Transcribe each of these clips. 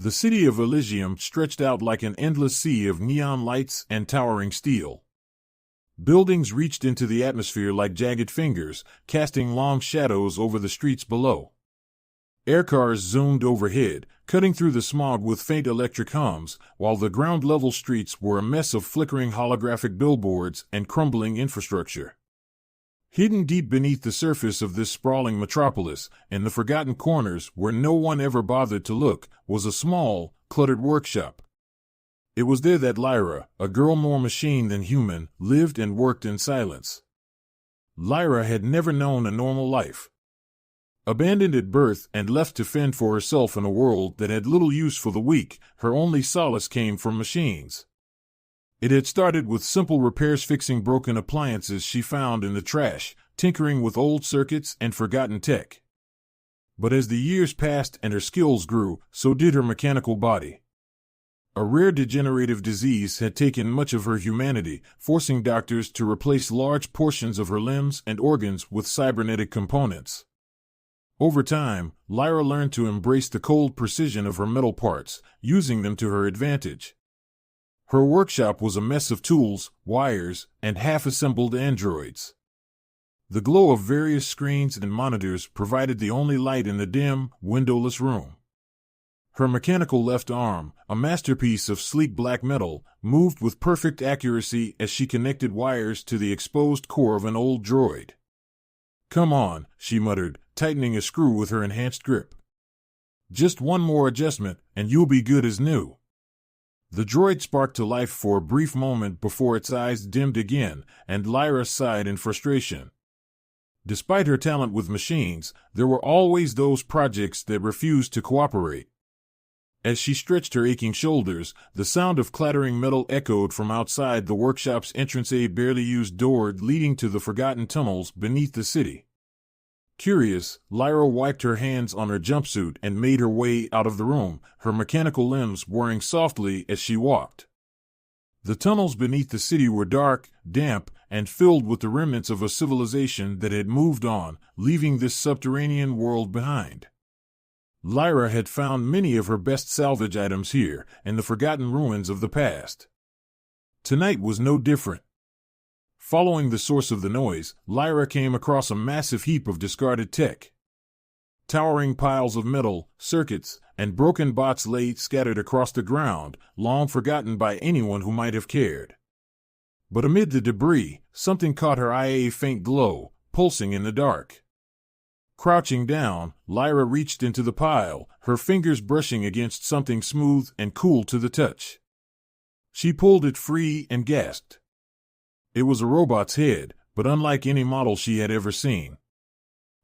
The city of Elysium stretched out like an endless sea of neon lights and towering steel. Buildings reached into the atmosphere like jagged fingers, casting long shadows over the streets below. Aircars zoomed overhead, cutting through the smog with faint electric hums, while the ground-level streets were a mess of flickering holographic billboards and crumbling infrastructure. Hidden deep beneath the surface of this sprawling metropolis, in the forgotten corners where no one ever bothered to look, was a small, cluttered workshop. It was there that Lyra, a girl more machine than human, lived and worked in silence. Lyra had never known a normal life. Abandoned at birth and left to fend for herself in a world that had little use for the weak, her only solace came from machines. It had started with simple repairs, fixing broken appliances she found in the trash, tinkering with old circuits and forgotten tech. But as the years passed and her skills grew, so did her mechanical body. A rare degenerative disease had taken much of her humanity, forcing doctors to replace large portions of her limbs and organs with cybernetic components. Over time, Lyra learned to embrace the cold precision of her metal parts, using them to her advantage. Her workshop was a mess of tools, wires, and half-assembled androids. The glow of various screens and monitors provided the only light in the dim, windowless room. Her mechanical left arm, a masterpiece of sleek black metal, moved with perfect accuracy as she connected wires to the exposed core of an old droid. "Come on," she muttered, tightening a screw with her enhanced grip. "Just one more adjustment, and you'll be good as new." The droid sparked to life for a brief moment before its eyes dimmed again, and Lyra sighed in frustration. Despite her talent with machines, there were always those projects that refused to cooperate. As she stretched her aching shoulders, the sound of clattering metal echoed from outside the workshop's entrance, a barely used door leading to the forgotten tunnels beneath the city. Curious, Lyra wiped her hands on her jumpsuit and made her way out of the room, her mechanical limbs whirring softly as she walked. The tunnels beneath the city were dark, damp, and filled with the remnants of a civilization that had moved on, leaving this subterranean world behind. Lyra had found many of her best salvage items here, in the forgotten ruins of the past. Tonight was no different. Following the source of the noise, Lyra came across a massive heap of discarded tech. Towering piles of metal, circuits, and broken bots lay scattered across the ground, long forgotten by anyone who might have cared. But amid the debris, something caught her eye, a faint glow, pulsing in the dark. Crouching down, Lyra reached into the pile, her fingers brushing against something smooth and cool to the touch. She pulled it free and gasped. It was a robot's head, but unlike any model she had ever seen.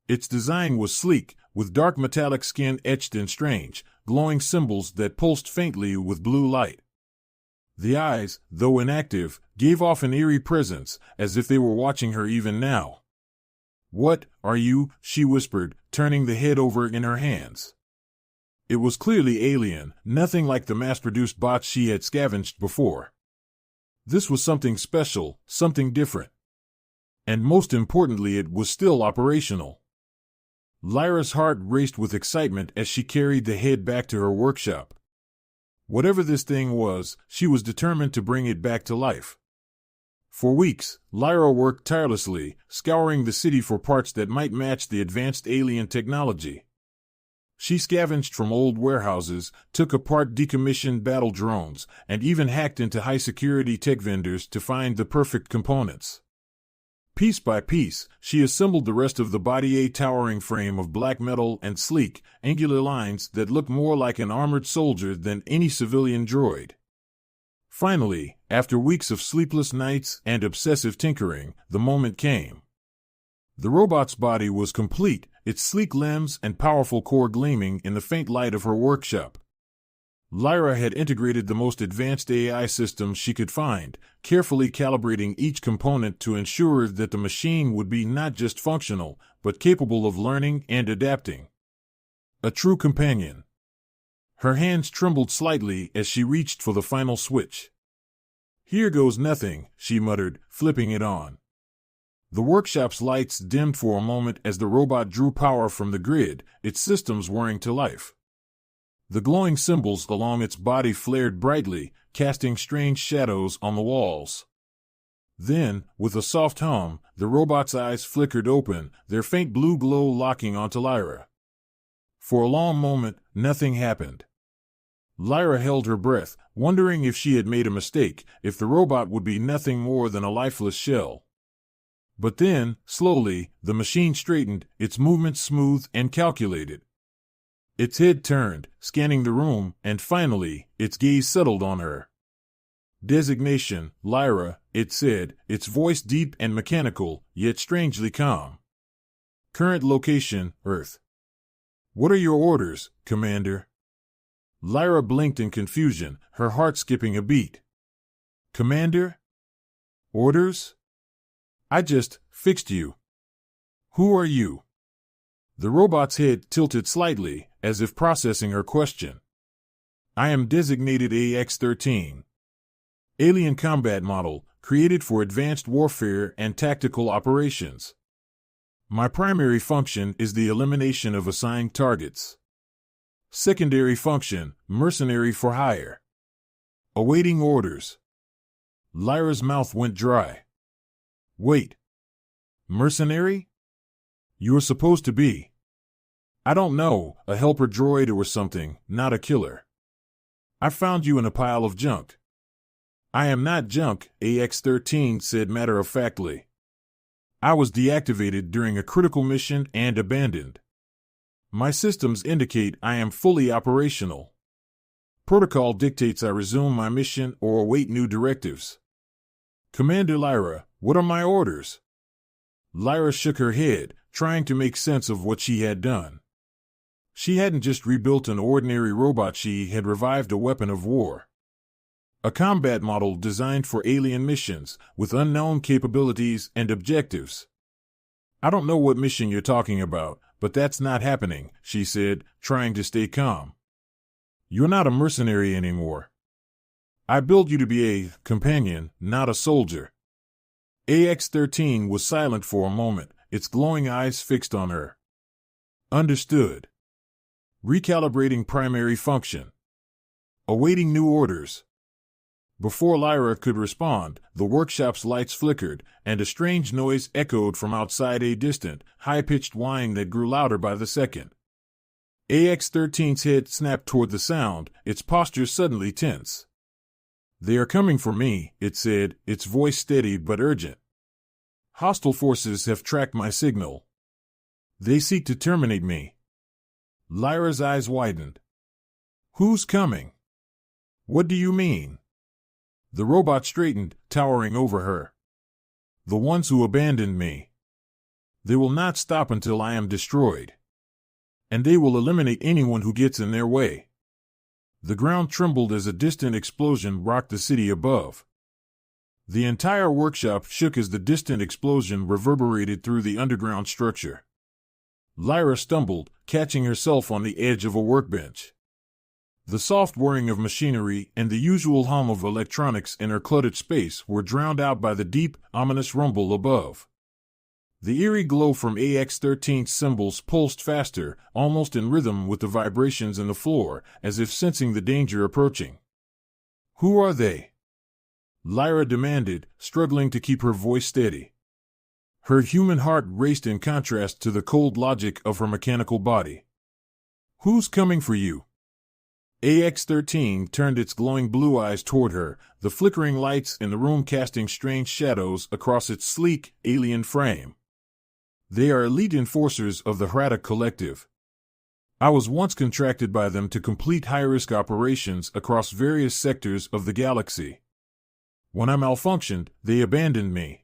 Its design was sleek, with dark metallic skin etched in strange, glowing symbols that pulsed faintly with blue light. The eyes, though inactive, gave off an eerie presence, as if they were watching her even now. "What are you?" she whispered, turning the head over in her hands. It was clearly alien, nothing like the mass-produced bots she had scavenged before. This was something special, something different. And most importantly, it was still operational. Lyra's heart raced with excitement as she carried the head back to her workshop. Whatever this thing was, she was determined to bring it back to life. For weeks, Lyra worked tirelessly, scouring the city for parts that might match the advanced alien technology. She scavenged from old warehouses, took apart decommissioned battle drones, and even hacked into high-security tech vendors to find the perfect components. Piece by piece, she assembled the rest of the body, a towering frame of black metal and sleek, angular lines that looked more like an armored soldier than any civilian droid. Finally, after weeks of sleepless nights and obsessive tinkering, the moment came. The robot's body was complete, its sleek limbs and powerful core gleaming in the faint light of her workshop. Lyra had integrated the most advanced AI systems she could find, carefully calibrating each component to ensure that the machine would be not just functional, but capable of learning and adapting. A true companion. Her hands trembled slightly as she reached for the final switch. "Here goes nothing," she muttered, flipping it on. The workshop's lights dimmed for a moment as the robot drew power from the grid, its systems whirring to life. The glowing symbols along its body flared brightly, casting strange shadows on the walls. Then, with a soft hum, the robot's eyes flickered open, their faint blue glow locking onto Lyra. For a long moment, nothing happened. Lyra held her breath, wondering if she had made a mistake, if the robot would be nothing more than a lifeless shell. But then, slowly, the machine straightened, its movements smooth and calculated. Its head turned, scanning the room, and finally, its gaze settled on her. "Designation, Lyra," it said, its voice deep and mechanical, yet strangely calm. "Current location, Earth." "What are your orders, Commander?" Lyra blinked in confusion, her heart skipping a beat. "Commander? Orders? I just fixed you. Who are you?" The robot's head tilted slightly, as if processing her question. "I am designated AX-13. Alien combat model, created for advanced warfare and tactical operations. My primary function is the elimination of assigned targets. Secondary function, mercenary for hire. Awaiting orders." Lyra's mouth went dry. "Wait. Mercenary? You're supposed to be, I don't know, a helper droid or something, not a killer. I found you in a pile of junk." "I am not junk," AX-13 said matter-of-factly. "I was deactivated during a critical mission and abandoned. My systems indicate I am fully operational. Protocol dictates I resume my mission or await new directives." "Commander Lyra, what are my orders?" Lyra shook her head, trying to make sense of what she had done. She hadn't just rebuilt an ordinary robot, she had revived a weapon of war. A combat model designed for alien missions, with unknown capabilities and objectives. "I don't know what mission you're talking about, but that's not happening," she said, trying to stay calm. "You're not a mercenary anymore. I built you to be a companion, not a soldier." AX-13 was silent for a moment, its glowing eyes fixed on her. "Understood. Recalibrating primary function. Awaiting new orders." Before Lyra could respond, the workshop's lights flickered, and a strange noise echoed from outside, a distant, high-pitched whine that grew louder by the second. AX-13's head snapped toward the sound, its posture suddenly tense. "They are coming for me," it said, its voice steady but urgent. "Hostile forces have tracked my signal. They seek to terminate me." Lyra's eyes widened. "Who's coming? What do you mean?" The robot straightened, towering over her. "The ones who abandoned me. They will not stop until I am destroyed. And they will eliminate anyone who gets in their way." The ground trembled as a distant explosion rocked the city above. The entire workshop shook as the distant explosion reverberated through the underground structure. Lyra stumbled, catching herself on the edge of a workbench. The soft whirring of machinery and the usual hum of electronics in her cluttered space were drowned out by the deep, ominous rumble above. The eerie glow from AX-13's symbols pulsed faster, almost in rhythm with the vibrations in the floor, as if sensing the danger approaching. "Who are they?" Lyra demanded, struggling to keep her voice steady. Her human heart raced in contrast to the cold logic of her mechanical body. "Who's coming for you?" AX-13 turned its glowing blue eyes toward her, the flickering lights in the room casting strange shadows across its sleek, alien frame. "They are elite enforcers of the Hrata Collective. I was once contracted by them to complete high-risk operations across various sectors of the galaxy. When I malfunctioned, they abandoned me.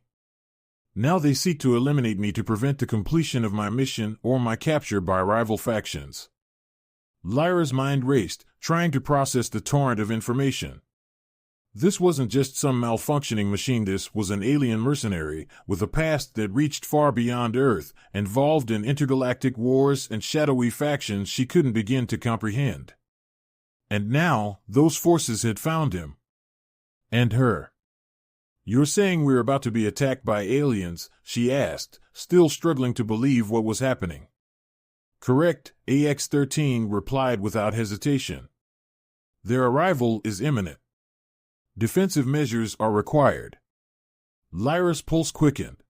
Now they seek to eliminate me to prevent the completion of my mission or my capture by rival factions." Lyra's mind raced, trying to process the torrent of information. This wasn't just some malfunctioning machine, this was an alien mercenary, with a past that reached far beyond Earth, involved in intergalactic wars and shadowy factions she couldn't begin to comprehend. And now, those forces had found him. And her. "You're saying we're about to be attacked by aliens?" she asked, still struggling to believe what was happening. Correct, AX-13 replied without hesitation. Their arrival is imminent. Defensive measures are required. Lyra's pulse quickened.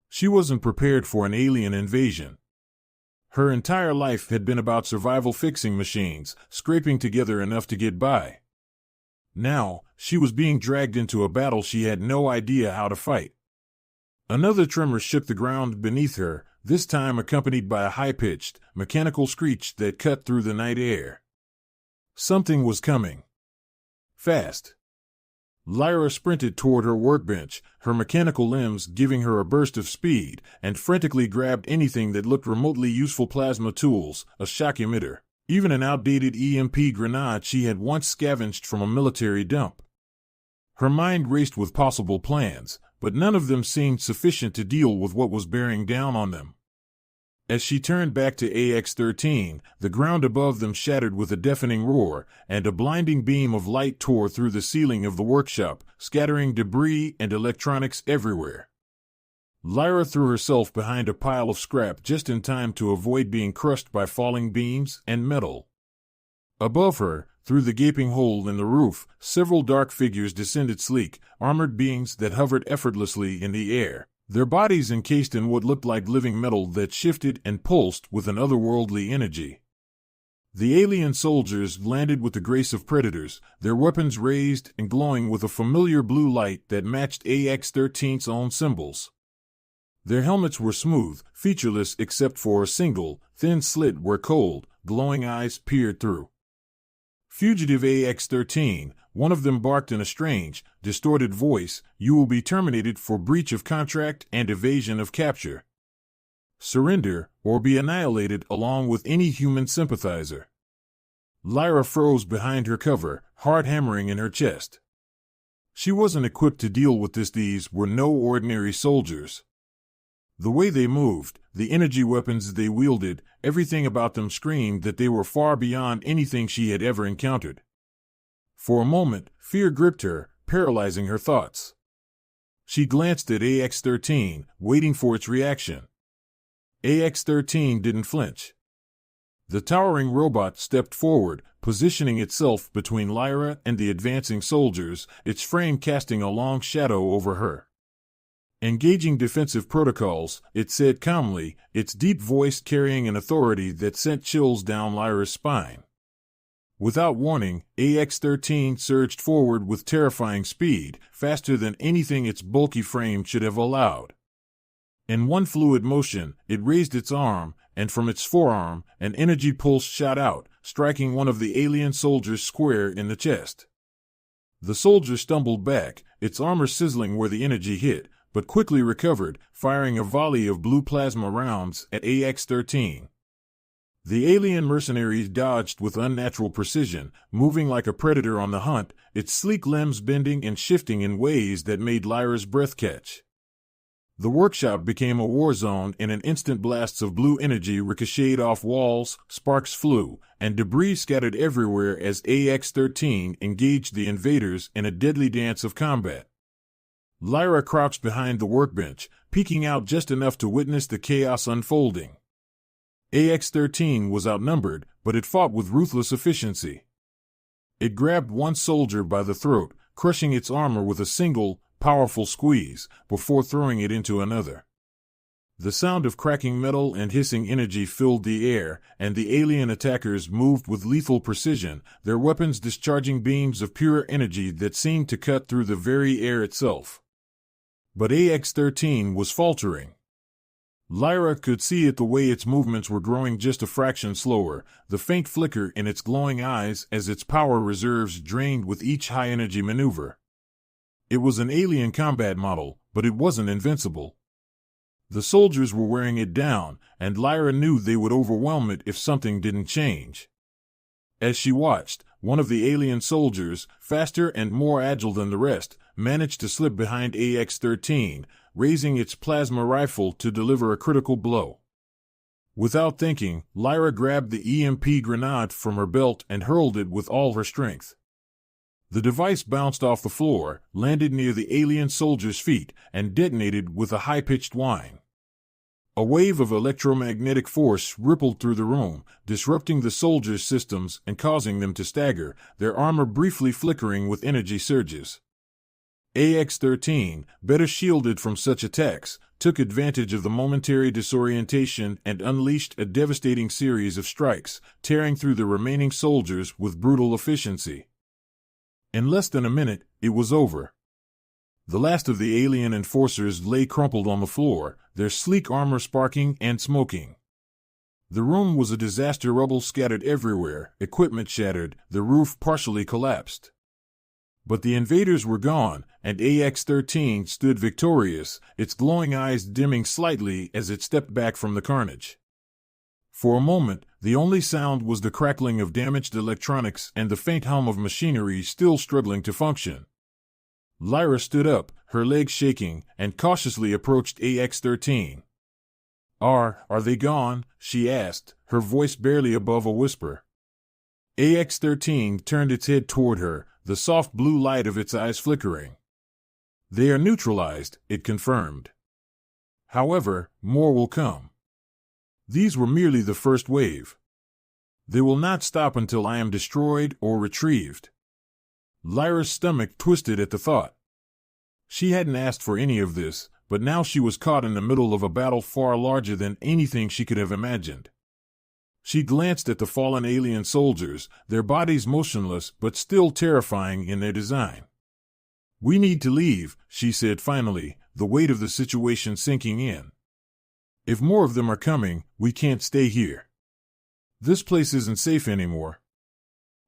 She wasn't prepared for an alien invasion. Her entire life had been about survival fixing machines, scraping together enough to get by. Now, she was being dragged into a battle she had no idea how to fight. Another tremor shook the ground beneath her, this time accompanied by a high-pitched, mechanical screech that cut through the night air. Something was coming. Fast. Lyra sprinted toward her workbench, her mechanical limbs giving her a burst of speed, and frantically grabbed anything that looked remotely useful: plasma tools, a shock emitter, even an outdated EMP grenade she had once scavenged from a military dump. Her mind raced with possible plans, but none of them seemed sufficient to deal with what was bearing down on them. As she turned back to AX-13, the ground above them shattered with a deafening roar, and a blinding beam of light tore through the ceiling of the workshop, scattering debris and electronics everywhere. Lyra threw herself behind a pile of scrap just in time to avoid being crushed by falling beams and metal. Above her, through the gaping hole in the roof, several dark figures descended, sleek, armored beings that hovered effortlessly in the air, their bodies encased in what looked like living metal that shifted and pulsed with an otherworldly energy. The alien soldiers landed with the grace of predators, their weapons raised and glowing with a familiar blue light that matched AX-13's own symbols. Their helmets were smooth, featureless except for a single, thin slit where cold, glowing eyes peered through. Fugitive AX-13, one of them barked in a strange, distorted voice, "You will be terminated for breach of contract and evasion of capture. Surrender, or be annihilated along with any human sympathizer." Lyra froze behind her cover, heart hammering in her chest. She wasn't equipped to deal with this. These were no ordinary soldiers. The way they moved, the energy weapons they wielded, everything about them screamed that they were far beyond anything she had ever encountered. For a moment, fear gripped her, paralyzing her thoughts. She glanced at AX-13, waiting for its reaction. AX-13 didn't flinch. The towering robot stepped forward, positioning itself between Lyra and the advancing soldiers, its frame casting a long shadow over her. Engaging defensive protocols, it said calmly, its deep voice carrying an authority that sent chills down Lyra's spine. Without warning, AX-13 surged forward with terrifying speed, faster than anything its bulky frame should have allowed. In one fluid motion, it raised its arm, and from its forearm, an energy pulse shot out, striking one of the alien soldiers square in the chest. The soldier stumbled back, its armor sizzling where the energy hit, but quickly recovered, firing a volley of blue plasma rounds at AX-13. The alien mercenary dodged with unnatural precision, moving like a predator on the hunt, its sleek limbs bending and shifting in ways that made Lyra's breath catch. The workshop became a war zone in an instant. Blasts of blue energy ricocheted off walls, sparks flew, and debris scattered everywhere as AX-13 engaged the invaders in a deadly dance of combat. Lyra crouched behind the workbench, peeking out just enough to witness the chaos unfolding. AX-13 was outnumbered, but it fought with ruthless efficiency. It grabbed one soldier by the throat, crushing its armor with a single, powerful squeeze, before throwing it into another. The sound of cracking metal and hissing energy filled the air, and the alien attackers moved with lethal precision, their weapons discharging beams of pure energy that seemed to cut through the very air itself. But AX-13 was faltering. Lyra could see it the way its movements were growing just a fraction slower, the faint flicker in its glowing eyes as its power reserves drained with each high-energy maneuver. It was an alien combat model, but it wasn't invincible. The soldiers were wearing it down, and Lyra knew they would overwhelm it if something didn't change. As she watched, one of the alien soldiers, faster and more agile than the rest, managed to slip behind AX-13, raising its plasma rifle to deliver a critical blow. Without thinking, Lyra grabbed the EMP grenade from her belt and hurled it with all her strength. The device bounced off the floor, landed near the alien soldier's feet, and detonated with a high-pitched whine. A wave of electromagnetic force rippled through the room, disrupting the soldiers' systems and causing them to stagger, their armor briefly flickering with energy surges. AX-13, better shielded from such attacks, took advantage of the momentary disorientation and unleashed a devastating series of strikes, tearing through the remaining soldiers with brutal efficiency. In less than a minute, it was over. The last of the alien enforcers lay crumpled on the floor, their sleek armor sparking and smoking. The room was a disaster, rubble scattered everywhere, equipment shattered, the roof partially collapsed. But the invaders were gone, and AX-13 stood victorious, its glowing eyes dimming slightly as it stepped back from the carnage. For a moment, the only sound was the crackling of damaged electronics and the faint hum of machinery still struggling to function. Lyra stood up, her legs shaking, and cautiously approached AX-13. Are they gone?" she asked, her voice barely above a whisper. AX-13 turned its head toward her, the soft blue light of its eyes flickering. "They are neutralized," it confirmed. "However, more will come. These were merely the first wave. They will not stop until I am destroyed or retrieved." Lyra's stomach twisted at the thought. She hadn't asked for any of this, but now she was caught in the middle of a battle far larger than anything she could have imagined. She glanced at the fallen alien soldiers, their bodies motionless but still terrifying in their design. "We need to leave," she said finally, the weight of the situation sinking in. "If more of them are coming, we can't stay here. This place isn't safe anymore."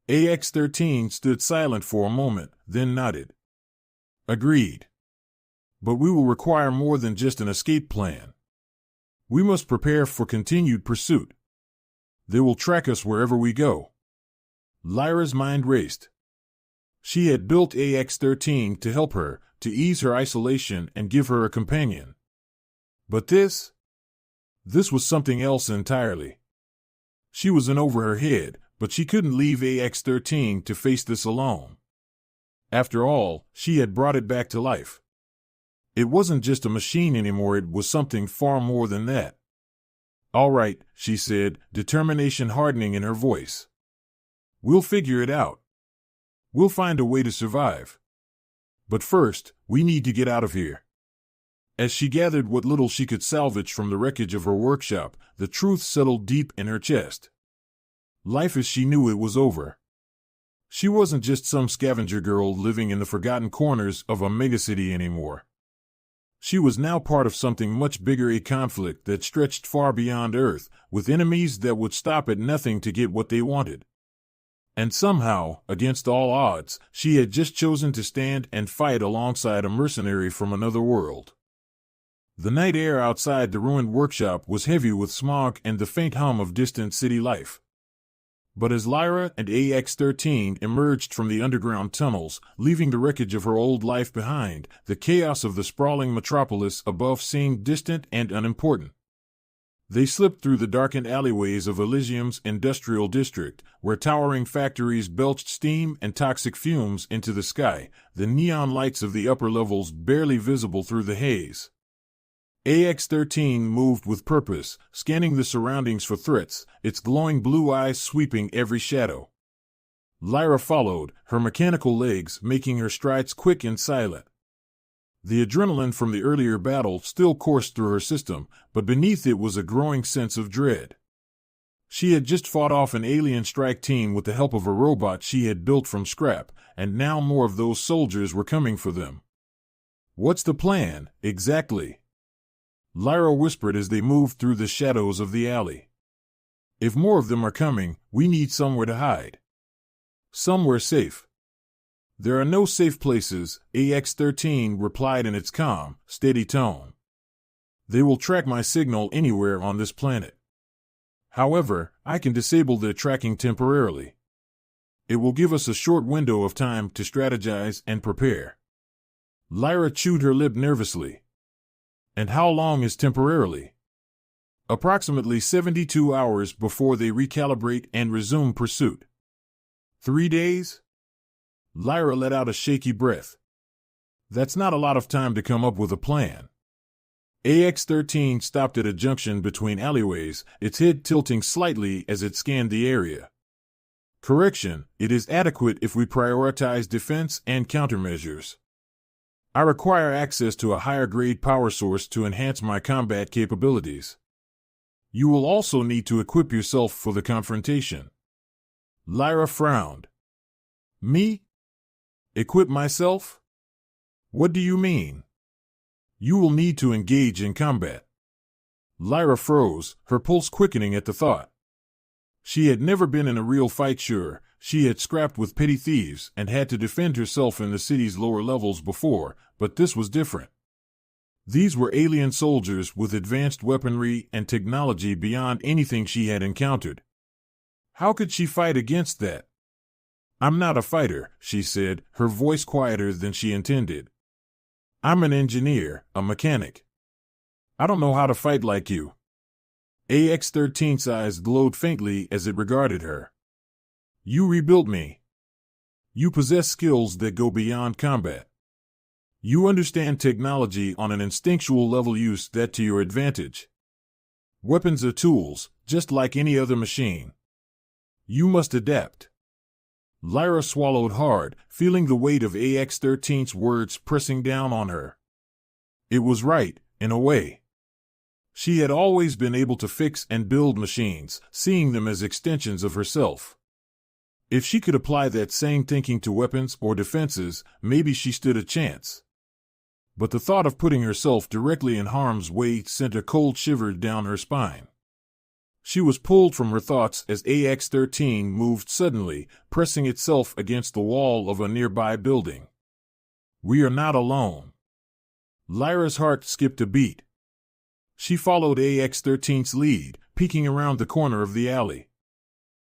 AX-13 stood silent for a moment, then nodded. "Agreed. But we will require more than just an escape plan. We must prepare for continued pursuit. They will track us wherever we go." Lyra's mind raced. She had built AX-13 to help her, to ease her isolation and give her a companion. But this was something else entirely. She was in over her head, but she couldn't leave AX-13 to face this alone. After all, she had brought it back to life. It wasn't just a machine anymore, it was something far more than that. "All right," she said, determination hardening in her voice. "We'll figure it out. We'll find a way to survive. But first, we need to get out of here." As she gathered what little she could salvage from the wreckage of her workshop, the truth settled deep in her chest. Life as she knew it was over. She wasn't just some scavenger girl living in the forgotten corners of a megacity anymore. She was now part of something much bigger, a conflict that stretched far beyond Earth, with enemies that would stop at nothing to get what they wanted. And somehow, against all odds, she had just chosen to stand and fight alongside a mercenary from another world. The night air outside the ruined workshop was heavy with smog and the faint hum of distant city life. But as Lyra and AX-13 emerged from the underground tunnels, leaving the wreckage of her old life behind, the chaos of the sprawling metropolis above seemed distant and unimportant. They slipped through the darkened alleyways of Elysium's industrial district, where towering factories belched steam and toxic fumes into the sky, the neon lights of the upper levels barely visible through the haze. AX-13 moved with purpose, scanning the surroundings for threats, its glowing blue eyes sweeping every shadow. Lyra followed, her mechanical legs making her strides quick and silent. The adrenaline from the earlier battle still coursed through her system, but beneath it was a growing sense of dread. She had just fought off an alien strike team with the help of a robot she had built from scrap, and now more of those soldiers were coming for them. "What's the plan, exactly?" Lyra whispered as they moved through the shadows of the alley. "If more of them are coming, we need somewhere to hide. Somewhere safe." "There are no safe places," AX-13 replied in its calm, steady tone. "They will track my signal anywhere on this planet. However, I can disable their tracking temporarily. It will give us a short window of time to strategize and prepare." Lyra chewed her lip nervously. "And how long is temporarily?" "Approximately 72 hours before they recalibrate and resume pursuit." 3 days? Lyra let out a shaky breath. "That's not a lot of time to come up with a plan." AX-13 stopped at a junction between alleyways, its head tilting slightly as it scanned the area. Correction, it is adequate if we prioritize defense and countermeasures. I require access to a higher-grade power source to enhance my combat capabilities. You will also need to equip yourself for the confrontation. Lyra frowned. Me? Equip myself? What do you mean? You will need to engage in combat. Lyra froze, her pulse quickening at the thought. She had never been in a real fight. Sure, she had scrapped with petty thieves and had to defend herself in the city's lower levels before, but this was different. These were alien soldiers with advanced weaponry and technology beyond anything she had encountered. How could she fight against that? I'm not a fighter, she said, her voice quieter than she intended. I'm an engineer, a mechanic. I don't know how to fight like you. AX-13's eyes glowed faintly as it regarded her. You rebuilt me. You possess skills that go beyond combat. You understand technology on an instinctual level. Use that to your advantage. Weapons are tools, just like any other machine. You must adapt. Lyra swallowed hard, feeling the weight of AX-13's words pressing down on her. It was right, in a way. She had always been able to fix and build machines, seeing them as extensions of herself. If she could apply that same thinking to weapons or defenses, maybe she stood a chance. But the thought of putting herself directly in harm's way sent a cold shiver down her spine. She was pulled from her thoughts as AX-13 moved suddenly, pressing itself against the wall of a nearby building. We are not alone. Lyra's heart skipped a beat. She followed AX-13's lead, peeking around the corner of the alley.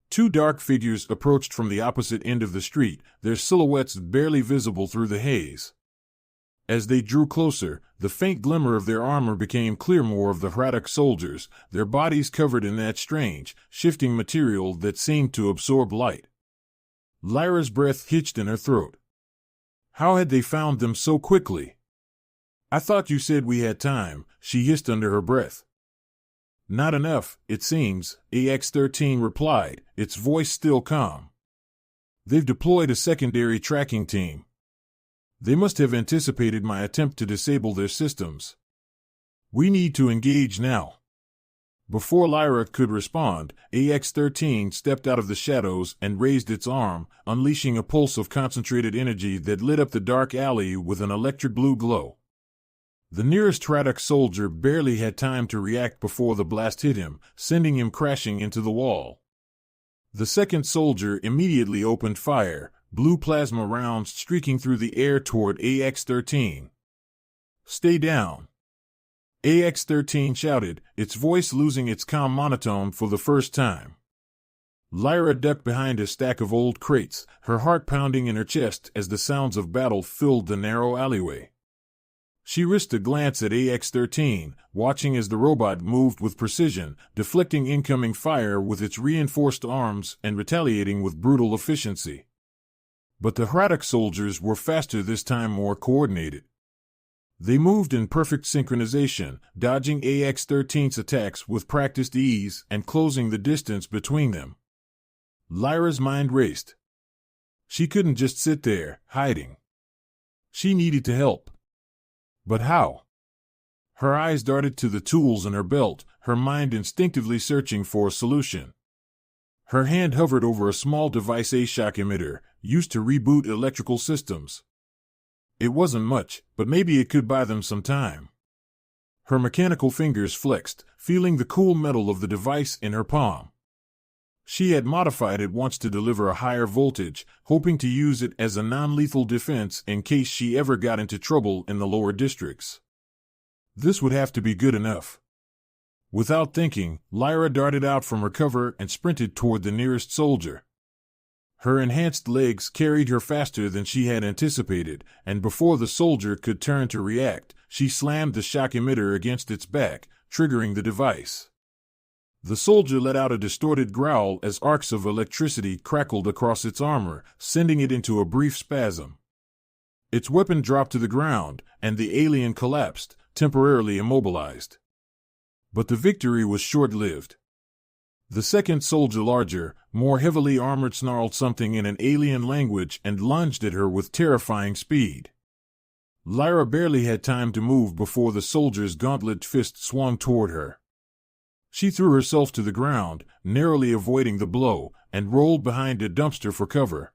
Two dark figures approached from the opposite end of the street, their silhouettes barely visible through the haze. As they drew closer, the faint glimmer of their armor became clear. More of the Hradok soldiers, their bodies covered in that strange, shifting material that seemed to absorb light. Lyra's breath hitched in her throat. How had they found them so quickly? I thought you said we had time, she hissed under her breath. Not enough, it seems, AX-13 replied, its voice still calm. They've deployed a secondary tracking team. They must have anticipated my attempt to disable their systems. We need to engage now. Before Lyra could respond, AX-13 stepped out of the shadows and raised its arm, unleashing a pulse of concentrated energy that lit up the dark alley with an electric blue glow. The nearest Hradok soldier barely had time to react before the blast hit him, sending him crashing into the wall. The second soldier immediately opened fire, blue plasma rounds streaking through the air toward AX-13. Stay down. AX-13 shouted, its voice losing its calm monotone for the first time. Lyra ducked behind a stack of old crates, her heart pounding in her chest as the sounds of battle filled the narrow alleyway. She risked a glance at AX-13, watching as the robot moved with precision, deflecting incoming fire with its reinforced arms and retaliating with brutal efficiency. But the Hradok soldiers were faster this time, more coordinated. They moved in perfect synchronization, dodging AX-13's attacks with practiced ease and closing the distance between them. Lyra's mind raced. She couldn't just sit there, hiding. She needed to help. But how? Her eyes darted to the tools in her belt, her mind instinctively searching for a solution. Her hand hovered over a small device, a shock emitter, used to reboot electrical systems. It wasn't much, but maybe it could buy them some time. Her mechanical fingers flexed, feeling the cool metal of the device in her palm. She had modified it once to deliver a higher voltage, hoping to use it as a non-lethal defense in case she ever got into trouble in the lower districts. This would have to be good enough. Without thinking, Lyra darted out from her cover and sprinted toward the nearest soldier. Her enhanced legs carried her faster than she had anticipated, and before the soldier could turn to react, she slammed the shock emitter against its back, triggering the device. The soldier let out a distorted growl as arcs of electricity crackled across its armor, sending it into a brief spasm. Its weapon dropped to the ground, and the alien collapsed, temporarily immobilized. But the victory was short-lived. The second soldier, larger, more heavily armored, snarled something in an alien language and lunged at her with terrifying speed. Lyra barely had time to move before the soldier's gauntlet fist swung toward her. She threw herself to the ground, narrowly avoiding the blow, and rolled behind a dumpster for cover.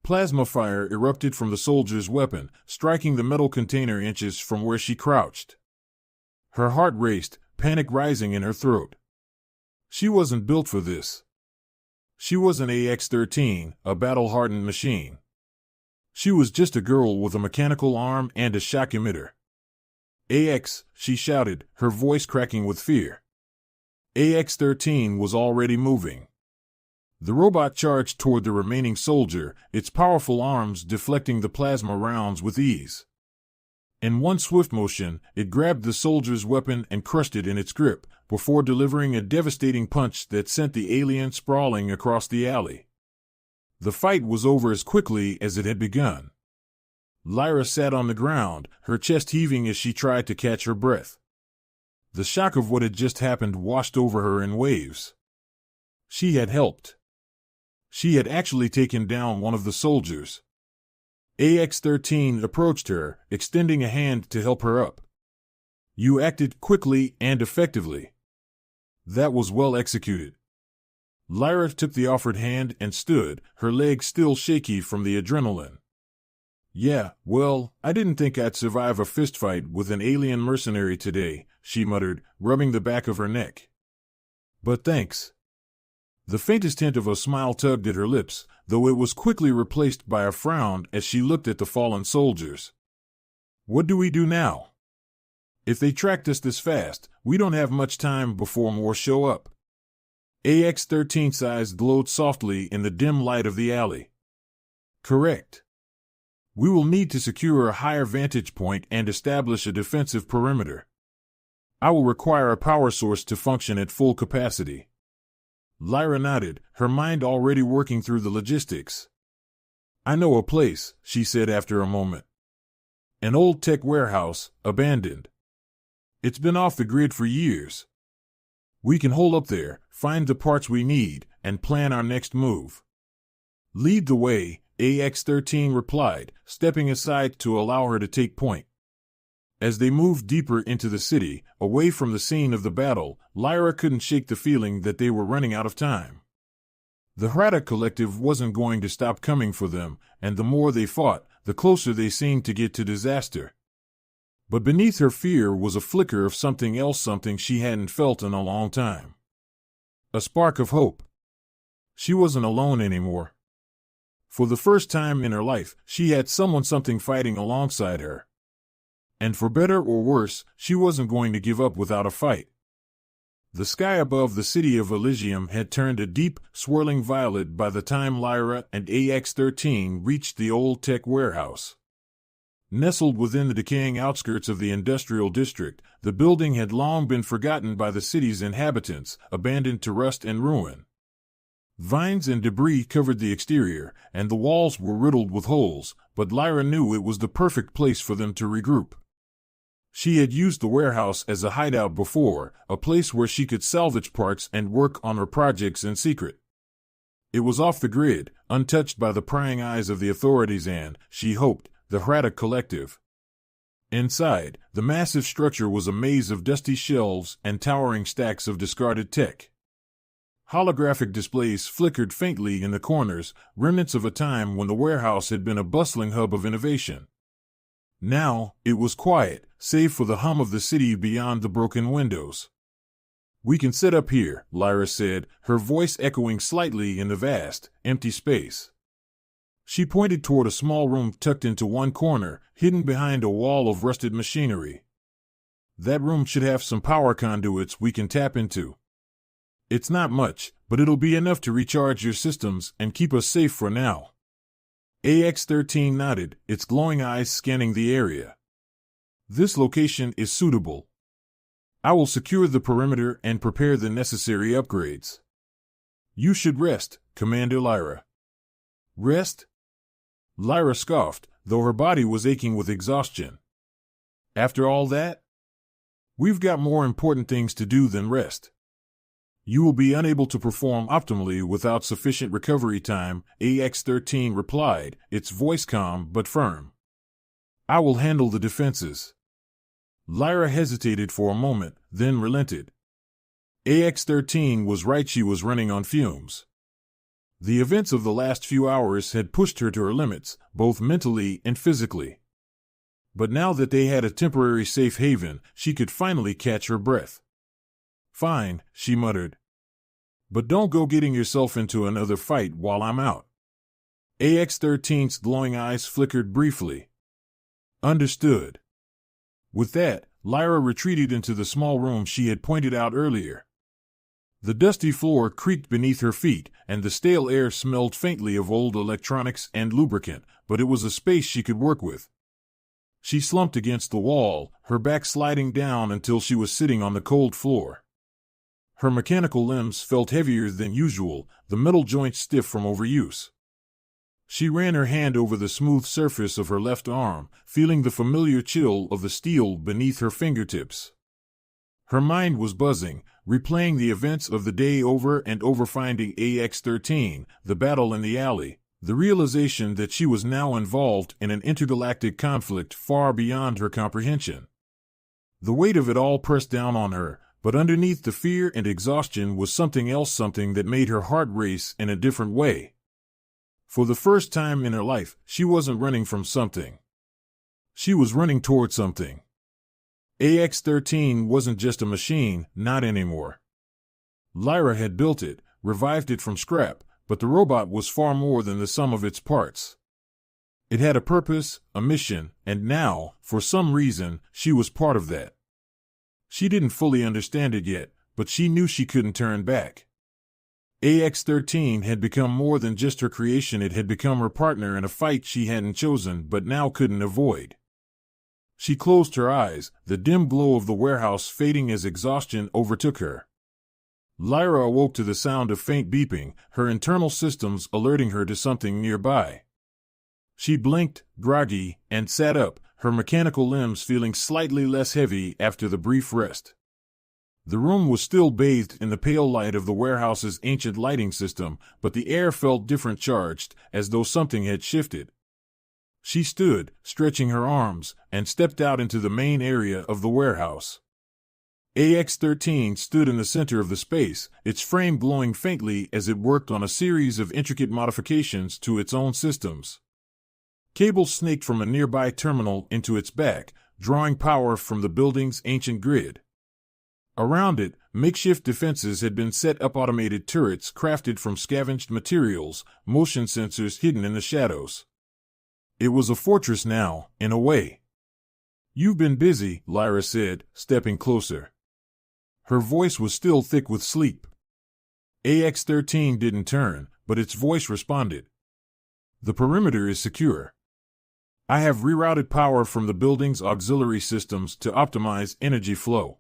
Plasma fire erupted from the soldier's weapon, striking the metal container inches from where she crouched. Her heart raced, panic rising in her throat. She wasn't built for this. She was an AX-13, a battle-hardened machine. She was just a girl with a mechanical arm and a shock emitter. AX, she shouted, her voice cracking with fear. AX-13 was already moving. The robot charged toward the remaining soldier, its powerful arms deflecting the plasma rounds with ease. In one swift motion, it grabbed the soldier's weapon and crushed it in its grip, before delivering a devastating punch that sent the alien sprawling across the alley. The fight was over as quickly as it had begun. Lyra sat on the ground, her chest heaving as she tried to catch her breath. The shock of what had just happened washed over her in waves. She had helped. She had actually taken down one of the soldiers. AX-13 approached her, extending a hand to help her up. You acted quickly and effectively. That was well executed. Lyra took the offered hand and stood, her legs still shaky from the adrenaline. Yeah, well, I didn't think I'd survive a fistfight with an alien mercenary today, she muttered, rubbing the back of her neck. But thanks. The faintest hint of a smile tugged at her lips, though it was quickly replaced by a frown as she looked at the fallen soldiers. What do we do now? If they tracked us this fast, we don't have much time before more show up. AX-13's eyes glowed softly in the dim light of the alley. Correct. We will need to secure a higher vantage point and establish a defensive perimeter. I will require a power source to function at full capacity. Lyra nodded, her mind already working through the logistics. I know a place, she said after a moment. An old tech warehouse, abandoned. It's been off the grid for years. We can hole up there, find the parts we need, and plan our next move. Lead the way, AX-13 replied, stepping aside to allow her to take point. As they moved deeper into the city, away from the scene of the battle, Lyra couldn't shake the feeling that they were running out of time. The Hrada Collective wasn't going to stop coming for them, and the more they fought, the closer they seemed to get to disaster. But beneath her fear was a flicker of something else, something she hadn't felt in a long time. A spark of hope. She wasn't alone anymore. For the first time in her life, she had someone, something fighting alongside her. And for better or worse, she wasn't going to give up without a fight. The sky above the city of Elysium had turned a deep, swirling violet by the time Lyra and AX-13 reached the old tech warehouse. Nestled within the decaying outskirts of the industrial district, the building had long been forgotten by the city's inhabitants, abandoned to rust and ruin. Vines and debris covered the exterior, and the walls were riddled with holes, but Lyra knew it was the perfect place for them to regroup. She had used the warehouse as a hideout before, a place where she could salvage parts and work on her projects in secret. It was off the grid, untouched by the prying eyes of the authorities and, she hoped, the Hrada Collective. Inside, the massive structure was a maze of dusty shelves and towering stacks of discarded tech. Holographic displays flickered faintly in the corners, remnants of a time when the warehouse had been a bustling hub of innovation. Now, it was quiet, save for the hum of the city beyond the broken windows. We can set up here, Lyra said, her voice echoing slightly in the vast, empty space. She pointed toward a small room tucked into one corner, hidden behind a wall of rusted machinery. That room should have some power conduits we can tap into. It's not much, but it'll be enough to recharge your systems and keep us safe for now. AX-13 nodded, its glowing eyes scanning the area. This location is suitable. I will secure the perimeter and prepare the necessary upgrades. You should rest, Commander Lyra. Rest? Lyra scoffed, though her body was aching with exhaustion. After all that? We've got more important things to do than rest. You will be unable to perform optimally without sufficient recovery time, AX-13 replied, its voice calm but firm. I will handle the defenses. Lyra hesitated for a moment, then relented. AX-13 was right, she was running on fumes. The events of the last few hours had pushed her to her limits, both mentally and physically. But now that they had a temporary safe haven, she could finally catch her breath. Fine, she muttered. But don't go getting yourself into another fight while I'm out. AX-13's glowing eyes flickered briefly. Understood. With that, Lyra retreated into the small room she had pointed out earlier. The dusty floor creaked beneath her feet, and the stale air smelled faintly of old electronics and lubricant, but it was a space she could work with. She slumped against the wall, her back sliding down until she was sitting on the cold floor. Her mechanical limbs felt heavier than usual, the metal joints stiff from overuse. She ran her hand over the smooth surface of her left arm, feeling the familiar chill of the steel beneath her fingertips. Her mind was buzzing, replaying the events of the day over and over, finding AX-13, the battle in the alley, the realization that she was now involved in an intergalactic conflict far beyond her comprehension. The weight of it all pressed down on her, but underneath the fear and exhaustion was something else, something that made her heart race in a different way. For the first time in her life, she wasn't running from something. She was running toward something. AX-13 wasn't just a machine, not anymore. Lyra had built it, revived it from scrap, but the robot was far more than the sum of its parts. It had a purpose, a mission, and now, for some reason, she was part of that. She didn't fully understand it yet, but she knew she couldn't turn back. AX-13 had become more than just her creation, it had become her partner in a fight she hadn't chosen but now couldn't avoid. She closed her eyes, the dim glow of the warehouse fading as exhaustion overtook her. Lyra awoke to the sound of faint beeping, her internal systems alerting her to something nearby. She blinked, groggy, and sat up, her mechanical limbs feeling slightly less heavy after the brief rest. The room was still bathed in the pale light of the warehouse's ancient lighting system, but the air felt different, charged, as though something had shifted. She stood, stretching her arms, and stepped out into the main area of the warehouse. AX-13 stood in the center of the space, its frame glowing faintly as it worked on a series of intricate modifications to its own systems. Cables snaked from a nearby terminal into its back, drawing power from the building's ancient grid. Around it, makeshift defenses had been set up, automated turrets crafted from scavenged materials, motion sensors hidden in the shadows. It was a fortress now, in a way. You've been busy, Lyra said, stepping closer. Her voice was still thick with sleep. AX-13 didn't turn, but its voice responded. The perimeter is secure. I have rerouted power from the building's auxiliary systems to optimize energy flow.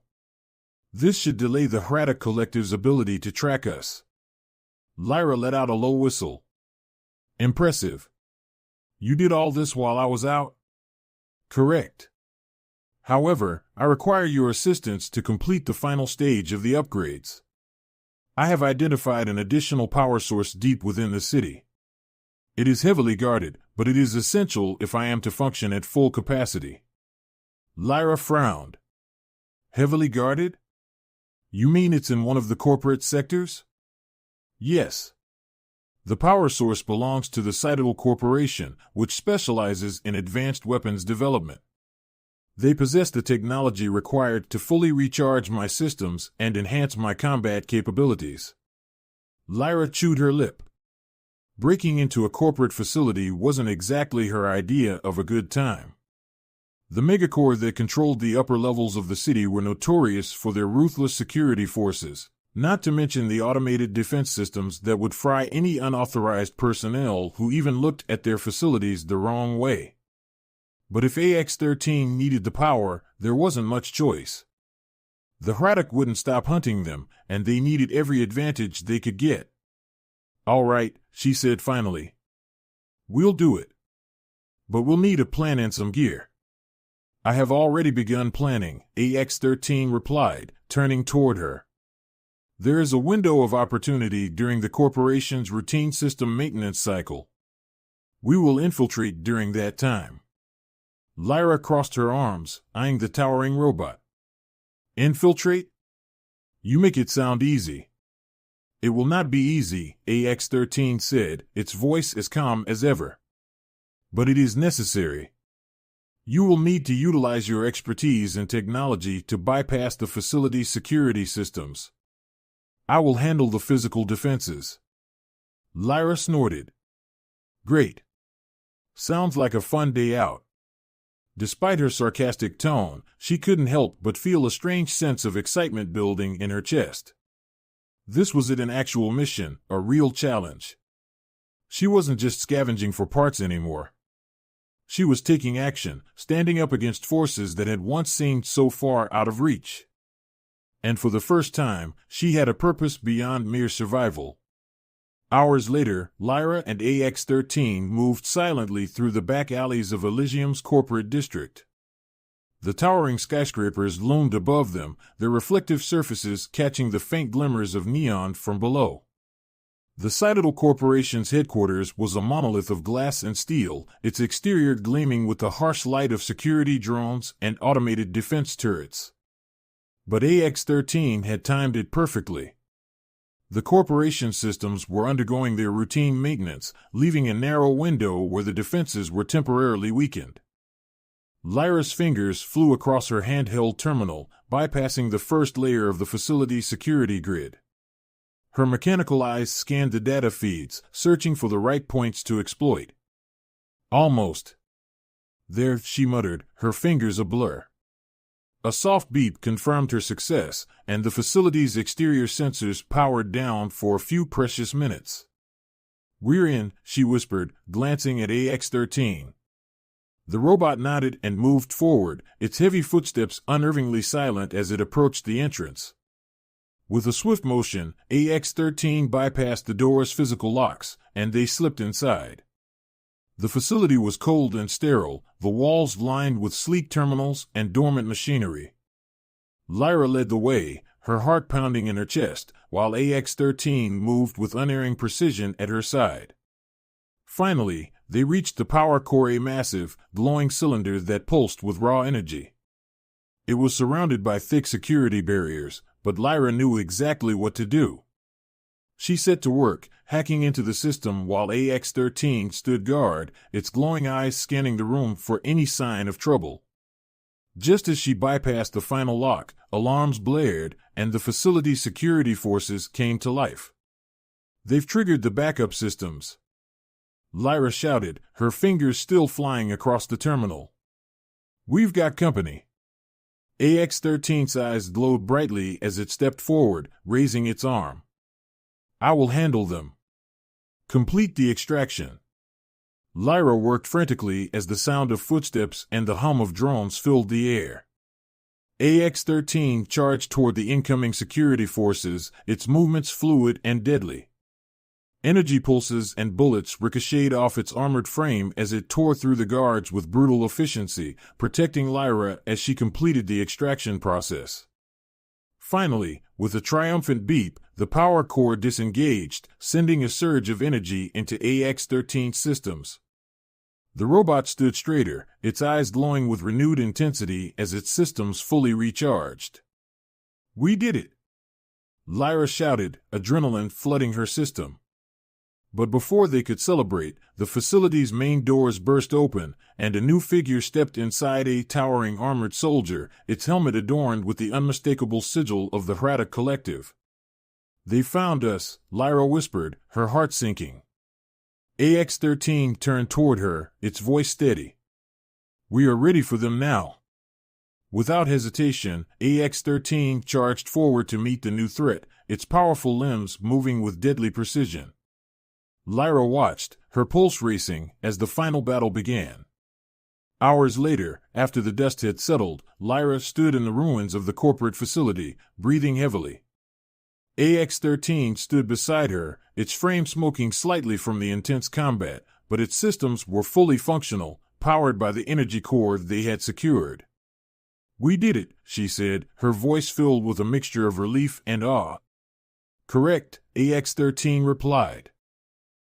This should delay the Hraddock Collective's ability to track us. Lyra let out a low whistle. Impressive. You did all this while I was out? Correct. However, I require your assistance to complete the final stage of the upgrades. I have identified an additional power source deep within the city. It is heavily guarded, but it is essential if I am to function at full capacity. Lyra frowned. Heavily guarded? You mean it's in one of the corporate sectors? Yes. The power source belongs to the Citadel Corporation, which specializes in advanced weapons development. They possess the technology required to fully recharge my systems and enhance my combat capabilities. Lyra chewed her lip. Breaking into a corporate facility wasn't exactly her idea of a good time. The megacorps that controlled the upper levels of the city were notorious for their ruthless security forces, not to mention the automated defense systems that would fry any unauthorized personnel who even looked at their facilities the wrong way. But if AX-13 needed the power, there wasn't much choice. The Hraddock wouldn't stop hunting them, and they needed every advantage they could get. All right, she said finally. We'll do it. But we'll need a plan and some gear. I have already begun planning, AX-13 replied, turning toward her. There is a window of opportunity during the corporation's routine system maintenance cycle. We will infiltrate during that time. Lyra crossed her arms, eyeing the towering robot. Infiltrate? You make it sound easy. It will not be easy, AX-13 said, its voice as calm as ever. But it is necessary. You will need to utilize your expertise and technology to bypass the facility's security systems. I will handle the physical defenses. Lyra snorted. Great. Sounds like a fun day out. Despite her sarcastic tone, she couldn't help but feel a strange sense of excitement building in her chest. This was an actual mission, a real challenge. She wasn't just scavenging for parts anymore. She was taking action, standing up against forces that had once seemed so far out of reach. And for the first time, she had a purpose beyond mere survival. Hours later, Lyra and AX-13 moved silently through the back alleys of Elysium's corporate district. The towering skyscrapers loomed above them, their reflective surfaces catching the faint glimmers of neon from below. The Citadel Corporation's headquarters was a monolith of glass and steel, its exterior gleaming with the harsh light of security drones and automated defense turrets. But AX-13 had timed it perfectly. The corporation systems were undergoing their routine maintenance, leaving a narrow window where the defenses were temporarily weakened. Lyra's fingers flew across her handheld terminal, bypassing the first layer of the facility's security grid. Her mechanical eyes scanned the data feeds, searching for the right points to exploit. Almost. There, she muttered, her fingers a blur. A soft beep confirmed her success, and the facility's exterior sensors powered down for a few precious minutes. We're in, she whispered, glancing at AX-13. The robot nodded and moved forward, its heavy footsteps unnervingly silent as it approached the entrance. With a swift motion, AX-13 bypassed the door's physical locks, and they slipped inside. The facility was cold and sterile, the walls lined with sleek terminals and dormant machinery. Lyra led the way, her heart pounding in her chest, while AX-13 moved with unerring precision at her side. Finally, they reached the power core, a massive, glowing cylinder that pulsed with raw energy. It was surrounded by thick security barriers, but Lyra knew exactly what to do. She set to work, hacking into the system while AX-13 stood guard, its glowing eyes scanning the room for any sign of trouble. Just as she bypassed the final lock, alarms blared, and the facility's security forces came to life. They've triggered the backup systems. Lyra shouted, her fingers still flying across the terminal. We've got company. AX-13's eyes glowed brightly as it stepped forward, raising its arm. I will handle them. Complete the extraction. Lyra worked frantically as the sound of footsteps and the hum of drones filled the air. AX-13 charged toward the incoming security forces, its movements fluid and deadly. Energy pulses and bullets ricocheted off its armored frame as it tore through the guards with brutal efficiency, protecting Lyra as she completed the extraction process. Finally, with a triumphant beep, the power core disengaged, sending a surge of energy into AX-13's systems. The robot stood straighter, its eyes glowing with renewed intensity as its systems fully recharged. We did it! Lyra shouted, adrenaline flooding her system. But before they could celebrate, the facility's main doors burst open, and a new figure stepped inside, a towering armored soldier, its helmet adorned with the unmistakable sigil of the Hrata Collective. They found us, Lyra whispered, her heart sinking. AX-13 turned toward her, its voice steady. We are ready for them now. Without hesitation, AX-13 charged forward to meet the new threat, its powerful limbs moving with deadly precision. Lyra watched, her pulse racing, as the final battle began. Hours later, after the dust had settled, Lyra stood in the ruins of the corporate facility, breathing heavily. AX-13 stood beside her, its frame smoking slightly from the intense combat, but its systems were fully functional, powered by the energy core they had secured. We did it, she said, her voice filled with a mixture of relief and awe. Correct, AX-13 replied.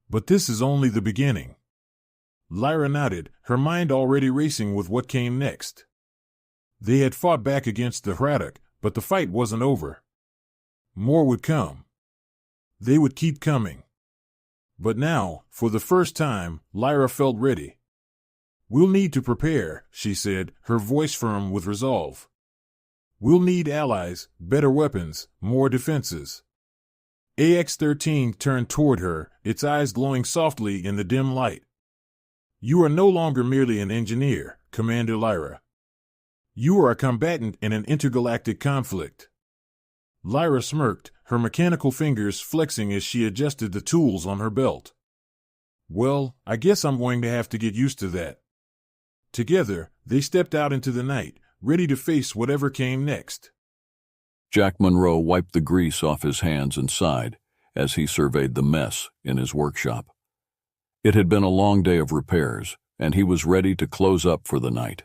But this is only the beginning. Lyra nodded, her mind already racing with what came next. They had fought back against the Hraddock, but the fight wasn't over. More would come. They would keep coming. But now, for the first time, Lyra felt ready. We'll need to prepare, she said, her voice firm with resolve. We'll need allies, better weapons, more defenses. AX-13 turned toward her, its eyes glowing softly in the dim light. You are no longer merely an engineer, Commander Lyra. You are a combatant in an intergalactic conflict. Lyra smirked, her mechanical fingers flexing as she adjusted the tools on her belt. Well, I guess I'm going to have to get used to that. Together, they stepped out into the night, ready to face whatever came next. Jack Monroe wiped the grease off his hands and sighed as he surveyed the mess in his workshop. It had been a long day of repairs, and he was ready to close up for the night.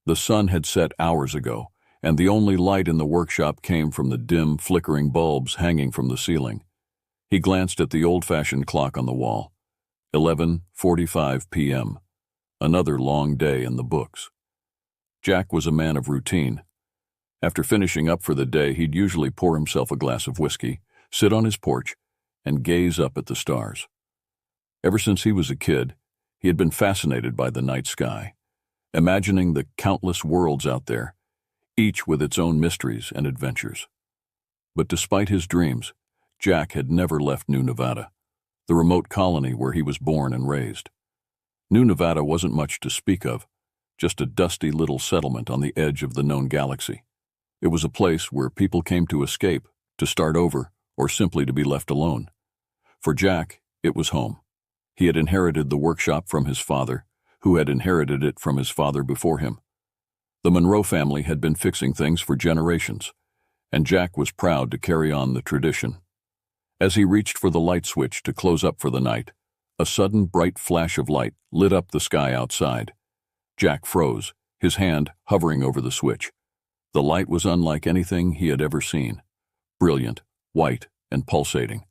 The sun had set hours ago, and the only light in the workshop came from the dim, flickering bulbs hanging from the ceiling. He glanced at the old-fashioned clock on the wall. 11:45 p.m. Another long day in the books. Jack was a man of routine. After finishing up for the day, he'd usually pour himself a glass of whiskey, sit on his porch, and gaze up at the stars. Ever since he was a kid, he had been fascinated by the night sky, imagining the countless worlds out there, each with its own mysteries and adventures. But despite his dreams, Jack had never left New Nevada, the remote colony where he was born and raised. New Nevada wasn't much to speak of, just a dusty little settlement on the edge of the known galaxy. It was a place where people came to escape, to start over, or simply to be left alone. For Jack, it was home. He had inherited the workshop from his father, who had inherited it from his father before him. The Monroe family had been fixing things for generations, and Jack was proud to carry on the tradition. As he reached for the light switch to close up for the night, a sudden bright flash of light lit up the sky outside. Jack froze, his hand hovering over the switch. The light was unlike anything he had ever seen. Brilliant, white, and pulsating.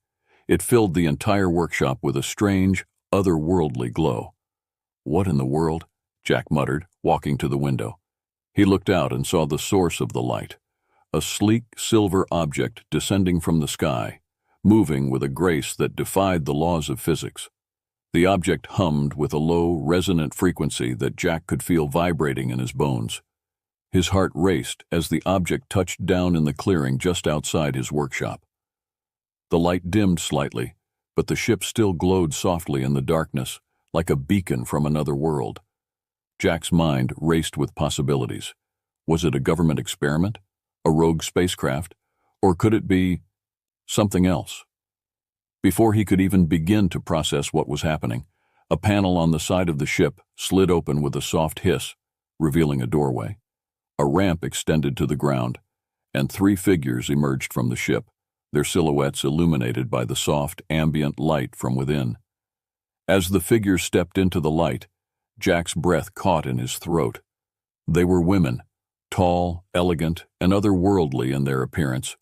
It filled the entire workshop with a strange, otherworldly glow. What in the world? Jack muttered, walking to the window. He looked out and saw the source of the light, a sleek silver object descending from the sky, moving with a grace that defied the laws of physics. The object hummed with a low, resonant frequency that Jack could feel vibrating in his bones. His heart raced as the object touched down in the clearing just outside his workshop. The light dimmed slightly, but the ship still glowed softly in the darkness, like a beacon from another world. Jack's mind raced with possibilities. Was it a government experiment? A rogue spacecraft? Or could it be something else? Before he could even begin to process what was happening, a panel on the side of the ship slid open with a soft hiss, revealing a doorway. A ramp extended to the ground, and 3 figures emerged from the ship, their silhouettes illuminated by the soft, ambient light from within. As the figures stepped into the light, Jack's breath caught in his throat. They were women, tall, elegant, and otherworldly in their appearance.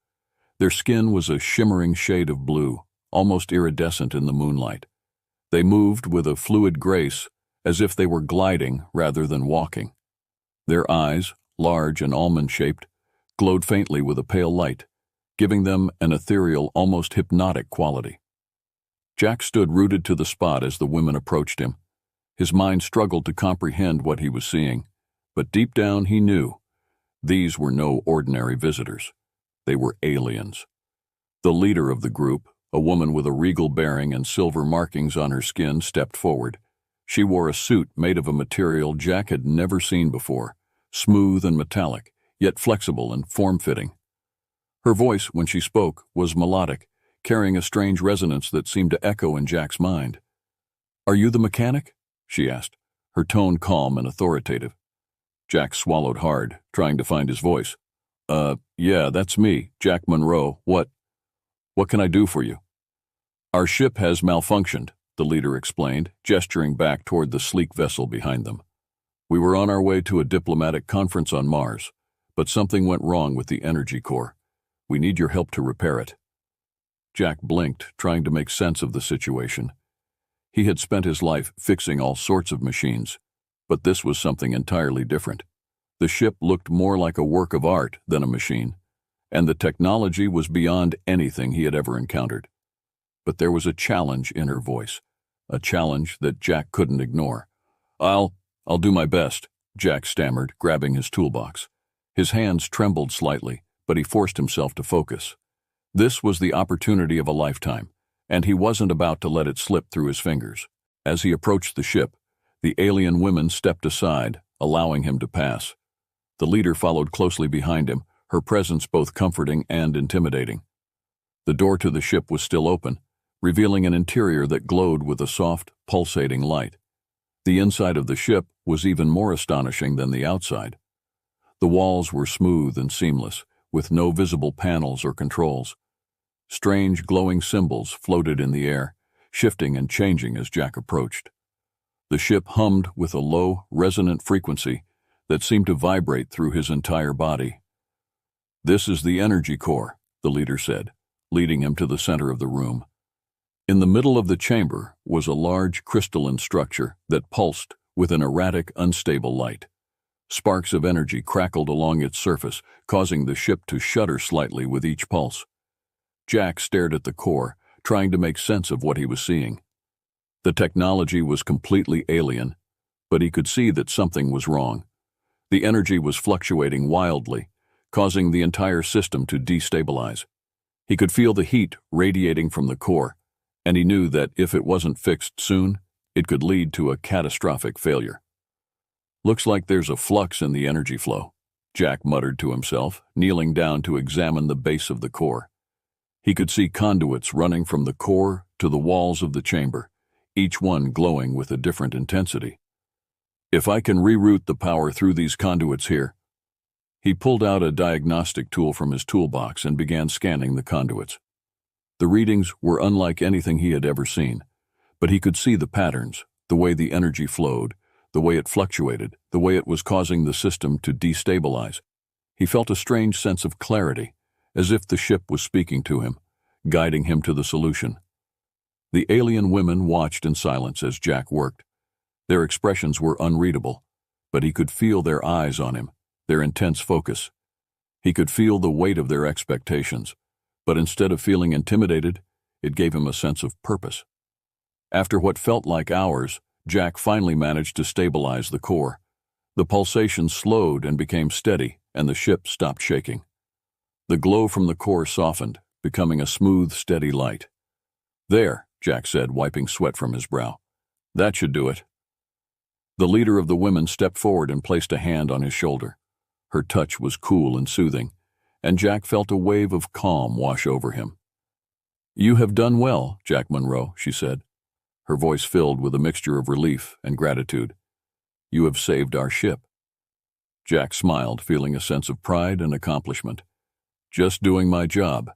Their skin was a shimmering shade of blue, almost iridescent in the moonlight. They moved with a fluid grace, as if they were gliding rather than walking. Their eyes, large and almond-shaped, glowed faintly with a pale light, giving them an ethereal, almost hypnotic quality. Jack stood rooted to the spot as the women approached him. His mind struggled to comprehend what he was seeing, but deep down he knew. These were no ordinary visitors. They were aliens. The leader of the group, a woman with a regal bearing and silver markings on her skin, stepped forward. She wore a suit made of a material Jack had never seen before, smooth and metallic, yet flexible and form-fitting. Her voice, when she spoke, was melodic, carrying a strange resonance that seemed to echo in Jack's mind. "Are you the mechanic?" she asked, her tone calm and authoritative. Jack swallowed hard, trying to find his voice. Yeah, that's me, Jack Monroe. What can I do for you?" "Our ship has malfunctioned," the leader explained, gesturing back toward the sleek vessel behind them. "We were on our way to a diplomatic conference on Mars, but something went wrong with the energy core. We need your help to repair it." Jack blinked, trying to make sense of the situation. He had spent his life fixing all sorts of machines, but this was something entirely different. The ship looked more like a work of art than a machine, and the technology was beyond anything he had ever encountered. But there was a challenge in her voice, a challenge that Jack couldn't ignore. I'll do my best," Jack stammered, grabbing his toolbox. His hands trembled slightly, but he forced himself to focus. This was the opportunity of a lifetime, and he wasn't about to let it slip through his fingers. As he approached the ship, the alien women stepped aside, allowing him to pass. The leader followed closely behind him, her presence both comforting and intimidating. The door to the ship was still open, revealing an interior that glowed with a soft, pulsating light. The inside of the ship was even more astonishing than the outside. The walls were smooth and seamless, with no visible panels or controls. Strange, glowing symbols floated in the air, shifting and changing as Jack approached. The ship hummed with a low, resonant frequency that seemed to vibrate through his entire body. "This is the energy core," the leader said, leading him to the center of the room. In the middle of the chamber was a large crystalline structure that pulsed with an erratic, unstable light. Sparks of energy crackled along its surface, causing the ship to shudder slightly with each pulse. Jack stared at the core, trying to make sense of what he was seeing. The technology was completely alien, but he could see that something was wrong. The energy was fluctuating wildly, causing the entire system to destabilize. He could feel the heat radiating from the core, and he knew that if it wasn't fixed soon, it could lead to a catastrophic failure. "Looks like there's a flux in the energy flow," Jack muttered to himself, kneeling down to examine the base of the core. He could see conduits running from the core to the walls of the chamber, each one glowing with a different intensity. "If I can reroute the power through these conduits here." He pulled out a diagnostic tool from his toolbox and began scanning the conduits. The readings were unlike anything he had ever seen, but he could see the patterns, the way the energy flowed, the way it fluctuated, the way it was causing the system to destabilize. He felt a strange sense of clarity, as if the ship was speaking to him, guiding him to the solution. The alien women watched in silence as Jack worked. Their expressions were unreadable, but he could feel their eyes on him, their intense focus. He could feel the weight of their expectations, but instead of feeling intimidated, it gave him a sense of purpose. After what felt like hours, Jack finally managed to stabilize the core. The pulsations slowed and became steady, and the ship stopped shaking. The glow from the core softened, becoming a smooth, steady light. "There," Jack said, wiping sweat from his brow. "That should do it." The leader of the women stepped forward and placed a hand on his shoulder. Her touch was cool and soothing, and Jack felt a wave of calm wash over him. "You have done well, Jack Monroe," she said, her voice filled with a mixture of relief and gratitude. "You have saved our ship." Jack smiled, feeling a sense of pride and accomplishment. "Just doing my job."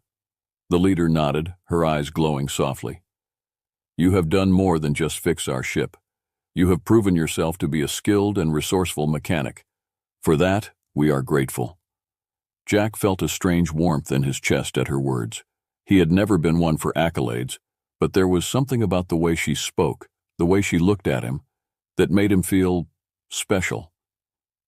The leader nodded, her eyes glowing softly. "You have done more than just fix our ship. You have proven yourself to be a skilled and resourceful mechanic. For that, we are grateful." Jack felt a strange warmth in his chest at her words. He had never been one for accolades, but there was something about the way she spoke, the way she looked at him, that made him feel special.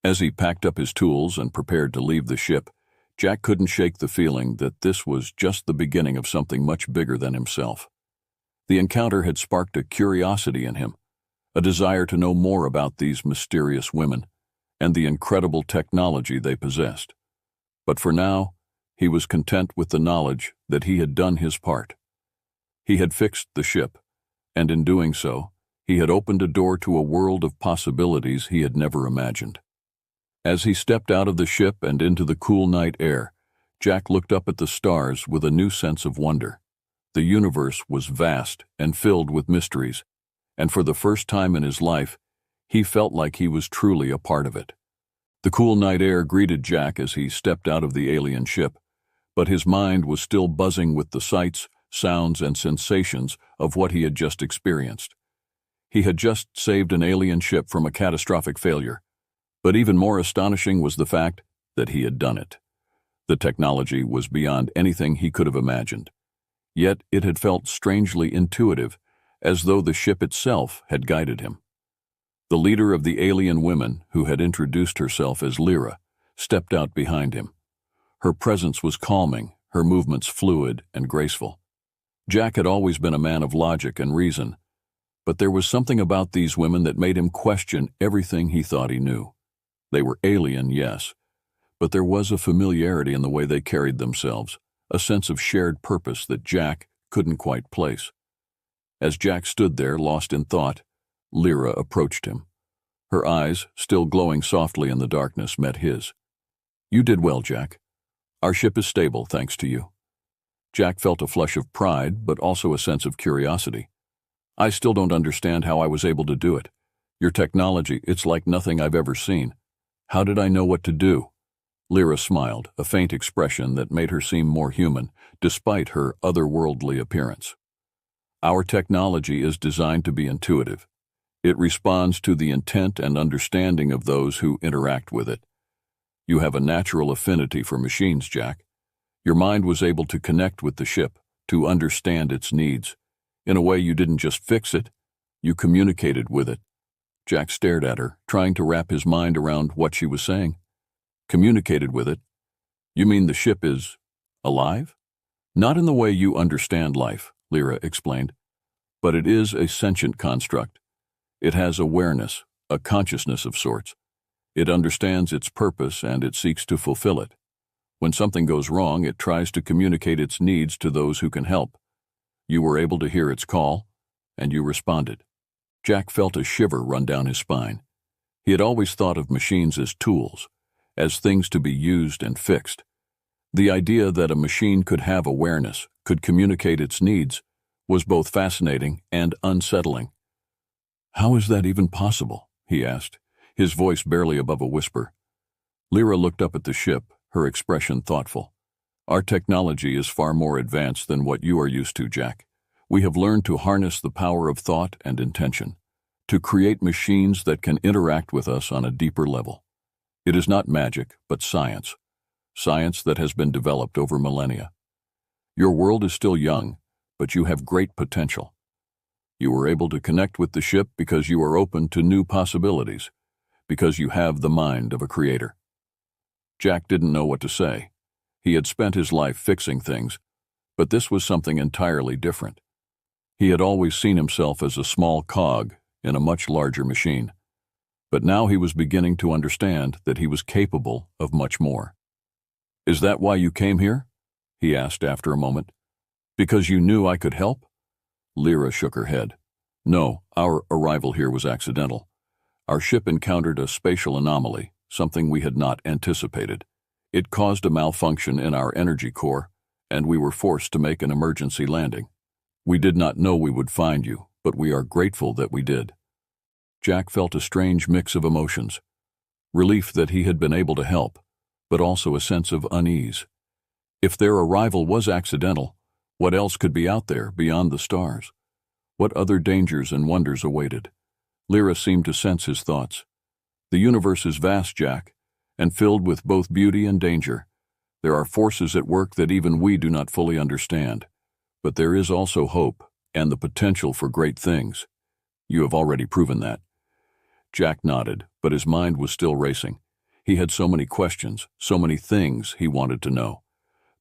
As he packed up his tools and prepared to leave the ship, Jack couldn't shake the feeling that this was just the beginning of something much bigger than himself. The encounter had sparked a curiosity in him, a desire to know more about these mysterious women and the incredible technology they possessed. But for now, he was content with the knowledge that he had done his part. He had fixed the ship, and in doing so, he had opened a door to a world of possibilities he had never imagined. As he stepped out of the ship and into the cool night air, Jack looked up at the stars with a new sense of wonder. The universe was vast and filled with mysteries, and for the first time in his life, he felt like he was truly a part of it. The cool night air greeted Jack as he stepped out of the alien ship, but his mind was still buzzing with the sights, sounds, and sensations of what he had just experienced. He had just saved an alien ship from a catastrophic failure, but even more astonishing was the fact that he had done it. The technology was beyond anything he could have imagined. Yet it had felt strangely intuitive, as though the ship itself had guided him. The leader of the alien women, who had introduced herself as Lyra, stepped out behind him. Her presence was calming, her movements fluid and graceful. Jack had always been a man of logic and reason, but there was something about these women that made him question everything he thought he knew. They were alien, yes, but there was a familiarity in the way they carried themselves, a sense of shared purpose that Jack couldn't quite place. As Jack stood there, lost in thought, Lyra approached him. Her eyes, still glowing softly in the darkness, met his. "You did well, Jack. Our ship is stable, thanks to you." Jack felt a flush of pride, but also a sense of curiosity. "I still don't understand how I was able to do it. Your technology, it's like nothing I've ever seen. How did I know what to do?" Lyra smiled, a faint expression that made her seem more human, despite her otherworldly appearance. "Our technology is designed to be intuitive. It responds to the intent and understanding of those who interact with it. You have a natural affinity for machines, Jack. Your mind was able to connect with the ship, to understand its needs. In a way, you didn't just fix it, you communicated with it." Jack stared at her, trying to wrap his mind around what she was saying. "Communicated with it? You mean the ship is alive?" "Not in the way you understand life," Lyra explained, "but it is a sentient construct. It has awareness, a consciousness of sorts. It understands its purpose and it seeks to fulfill it. When something goes wrong, it tries to communicate its needs to those who can help. You were able to hear its call, and you responded." Jack felt a shiver run down his spine. He had always thought of machines as tools, as things to be used and fixed. The idea that a machine could have awareness, could communicate its needs, was both fascinating and unsettling. "How is that even possible?" he asked, his voice barely above a whisper. Lyra looked up at the ship, her expression thoughtful. "Our technology is far more advanced than what you are used to, Jack. We have learned to harness the power of thought and intention, to create machines that can interact with us on a deeper level. It is not magic, but science. Science that has been developed over millennia. Your world is still young, but you have great potential. You were able to connect with the ship because you are open to new possibilities, because you have the mind of a creator." Jack didn't know what to say. He had spent his life fixing things, but this was something entirely different. He had always seen himself as a small cog in a much larger machine, but now he was beginning to understand that he was capable of much more. "Is that why you came here?" he asked after a moment. "Because you knew I could help?" Lyra shook her head. "No, our arrival here was accidental. Our ship encountered a spatial anomaly, something we had not anticipated. It caused a malfunction in our energy core, and we were forced to make an emergency landing. We did not know we would find you, but we are grateful that we did." Jack felt a strange mix of emotions. Relief that he had been able to help, but also a sense of unease. If their arrival was accidental, what else could be out there beyond the stars? What other dangers and wonders awaited? Lyra seemed to sense his thoughts. "The universe is vast, Jack, and filled with both beauty and danger. There are forces at work that even we do not fully understand. But there is also hope and the potential for great things. You have already proven that." Jack nodded, but his mind was still racing. He had so many questions, so many things he wanted to know.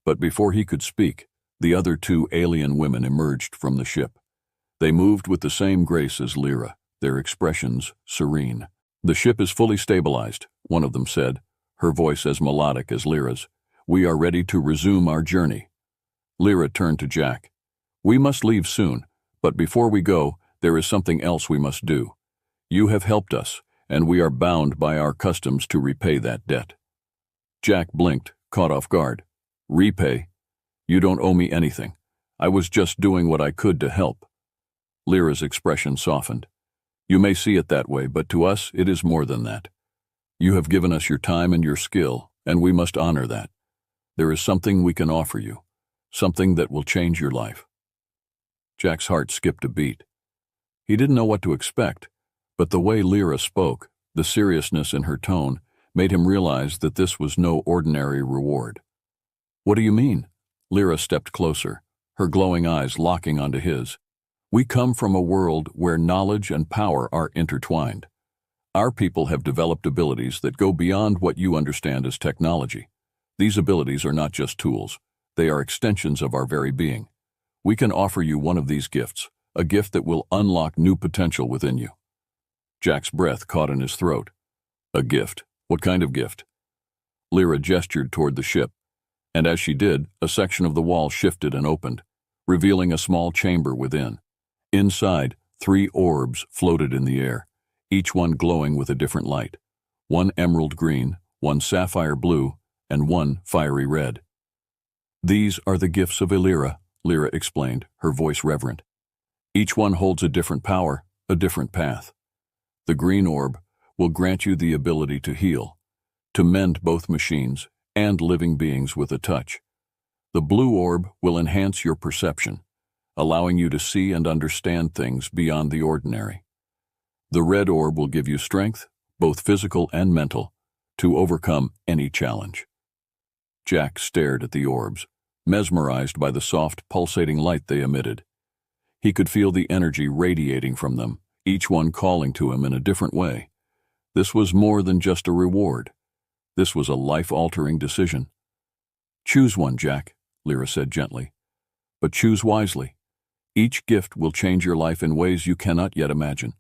But before he could speak, the other two alien women emerged from the ship. They moved with the same grace as Lyra, their expressions serene. "The ship is fully stabilized," one of them said, her voice as melodic as Lyra's. "We are ready to resume our journey." Lyra turned to Jack. "We must leave soon, but before we go, there is something else we must do. You have helped us, and we are bound by our customs to repay that debt." Jack blinked, caught off guard. "Repay? You don't owe me anything. I was just doing what I could to help." Lyra's expression softened. "You may see it that way, but to us it is more than that. You have given us your time and your skill, and we must honor that. There is something we can offer you, something that will change your life." Jack's heart skipped a beat. He didn't know what to expect, but the way Lyra spoke, the seriousness in her tone, made him realize that this was no ordinary reward. "What do you mean?" Lyra stepped closer, her glowing eyes locking onto his. "We come from a world where knowledge and power are intertwined. Our people have developed abilities that go beyond what you understand as technology. These abilities are not just tools. They are extensions of our very being. We can offer you one of these gifts, a gift that will unlock new potential within you." Jack's breath caught in his throat. "A gift? What kind of gift?" Lyra gestured toward the ship, and as she did, a section of the wall shifted and opened, revealing a small chamber within. Inside, 3 orbs floated in the air, each one glowing with a different light. One emerald green, one sapphire blue, and one fiery red. "These are the gifts of Illyra," Lyra explained, her voice reverent. "Each one holds a different power, a different path. The green orb will grant you the ability to heal, to mend both machines and living beings with a touch. The blue orb will enhance your perception, allowing you to see and understand things beyond the ordinary. The red orb will give you strength, both physical and mental, to overcome any challenge." Jack stared at the orbs, mesmerized by the soft, pulsating light they emitted. He could feel the energy radiating from them, each one calling to him in a different way. This was more than just a reward. This was a life-altering decision. "Choose one, Jack," Lyra said gently. "But choose wisely. Each gift will change your life in ways you cannot yet imagine."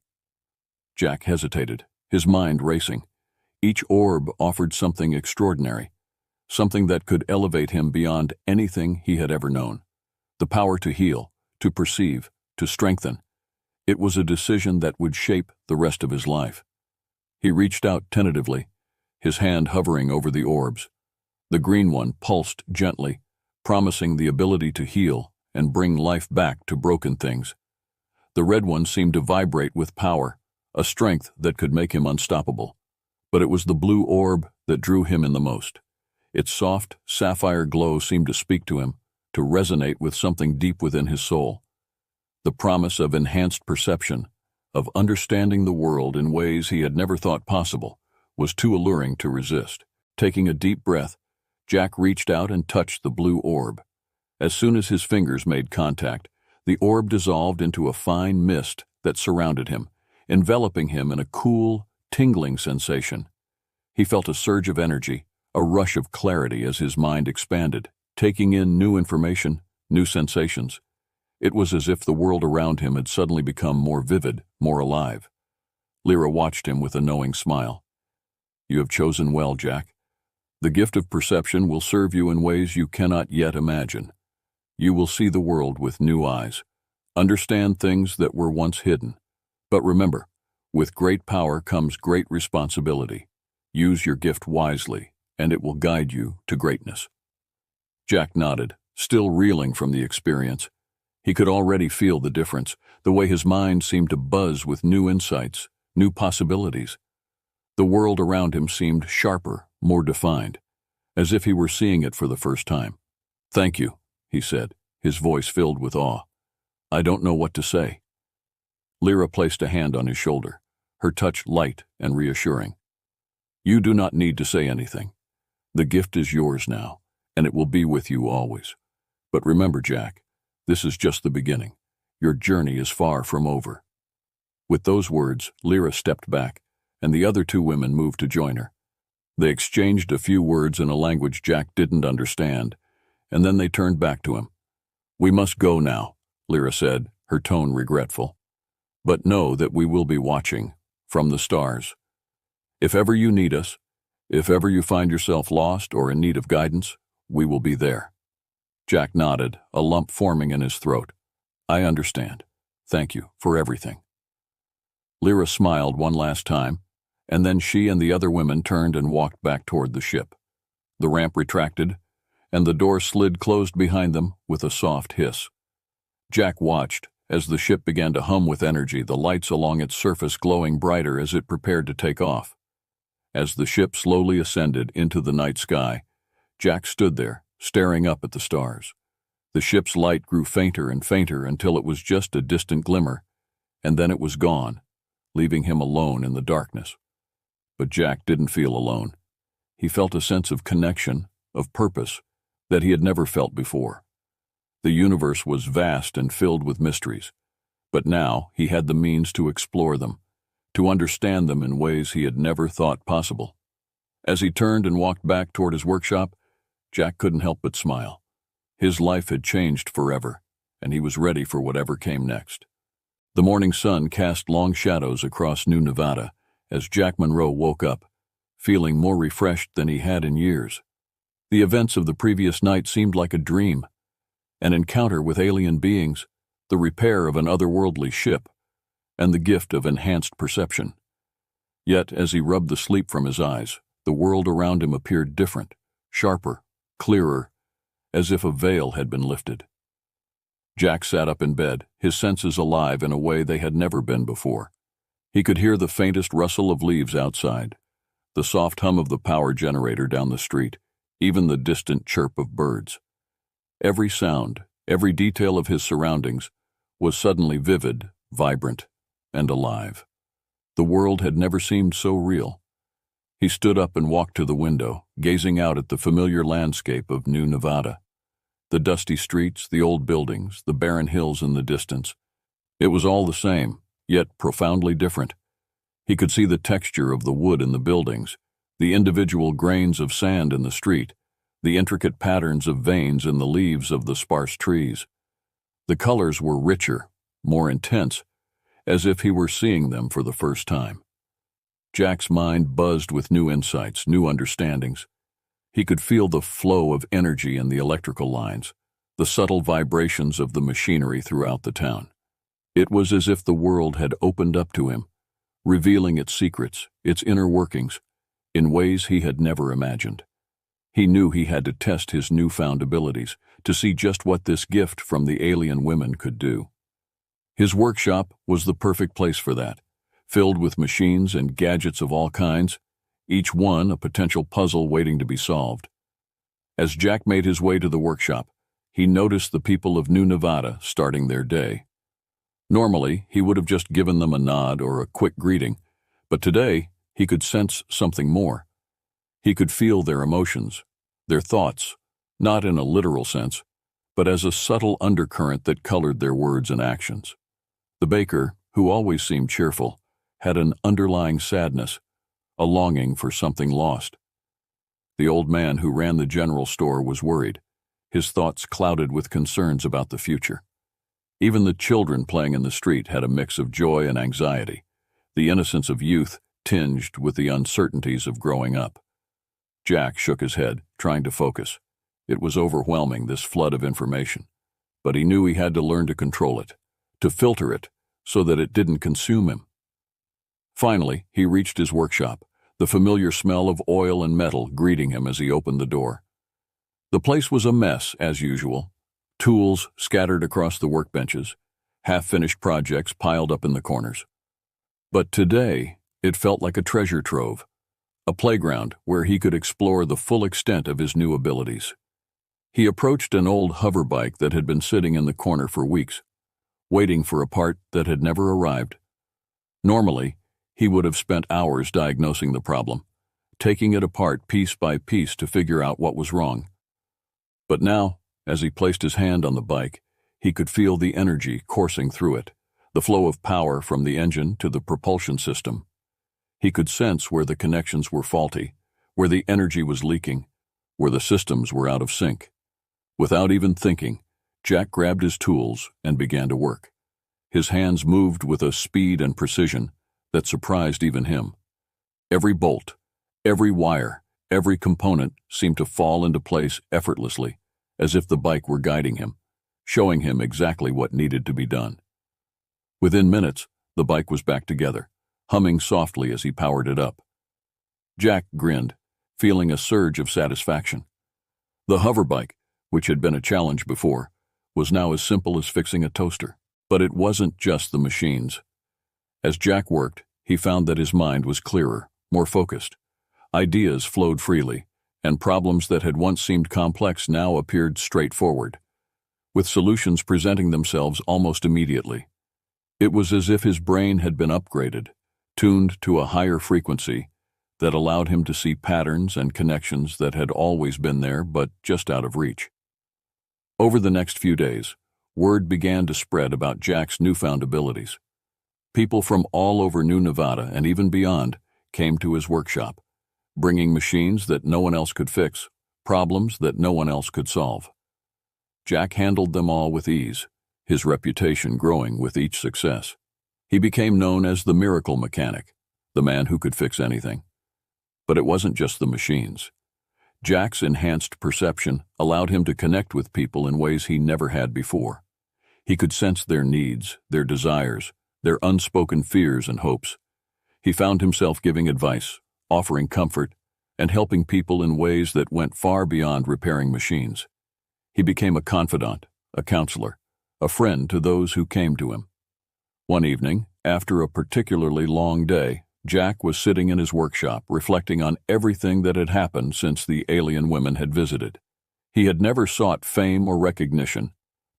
Jack hesitated, his mind racing. Each orb offered something extraordinary, something that could elevate him beyond anything he had ever known. The power to heal, to perceive, to strengthen. It was a decision that would shape the rest of his life. He reached out tentatively, his hand hovering over the orbs. The green one pulsed gently, promising the ability to heal and bring life back to broken things. The red one seemed to vibrate with power, a strength that could make him unstoppable. But it was the blue orb that drew him in the most. Its soft, sapphire glow seemed to speak to him, to resonate with something deep within his soul. The promise of enhanced perception, of understanding the world in ways he had never thought possible, was too alluring to resist. Taking a deep breath, Jack reached out and touched the blue orb. As soon as his fingers made contact, the orb dissolved into a fine mist that surrounded him, enveloping him in a cool, tingling sensation. He felt a surge of energy, a rush of clarity as his mind expanded, taking in new information, new sensations. It was as if the world around him had suddenly become more vivid, more alive. Lyra watched him with a knowing smile. "You have chosen well, Jack. The gift of perception will serve you in ways you cannot yet imagine. You will see the world with new eyes, understand things that were once hidden. But remember, with great power comes great responsibility. Use your gift wisely, and it will guide you to greatness." Jack nodded, still reeling from the experience. He could already feel the difference, the way his mind seemed to buzz with new insights, new possibilities. The world around him seemed sharper, more defined, as if he were seeing it for the first time. "Thank you," he said, his voice filled with awe. "I don't know what to say." Lyra placed a hand on his shoulder, her touch light and reassuring. "You do not need to say anything. The gift is yours now, and it will be with you always. But remember, Jack, this is just the beginning. Your journey is far from over." With those words, Lyra stepped back, and the other 2 women moved to join her. They exchanged a few words in a language Jack didn't understand, and then they turned back to him. "We must go now," Lyra said, her tone regretful. "But know that we will be watching, from the stars. If ever you need us, if ever you find yourself lost or in need of guidance, we will be there." Jack nodded, a lump forming in his throat. "I understand. Thank you for everything." Lyra smiled one last time, and then she and the other women turned and walked back toward the ship. The ramp retracted, and the door slid closed behind them with a soft hiss. Jack watched as the ship began to hum with energy, the lights along its surface glowing brighter as it prepared to take off. As the ship slowly ascended into the night sky, Jack stood there, staring up at the stars. The ship's light grew fainter and fainter until it was just a distant glimmer, and then it was gone, leaving him alone in the darkness. But Jack didn't feel alone. he felt a sense of connection, of purpose, that he had never felt before. The universe was vast and filled with mysteries, but now he had the means to explore them, to understand them in ways he had never thought possible. As he turned and walked back toward his workshop, Jack couldn't help but smile. His life had changed forever, and he was ready for whatever came next. The morning sun cast long shadows across New Nevada as Jack Monroe woke up, feeling more refreshed than he had in years. The events of the previous night seemed like a dream, an encounter with alien beings, the repair of an otherworldly ship, and the gift of enhanced perception. Yet, as he rubbed the sleep from his eyes, the world around him appeared different, sharper, clearer, as if a veil had been lifted. Jack sat up in bed, his senses alive in a way they had never been before. He could hear the faintest rustle of leaves outside, the soft hum of the power generator down the street, even the distant chirp of birds. Every sound, every detail of his surroundings was suddenly vivid, vibrant, and alive. The world had never seemed so real. He stood up and walked to the window, gazing out at the familiar landscape of New Nevada. The dusty streets, the old buildings, the barren hills in the distance. It was all the same, yet profoundly different. He could see the texture of the wood in the buildings, the individual grains of sand in the street, the intricate patterns of veins in the leaves of the sparse trees. The colors were richer, more intense, as if he were seeing them for the first time. Jack's mind buzzed with new insights, new understandings. He could feel the flow of energy in the electrical lines, the subtle vibrations of the machinery throughout the town. It was as if the world had opened up to him, revealing its secrets, its inner workings, in ways he had never imagined. He knew he had to test his newfound abilities to see just what this gift from the alien women could do. His workshop was the perfect place for that, filled with machines and gadgets of all kinds, each one a potential puzzle waiting to be solved. As Jack made his way to the workshop, he noticed the people of New Nevada starting their day. Normally, he would have just given them a nod or a quick greeting, but today he could sense something more. He could feel their emotions, their thoughts, not in a literal sense, but as a subtle undercurrent that colored their words and actions. The baker, who always seemed cheerful, had an underlying sadness, a longing for something lost. The old man who ran the general store was worried, his thoughts clouded with concerns about the future. Even the children playing in the street had a mix of joy and anxiety, the innocence of youth tinged with the uncertainties of growing up. Jack shook his head, trying to focus. It was overwhelming, this flood of information, but he knew he had to learn to control it, to filter it, so that it didn't consume him. Finally, he reached his workshop, the familiar smell of oil and metal greeting him as he opened the door. The place was a mess, as usual. Tools scattered across the workbenches, half-finished projects piled up in the corners. But today, it felt like a treasure trove, a playground where he could explore the full extent of his new abilities. He approached an old hover bike that had been sitting in the corner for weeks, waiting for a part that had never arrived. Normally, he would have spent hours diagnosing the problem, taking it apart piece by piece to figure out what was wrong. But now, as he placed his hand on the bike, he could feel the energy coursing through it, the flow of power from the engine to the propulsion system. He could sense where the connections were faulty, where the energy was leaking, where the systems were out of sync. Without even thinking, Jack grabbed his tools and began to work. His hands moved with a speed and precision that surprised even him. Every bolt, every wire, every component seemed to fall into place effortlessly, as if the bike were guiding him, showing him exactly what needed to be done. Within minutes, the bike was back together, humming softly as he powered it up. Jack grinned, feeling a surge of satisfaction. The hover bike, which had been a challenge before, was now as simple as fixing a toaster. But it wasn't just the machines. As Jack worked, he found that his mind was clearer, more focused. Ideas flowed freely, and problems that had once seemed complex now appeared straightforward, with solutions presenting themselves almost immediately. It was as if his brain had been upgraded, tuned to a higher frequency, that allowed him to see patterns and connections that had always been there but just out of reach. Over the next few days, word began to spread about Jack's newfound abilities. People from all over New Nevada and even beyond came to his workshop, bringing machines that no one else could fix, problems that no one else could solve. Jack handled them all with ease, his reputation growing with each success. He became known as the miracle mechanic, the man who could fix anything. But it wasn't just the machines. Jack's enhanced perception allowed him to connect with people in ways he never had before. He could sense their needs, their desires, their unspoken fears and hopes. He found himself giving advice, offering comfort, and helping people in ways that went far beyond repairing machines. He became a confidant, a counselor, a friend to those who came to him. One evening, after a particularly long day, Jack was sitting in his workshop reflecting on everything that had happened since the alien women had visited. He had never sought fame or recognition,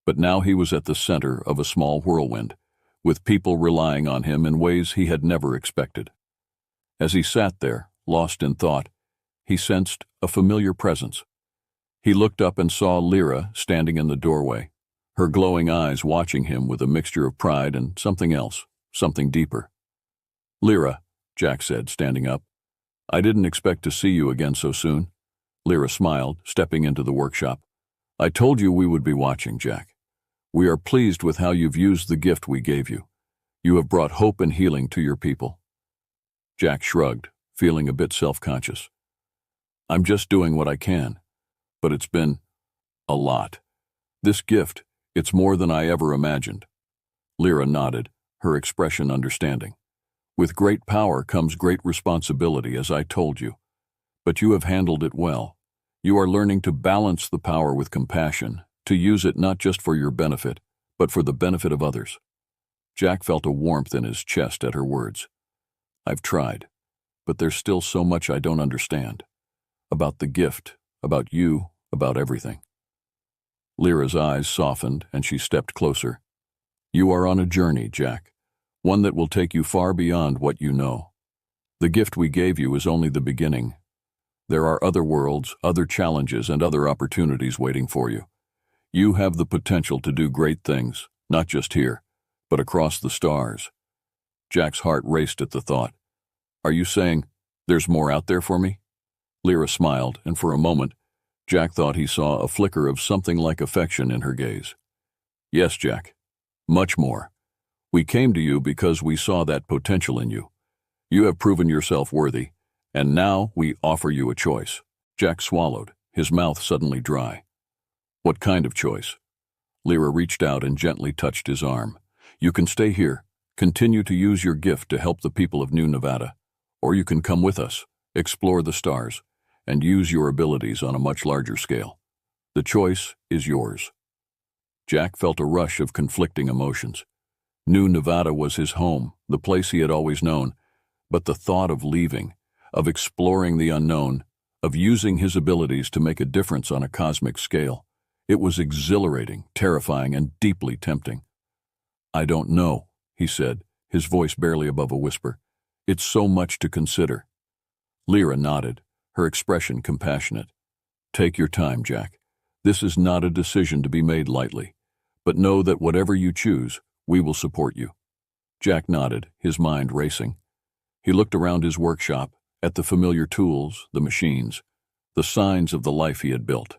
but now he was at the center of a small whirlwind, with people relying on him in ways he had never expected. As he sat there, lost in thought, he sensed a familiar presence. He looked up and saw Lyra standing in the doorway, her glowing eyes watching him with a mixture of pride and something else, something deeper. "Lyra," Jack said, standing up, "I didn't expect to see you again so soon." Lyra smiled, stepping into the workshop. "I told you we would be watching, Jack. We are pleased with how you've used the gift we gave you. You have brought hope and healing to your people." Jack shrugged, feeling a bit self-conscious. "I'm just doing what I can, but it's been a lot. This gift, it's more than I ever imagined." Lyra nodded, her expression understanding. "With great power comes great responsibility, as I told you. But you have handled it well. You are learning to balance the power with compassion, to use it not just for your benefit, but for the benefit of others." Jack felt a warmth in his chest at her words. "I've tried, but there's still so much I don't understand. About the gift, about you, about everything." Lyra's eyes softened and she stepped closer. "You are on a journey, Jack, one that will take you far beyond what you know. The gift we gave you is only the beginning. There are other worlds, other challenges, and other opportunities waiting for you. You have the potential to do great things, not just here, but across the stars." Jack's heart raced at the thought. "Are you saying there's more out there for me?" Lyra smiled, and for a moment, Jack thought he saw a flicker of something like affection in her gaze. "Yes, Jack, much more. We came to you because we saw that potential in you. You have proven yourself worthy, and now we offer you a choice." Jack swallowed, his mouth suddenly dry. "What kind of choice?" Lyra reached out and gently touched his arm. "You can stay here, continue to use your gift to help the people of New Nevada, or you can come with us, explore the stars, and use your abilities on a much larger scale. The choice is yours." Jack felt a rush of conflicting emotions. New Nevada was his home, the place he had always known, but the thought of leaving, of exploring the unknown, of using his abilities to make a difference on a cosmic scale, it was exhilarating, terrifying, and deeply tempting. "I don't know," he said, his voice barely above a whisper. "It's so much to consider." Lyra nodded, her expression compassionate. "Take your time, Jack. This is not a decision to be made lightly, but know that whatever you choose, we will support you." Jack nodded, his mind racing. He looked around his workshop, at the familiar tools, the machines, the signs of the life he had built.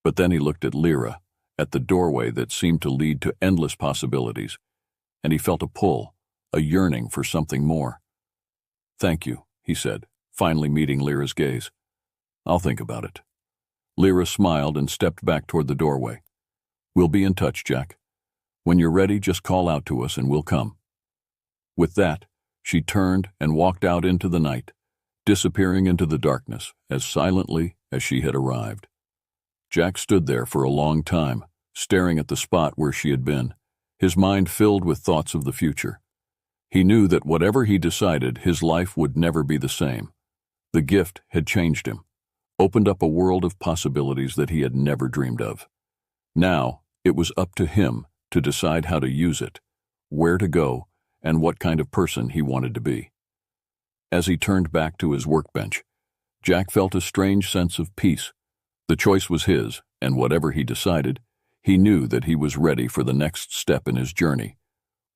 But then he looked at Lyra, at the doorway that seemed to lead to endless possibilities, and he felt a pull, a yearning for something more. "Thank you," he said, finally meeting Lyra's gaze. "I'll think about it." Lyra smiled and stepped back toward the doorway. "We'll be in touch, Jack. When you're ready, just call out to us and we'll come." With that, she turned and walked out into the night, disappearing into the darkness as silently as she had arrived. Jack stood there for a long time, staring at the spot where she had been, his mind filled with thoughts of the future. He knew that whatever he decided, his life would never be the same. The gift had changed him, opened up a world of possibilities that he had never dreamed of. Now, it was up to him to decide how to use it, where to go, and what kind of person he wanted to be. As he turned back to his workbench, Jack felt a strange sense of peace. The choice was his, and whatever he decided, he knew that he was ready for the next step in his journey,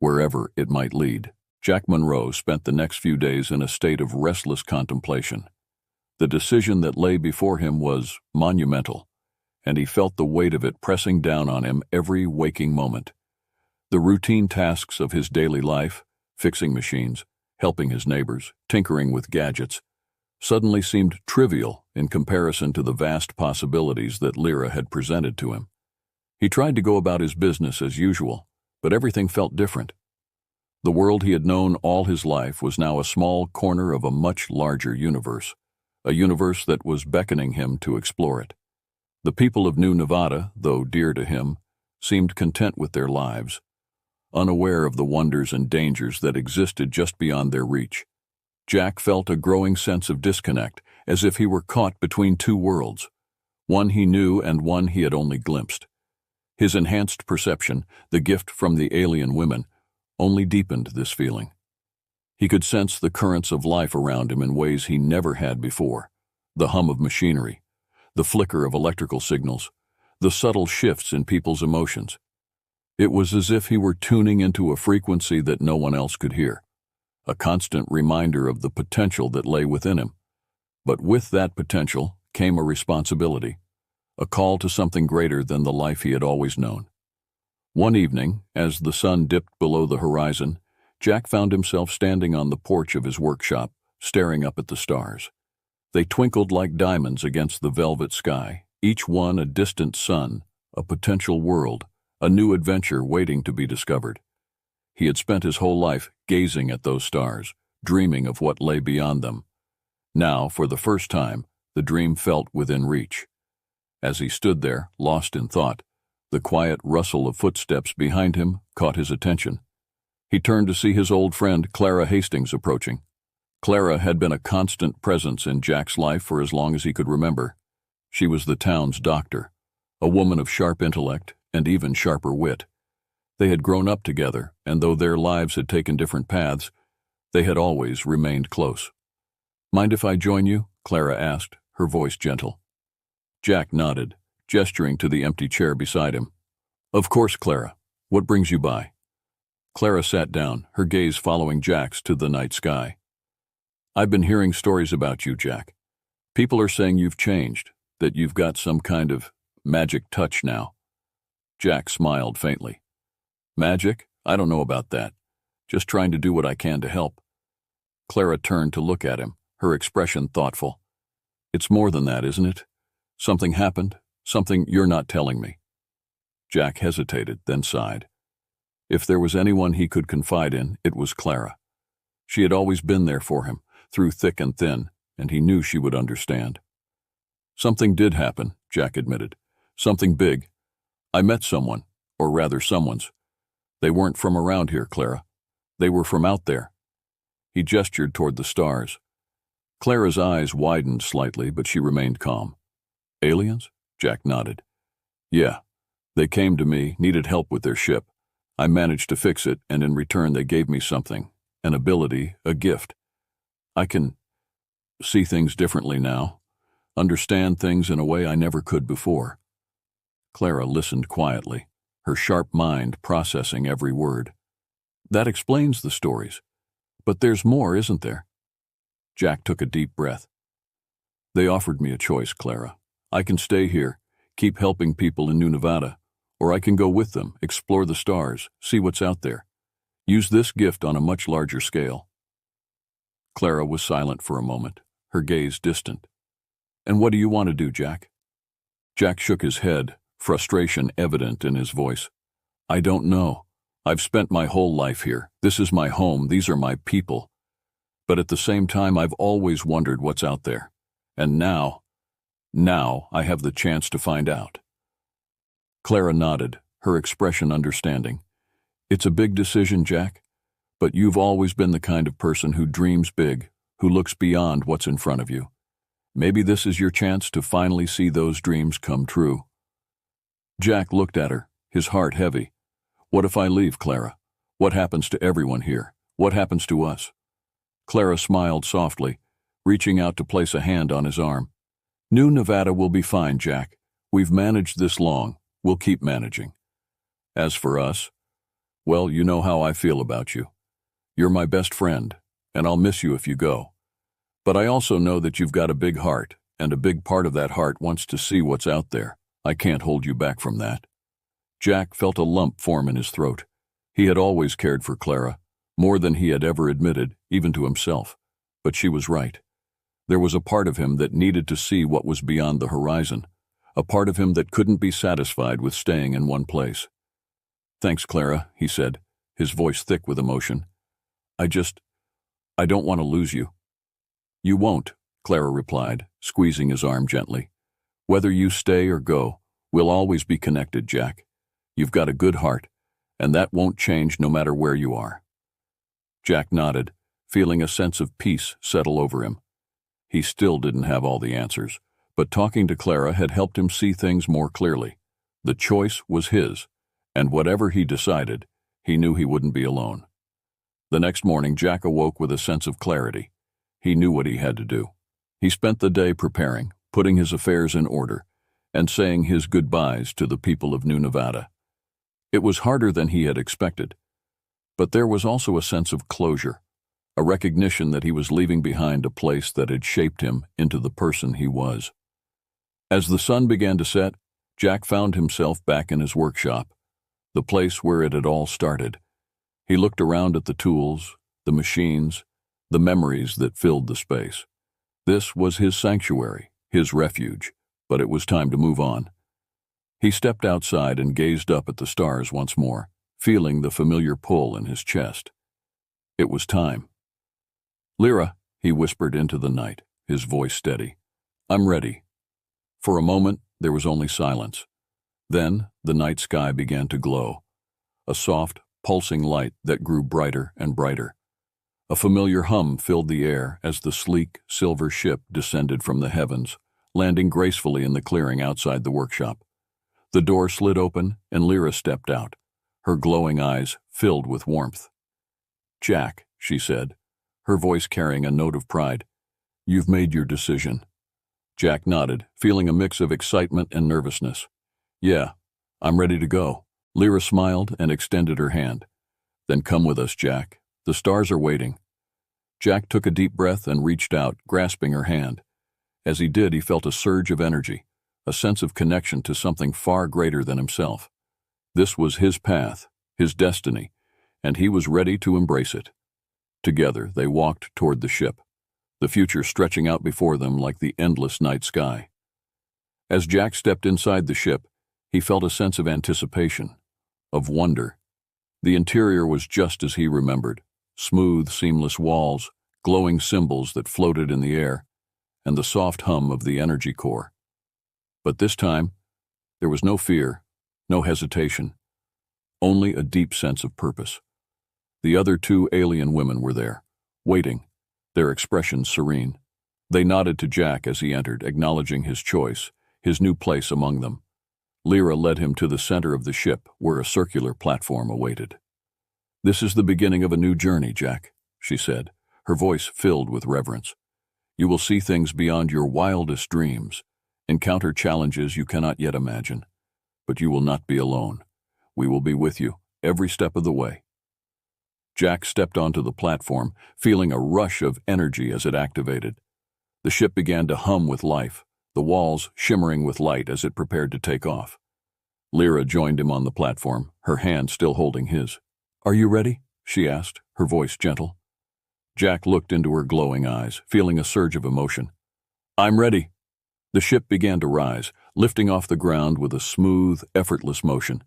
wherever it might lead. Jack Monroe spent the next few days in a state of restless contemplation. The decision that lay before him was monumental, and he felt the weight of it pressing down on him every waking moment. The routine tasks of his daily life, fixing machines, helping his neighbors, tinkering with gadgets, suddenly seemed trivial in comparison to the vast possibilities that Lyra had presented to him. He tried to go about his business as usual, but everything felt different. The world he had known all his life was now a small corner of a much larger universe, a universe that was beckoning him to explore it. The people of New Nevada, though dear to him, seemed content with their lives, unaware of the wonders and dangers that existed just beyond their reach. Jack felt a growing sense of disconnect, as if he were caught between two worlds, one he knew and one he had only glimpsed. His enhanced perception, the gift from the alien women, only deepened this feeling. He could sense the currents of life around him in ways he never had before: the hum of machinery, the flicker of electrical signals, the subtle shifts in people's emotions. It was as if he were tuning into a frequency that no one else could hear, a constant reminder of the potential that lay within him. But with that potential came a responsibility, a call to something greater than the life he had always known. One evening, as the sun dipped below the horizon, Jack found himself standing on the porch of his workshop, staring up at the stars. They twinkled like diamonds against the velvet sky, each one a distant sun, a potential world, a new adventure waiting to be discovered. He had spent his whole life gazing at those stars, dreaming of what lay beyond them. Now, for the first time, the dream felt within reach. As he stood there, lost in thought, the quiet rustle of footsteps behind him caught his attention. He turned to see his old friend Clara Hastings approaching. Clara had been a constant presence in Jack's life for as long as he could remember. She was the town's doctor, a woman of sharp intellect and even sharper wit. They had grown up together, and though their lives had taken different paths, they had always remained close. "Mind if I join you?" Clara asked, her voice gentle. Jack nodded, gesturing to the empty chair beside him. "Of course, Clara. What brings you by?" Clara sat down, her gaze following Jack's to the night sky. "I've been hearing stories about you, Jack. People are saying you've changed, that you've got some kind of magic touch now." Jack smiled faintly. "Magic? I don't know about that. Just trying to do what I can to help." Clara turned to look at him, her expression thoughtful. "It's more than that, isn't it? Something happened, something you're not telling me." Jack hesitated, then sighed. If there was anyone he could confide in, it was Clara. She had always been there for him, through thick and thin, and he knew she would understand. "Something did happen," Jack admitted. "Something big. I met someone, or rather someone's. They weren't from around here, Clara. They were from out there." He gestured toward the stars. Clara's eyes widened slightly, but she remained calm. "Aliens?" Jack nodded. "Yeah. They came to me, needed help with their ship. I managed to fix it, and in return they gave me something, an ability, a gift. I can see things differently now, understand things in a way I never could before." Clara listened quietly, her sharp mind processing every word. "That explains the stories. But there's more, isn't there?" Jack took a deep breath. "They offered me a choice, Clara. I can stay here, keep helping people in New Nevada, or I can go with them, explore the stars, see what's out there. Use this gift on a much larger scale." Clara was silent for a moment, her gaze distant. "And what do you want to do, Jack?" Jack shook his head, frustration evident in his voice. "I don't know. I've spent my whole life here. This is my home. These are my people. But at the same time, I've always wondered what's out there. And now I have the chance to find out." Clara nodded, her expression understanding. "It's a big decision, Jack, but you've always been the kind of person who dreams big, who looks beyond what's in front of you. Maybe this is your chance to finally see those dreams come true." Jack looked at her, his heart heavy. "What if I leave, Clara? What happens to everyone here? What happens to us?" Clara smiled softly, reaching out to place a hand on his arm. New Nevada will be fine, Jack. We've managed this long. We'll keep managing. As for us, well, you know how I feel about you. You're my best friend, and I'll miss you if you go. But I also know that you've got a big heart, and a big part of that heart wants to see what's out there. I can't hold you back from that. Jack felt a lump form in his throat. He had always cared for Clara, more than he had ever admitted, even to himself. But she was right. There was a part of him that needed to see what was beyond the horizon, a part of him that couldn't be satisfied with staying in one place. Thanks, Clara, he said, his voice thick with emotion. I don't want to lose you. You won't, Clara replied, squeezing his arm gently. Whether you stay or go, we'll always be connected, Jack. You've got a good heart, and that won't change no matter where you are. Jack nodded, feeling a sense of peace settle over him. He still didn't have all the answers, but talking to Clara had helped him see things more clearly. The choice was his, and whatever he decided, he knew he wouldn't be alone. The next morning, Jack awoke with a sense of clarity. He knew what he had to do. He spent the day preparing, putting his affairs in order, and saying his goodbyes to the people of New Nevada. It was harder than he had expected, but there was also a sense of closure, a recognition that he was leaving behind a place that had shaped him into the person he was. As the sun began to set, Jack found himself back in his workshop, the place where it had all started. He looked around at the tools, the machines, the memories that filled the space. This was his sanctuary, his refuge, but it was time to move on. He stepped outside and gazed up at the stars once more, feeling the familiar pull in his chest. It was time. Lyra, he whispered into the night, his voice steady. I'm ready. For a moment, there was only silence. Then, the night sky began to glow, a soft, pulsing light that grew brighter and brighter. A familiar hum filled the air as the sleek, silver ship descended from the heavens, landing gracefully in the clearing outside the workshop. The door slid open, and Lyra stepped out, her glowing eyes filled with warmth. Jack, she said, her voice carrying a note of pride, you've made your decision. Jack nodded, feeling a mix of excitement and nervousness. Yeah, I'm ready to go. Lyra smiled and extended her hand. Then come with us, Jack. The stars are waiting. Jack took a deep breath and reached out, grasping her hand. As he did, he felt a surge of energy, a sense of connection to something far greater than himself. This was his path, his destiny, and he was ready to embrace it. Together, they walked toward the ship, the future stretching out before them like the endless night sky. As Jack stepped inside the ship, he felt a sense of anticipation, of wonder. The interior was just as he remembered, smooth, seamless walls, glowing symbols that floated in the air, and the soft hum of the energy core. But this time, there was no fear, no hesitation, only a deep sense of purpose. The other two alien women were there, waiting, their expressions serene. They nodded to Jack as he entered, acknowledging his choice, his new place among them. Lyra led him to the center of the ship, where a circular platform awaited. This is the beginning of a new journey, Jack, she said, her voice filled with reverence. You will see things beyond your wildest dreams, encounter challenges you cannot yet imagine. But you will not be alone. We will be with you every step of the way. Jack stepped onto the platform, feeling a rush of energy as it activated. The ship began to hum with life, the walls shimmering with light as it prepared to take off. Lyra joined him on the platform, her hand still holding his. Are you ready? She asked, her voice gentle. Jack looked into her glowing eyes, feeling a surge of emotion. I'm ready. The ship began to rise, lifting off the ground with a smooth, effortless motion.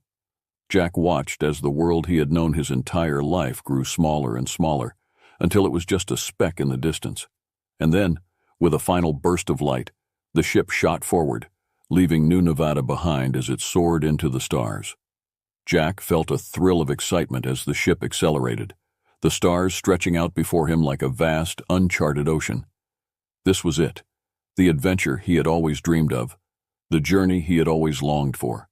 Jack watched as the world he had known his entire life grew smaller and smaller, until it was just a speck in the distance. And then, with a final burst of light, the ship shot forward, leaving New Nevada behind as it soared into the stars. Jack felt a thrill of excitement as the ship accelerated, the stars stretching out before him like a vast, uncharted ocean. This was it, the adventure he had always dreamed of, the journey he had always longed for.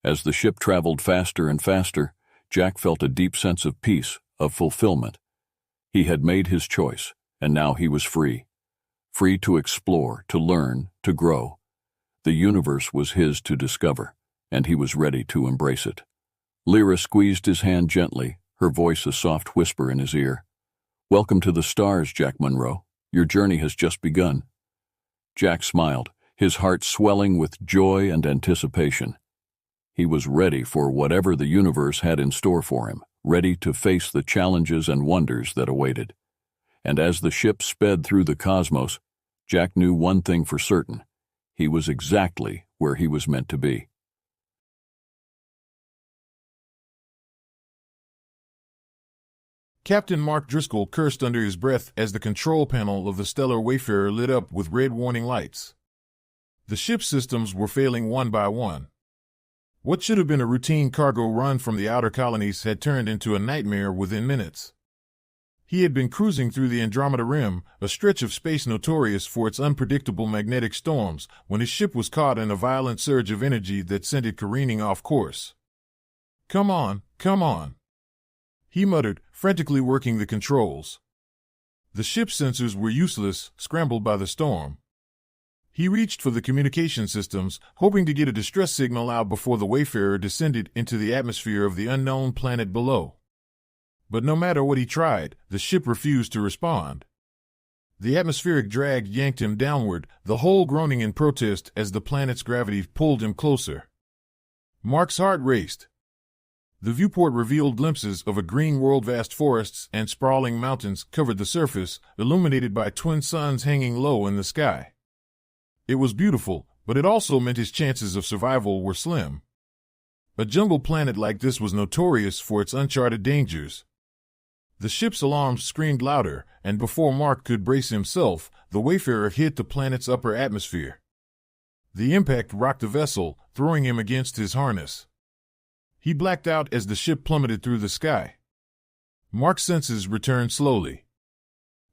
As the ship traveled faster and faster, Jack felt a deep sense of peace, of fulfillment. He had made his choice, and now he was free. Free to explore, to learn, to grow. The universe was his to discover, and he was ready to embrace it. Lyra squeezed his hand gently, her voice a soft whisper in his ear. "Welcome to the stars, Jack Monroe. Your journey has just begun." Jack smiled, his heart swelling with joy and anticipation. He was ready for whatever the universe had in store for him, ready to face the challenges and wonders that awaited. And as the ship sped through the cosmos, Jack knew one thing for certain. He was exactly where he was meant to be. Captain Mark Driscoll cursed under his breath as the control panel of the Stellar Wayfarer lit up with red warning lights. The ship's systems were failing one by one. What should have been a routine cargo run from the outer colonies had turned into a nightmare within minutes. He had been cruising through the Andromeda Rim, a stretch of space notorious for its unpredictable magnetic storms, when his ship was caught in a violent surge of energy that sent it careening off course. "Come on, come on," he muttered, frantically working the controls. The ship's sensors were useless, scrambled by the storm. He reached for the communication systems, hoping to get a distress signal out before the Wayfarer descended into the atmosphere of the unknown planet below. But no matter what he tried, the ship refused to respond. The atmospheric drag yanked him downward, the hull groaning in protest as the planet's gravity pulled him closer. Mark's heart raced. The viewport revealed glimpses of a green world. Vast forests and sprawling mountains covered the surface, illuminated by twin suns hanging low in the sky. It was beautiful, but it also meant his chances of survival were slim. A jungle planet like this was notorious for its uncharted dangers. The ship's alarms screamed louder, and before Mark could brace himself, the Wayfarer hit the planet's upper atmosphere. The impact rocked the vessel, throwing him against his harness. He blacked out as the ship plummeted through the sky. Mark's senses returned slowly.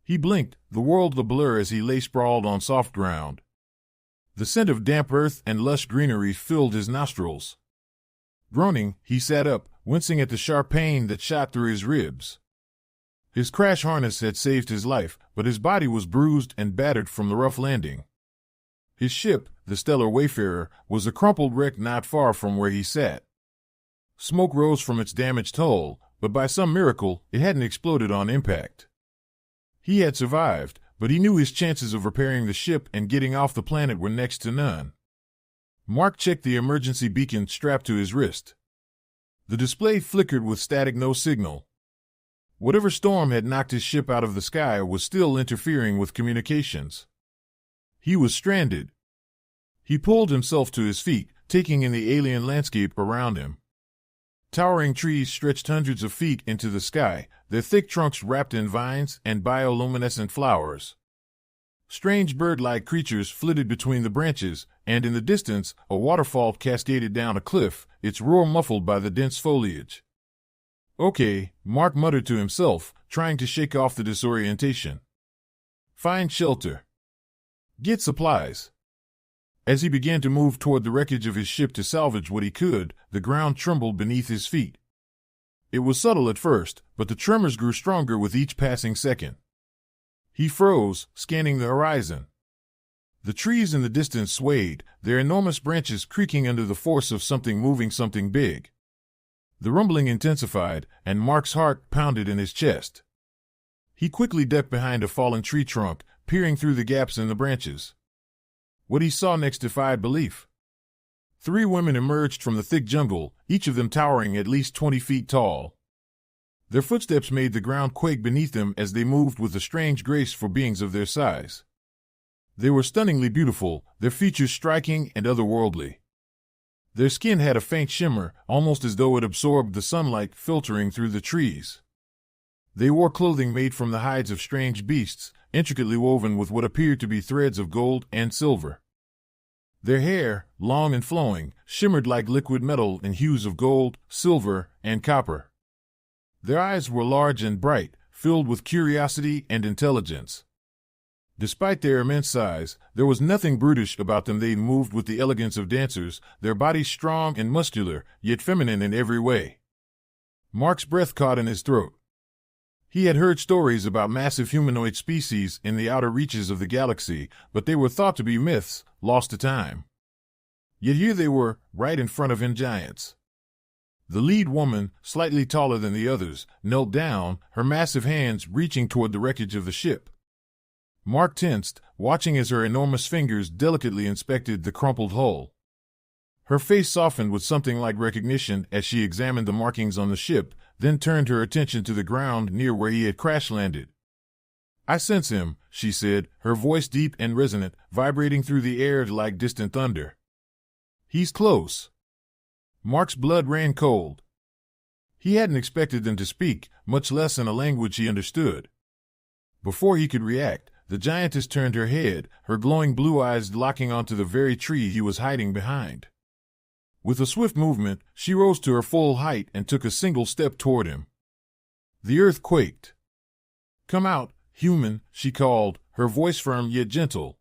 He blinked, the world a blur as he lay sprawled on soft ground. The scent of damp earth and lush greenery filled his nostrils. Groaning, he sat up, wincing at the sharp pain that shot through his ribs. His crash harness had saved his life, but his body was bruised and battered from the rough landing. His ship, the Stellar Wayfarer, was a crumpled wreck not far from where he sat. Smoke rose from its damaged hull, but by some miracle, it hadn't exploded on impact. He had survived, but he knew his chances of repairing the ship and getting off the planet were next to none. Mark checked the emergency beacon strapped to his wrist. The display flickered with static, no signal. Whatever storm had knocked his ship out of the sky was still interfering with communications. He was stranded. He pulled himself to his feet, taking in the alien landscape around him. Towering trees stretched hundreds of feet into the sky, their thick trunks wrapped in vines and bioluminescent flowers. Strange bird-like creatures flitted between the branches, and in the distance, a waterfall cascaded down a cliff, its roar muffled by the dense foliage. "Okay," Mark muttered to himself, trying to shake off the disorientation. "Find shelter. Get supplies." As he began to move toward the wreckage of his ship to salvage what he could, the ground trembled beneath his feet. It was subtle at first, but the tremors grew stronger with each passing second. He froze, scanning the horizon. The trees in the distance swayed, their enormous branches creaking under the force of something moving something big. The rumbling intensified, and Mark's heart pounded in his chest. He quickly ducked behind a fallen tree trunk, peering through the gaps in the branches. What he saw next defied belief. 3 women emerged from the thick jungle, each of them towering at least 20 feet tall. Their footsteps made the ground quake beneath them as they moved with a strange grace for beings of their size. They were stunningly beautiful, their features striking and otherworldly. Their skin had a faint shimmer, almost as though it absorbed the sunlight filtering through the trees. They wore clothing made from the hides of strange beasts, intricately woven with what appeared to be threads of gold and silver. Their hair, long and flowing, shimmered like liquid metal in hues of gold, silver, and copper. Their eyes were large and bright, filled with curiosity and intelligence. Despite their immense size, there was nothing brutish about them. They moved with the elegance of dancers, their bodies strong and muscular, yet feminine in every way. Mark's breath caught in his throat. He had heard stories about massive humanoid species in the outer reaches of the galaxy, but they were thought to be myths, lost to time. Yet here they were, right in front of him, giants. The lead woman, slightly taller than the others, knelt down, her massive hands reaching toward the wreckage of the ship. Mark tensed, watching as her enormous fingers delicately inspected the crumpled hull. Her face softened with something like recognition as she examined the markings on the ship, then turned her attention to the ground near where he had crash-landed. "I sense him," she said, her voice deep and resonant, vibrating through the air like distant thunder. "He's close." Mark's blood ran cold. He hadn't expected them to speak, much less in a language he understood. Before he could react, the giantess turned her head, her glowing blue eyes locking onto the very tree he was hiding behind. With a swift movement, she rose to her full height and took a single step toward him. The earth quaked. "Come out, human," she called, her voice firm yet gentle.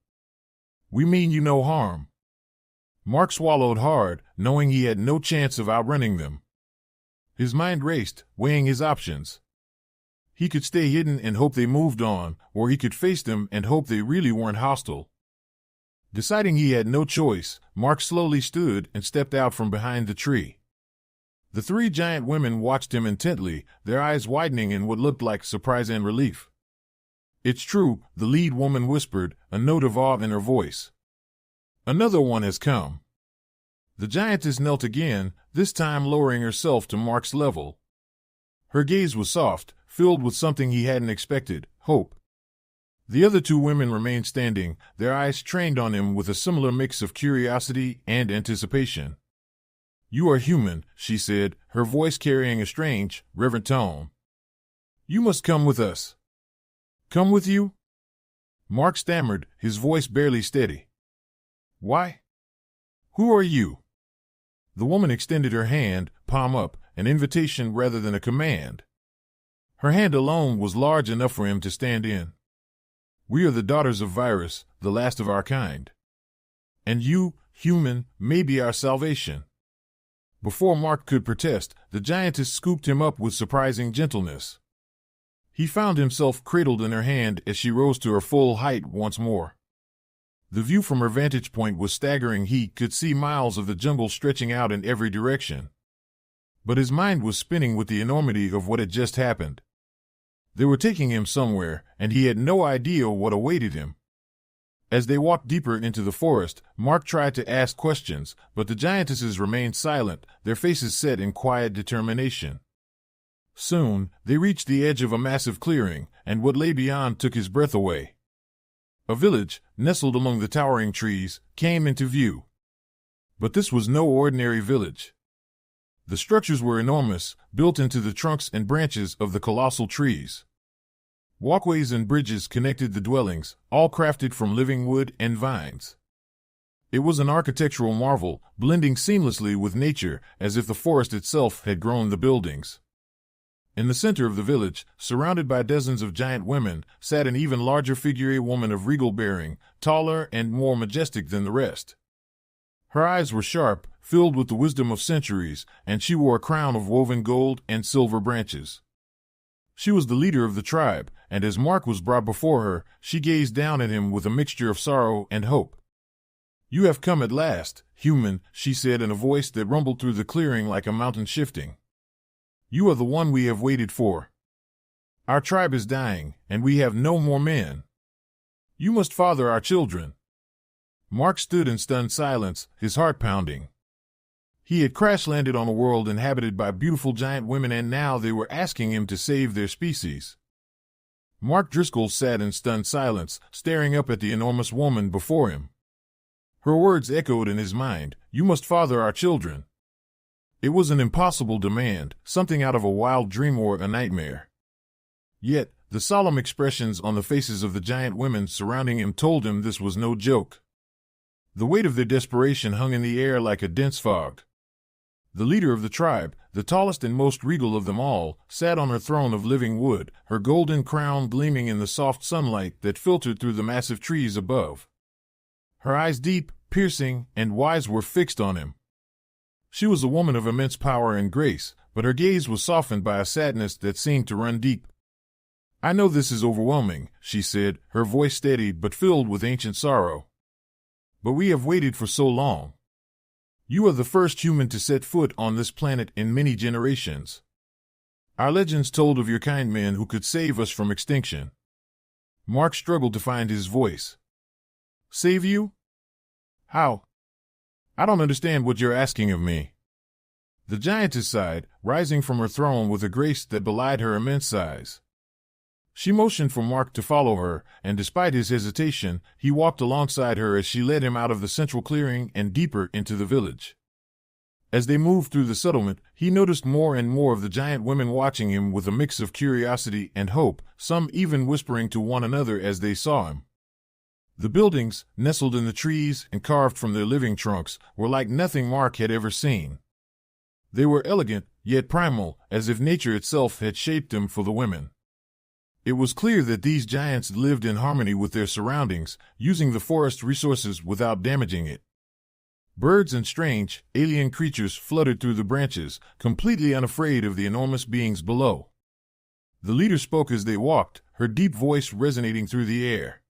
"We mean you no harm." Mark swallowed hard, knowing he had no chance of outrunning them. His mind raced, weighing his options. He could stay hidden and hope they moved on, or he could face them and hope they really weren't hostile. Deciding he had no choice, Mark slowly stood and stepped out from behind the tree. The three giant women watched him intently, their eyes widening in what looked like surprise and relief. "It's true," the lead woman whispered, a note of awe in her voice. "Another one has come." The giantess knelt again, this time lowering herself to Mark's level. Her gaze was soft, filled with something he hadn't expected, hope. The other two women remained standing, their eyes trained on him with a similar mix of curiosity and anticipation. "You are human," she said, her voice carrying a strange, reverent tone. "You must come with us." "Come with you?" Mark stammered, his voice barely steady. "Why? Who are you?" The woman extended her hand, palm up, an invitation rather than a command. Her hand alone was large enough for him to stand in. "We are the daughters of Virus, the last of our kind. And you, human, may be our salvation." Before Mark could protest, the giantess scooped him up with surprising gentleness. He found himself cradled in her hand as she rose to her full height once more. The view from her vantage point was staggering. He could see miles of the jungle stretching out in every direction. But his mind was spinning with the enormity of what had just happened. They were taking him somewhere, and he had no idea what awaited him. As they walked deeper into the forest, Mark tried to ask questions, but the giantesses remained silent, their faces set in quiet determination. Soon, they reached the edge of a massive clearing, and what lay beyond took his breath away. A village, nestled among the towering trees, came into view. But this was no ordinary village. The structures were enormous, built into the trunks and branches of the colossal trees. Walkways and bridges connected the dwellings, all crafted from living wood and vines. It was an architectural marvel, blending seamlessly with nature, as if the forest itself had grown the buildings. In the center of the village, surrounded by dozens of giant women, sat an even larger figure, a woman of regal bearing, taller and more majestic than the rest. Her eyes were sharp, filled with the wisdom of centuries, and she wore a crown of woven gold and silver branches. She was the leader of the tribe, and as Mark was brought before her, she gazed down at him with a mixture of sorrow and hope. "You have come at last, human," she said in a voice that rumbled through the clearing like a mountain shifting. "You are the one we have waited for. Our tribe is dying, and we have no more men. You must father our children." Mark stood in stunned silence, his heart pounding. He had crash-landed on a world inhabited by beautiful giant women, and now they were asking him to save their species. Mark Driscoll sat in stunned silence, staring up at the enormous woman before him. Her words echoed in his mind, "You must father our children." It was an impossible demand, something out of a wild dream or a nightmare. Yet, the solemn expressions on the faces of the giant women surrounding him told him this was no joke. The weight of their desperation hung in the air like a dense fog. The leader of the tribe, the tallest and most regal of them all, sat on her throne of living wood, her golden crown gleaming in the soft sunlight that filtered through the massive trees above. Her eyes, deep, piercing, and wise, were fixed on him. She was a woman of immense power and grace, but her gaze was softened by a sadness that seemed to run deep. I know this is overwhelming, she said, her voice steady but filled with ancient sorrow. But we have waited for so long. You are the first human to set foot on this planet in many generations. Our legends told of your kind men who could save us from extinction. Mark struggled to find his voice. Save you? How? I don't understand what you're asking of me. The giantess sighed, rising from her throne with a grace that belied her immense size. She motioned for Mark to follow her, and despite his hesitation, he walked alongside her as she led him out of the central clearing and deeper into the village. As they moved through the settlement, he noticed more and more of the giant women watching him with a mix of curiosity and hope, some even whispering to one another as they saw him. The buildings, nestled in the trees and carved from their living trunks, were like nothing Mark had ever seen. They were elegant, yet primal, as if nature itself had shaped them for the women. It was clear that these giants lived in harmony with their surroundings, using the forest's resources without damaging it. Birds and strange, alien creatures fluttered through the branches, completely unafraid of the enormous beings below. The leader spoke as they walked, her deep voice resonating through the air.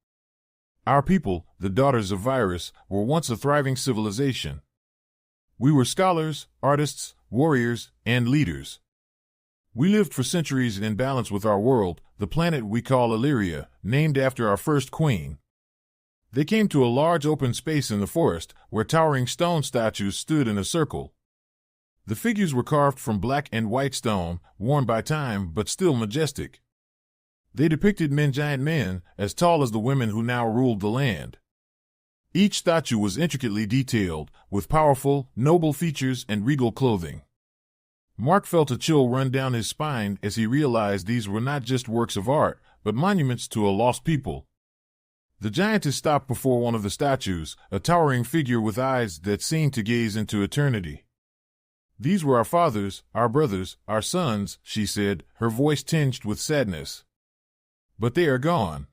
Our people, the daughters of Virus, were once a thriving civilization. We were scholars, artists, warriors, and leaders. We lived for centuries in balance with our world, the planet we call Illyria, named after our first queen. They came to a large open space in the forest, where towering stone statues stood in a circle. The figures were carved from black and white stone, worn by time but still majestic. They depicted giant men, as tall as the women who now ruled the land. Each statue was intricately detailed, with powerful, noble features and regal clothing. Mark felt a chill run down his spine as he realized these were not just works of art, but monuments to a lost people. The giantess stopped before one of the statues, a towering figure with eyes that seemed to gaze into eternity. These were our fathers, our brothers, our sons, she said, her voice tinged with sadness. But they are gone.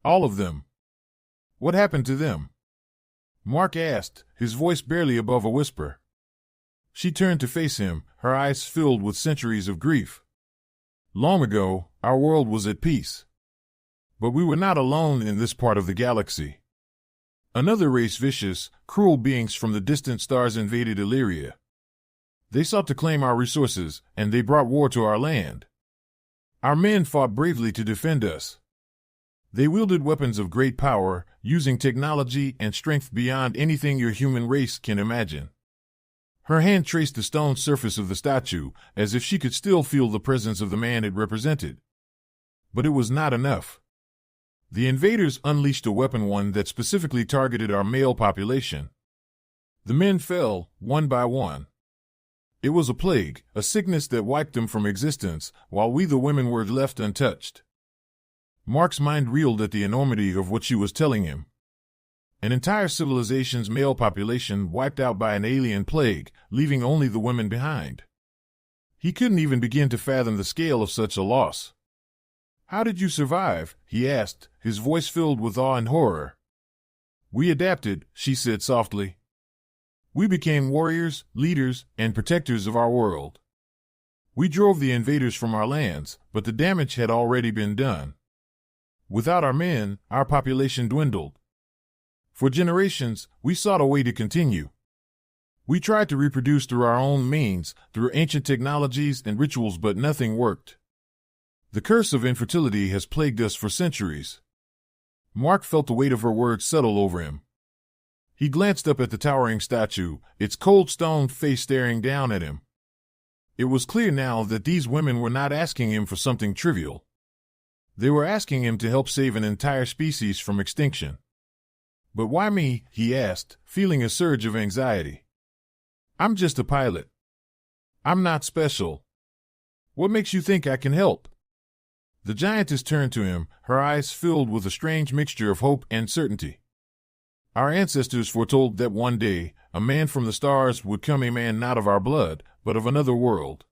All of them. What happened to them? Mark asked, his voice barely above a whisper. She turned to face him, her eyes filled with centuries of grief. Long ago, our world was at peace. But we were not alone in this part of the galaxy. Another race, vicious, cruel beings from the distant stars invaded Illyria. They sought to claim our resources, and they brought war to our land. Our men fought bravely to defend us. They wielded weapons of great power, using technology and strength beyond anything your human race can imagine. Her hand traced the stone surface of the statue, as if she could still feel the presence of the man it represented. But it was not enough. The invaders unleashed a one that specifically targeted our male population. The men fell, one by one. It was a plague, a sickness that wiped them from existence, while we the women were left untouched. Mark's mind reeled at the enormity of what she was telling him. An entire civilization's male population wiped out by an alien plague, leaving only the women behind. He couldn't even begin to fathom the scale of such a loss. How did you survive? He asked, his voice filled with awe and horror. We adapted, she said softly. We became warriors, leaders, and protectors of our world. We drove the invaders from our lands, but the damage had already been done. Without our men, our population dwindled. For generations, we sought a way to continue. We tried to reproduce through our own means, through ancient technologies and rituals, but nothing worked. The curse of infertility has plagued us for centuries. Mark felt the weight of her words settle over him. He glanced up at the towering statue, its cold stone face staring down at him. It was clear now that these women were not asking him for something trivial. They were asking him to help save an entire species from extinction. But why me? He asked, feeling a surge of anxiety. I'm just a pilot. I'm not special. What makes you think I can help? The giantess turned to him, her eyes filled with a strange mixture of hope and certainty. Our ancestors foretold that one day, a man from the stars would come, a man not of our blood, but of another world.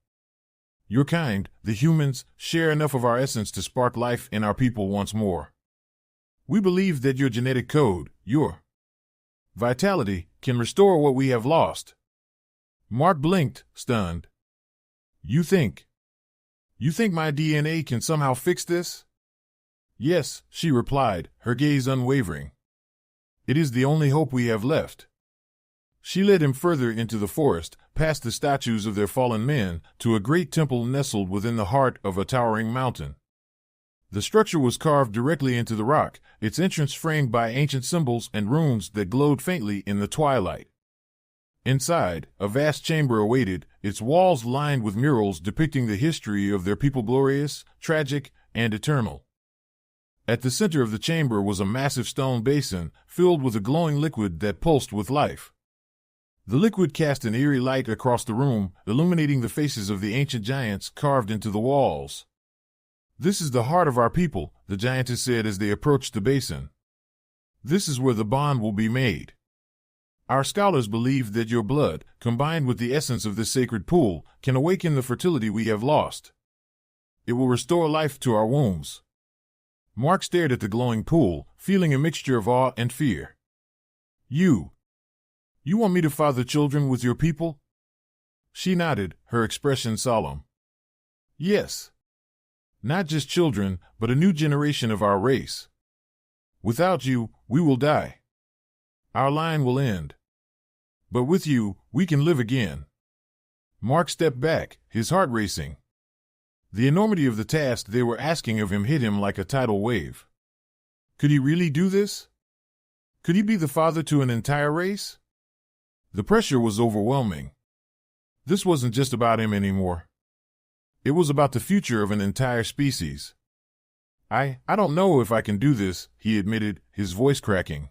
Your kind, the humans, share enough of our essence to spark life in our people once more. We believe that your genetic code, your vitality, can restore what we have lost. Mark blinked, stunned. You think You think my DNA can somehow fix this? Yes, she replied, her gaze unwavering. It is the only hope we have left. She led him further into the forest, past the statues of their fallen men, to a great temple nestled within the heart of a towering mountain. The structure was carved directly into the rock, its entrance framed by ancient symbols and runes that glowed faintly in the twilight. Inside, a vast chamber awaited, its walls lined with murals depicting the history of their people, glorious, tragic, and eternal. At the center of the chamber was a massive stone basin, filled with a glowing liquid that pulsed with life. The liquid cast an eerie light across the room, illuminating the faces of the ancient giants carved into the walls. This is the heart of our people, the giantess said as they approached the basin. This is where the bond will be made. Our scholars believe that your blood, combined with the essence of this sacred pool, can awaken the fertility we have lost. It will restore life to our wombs. Mark stared at the glowing pool, feeling a mixture of awe and fear. You want me to father children with your people? She nodded, her expression solemn. Yes. Not just children, but a new generation of our race. Without you, we will die. Our line will end. But with you, we can live again. Mark stepped back, his heart racing. The enormity of the task they were asking of him hit him like a tidal wave. Could he really do this? Could he be the father to an entire race? The pressure was overwhelming. This wasn't just about him anymore. It was about the future of an entire species. I don't know if I can do this, he admitted, his voice cracking.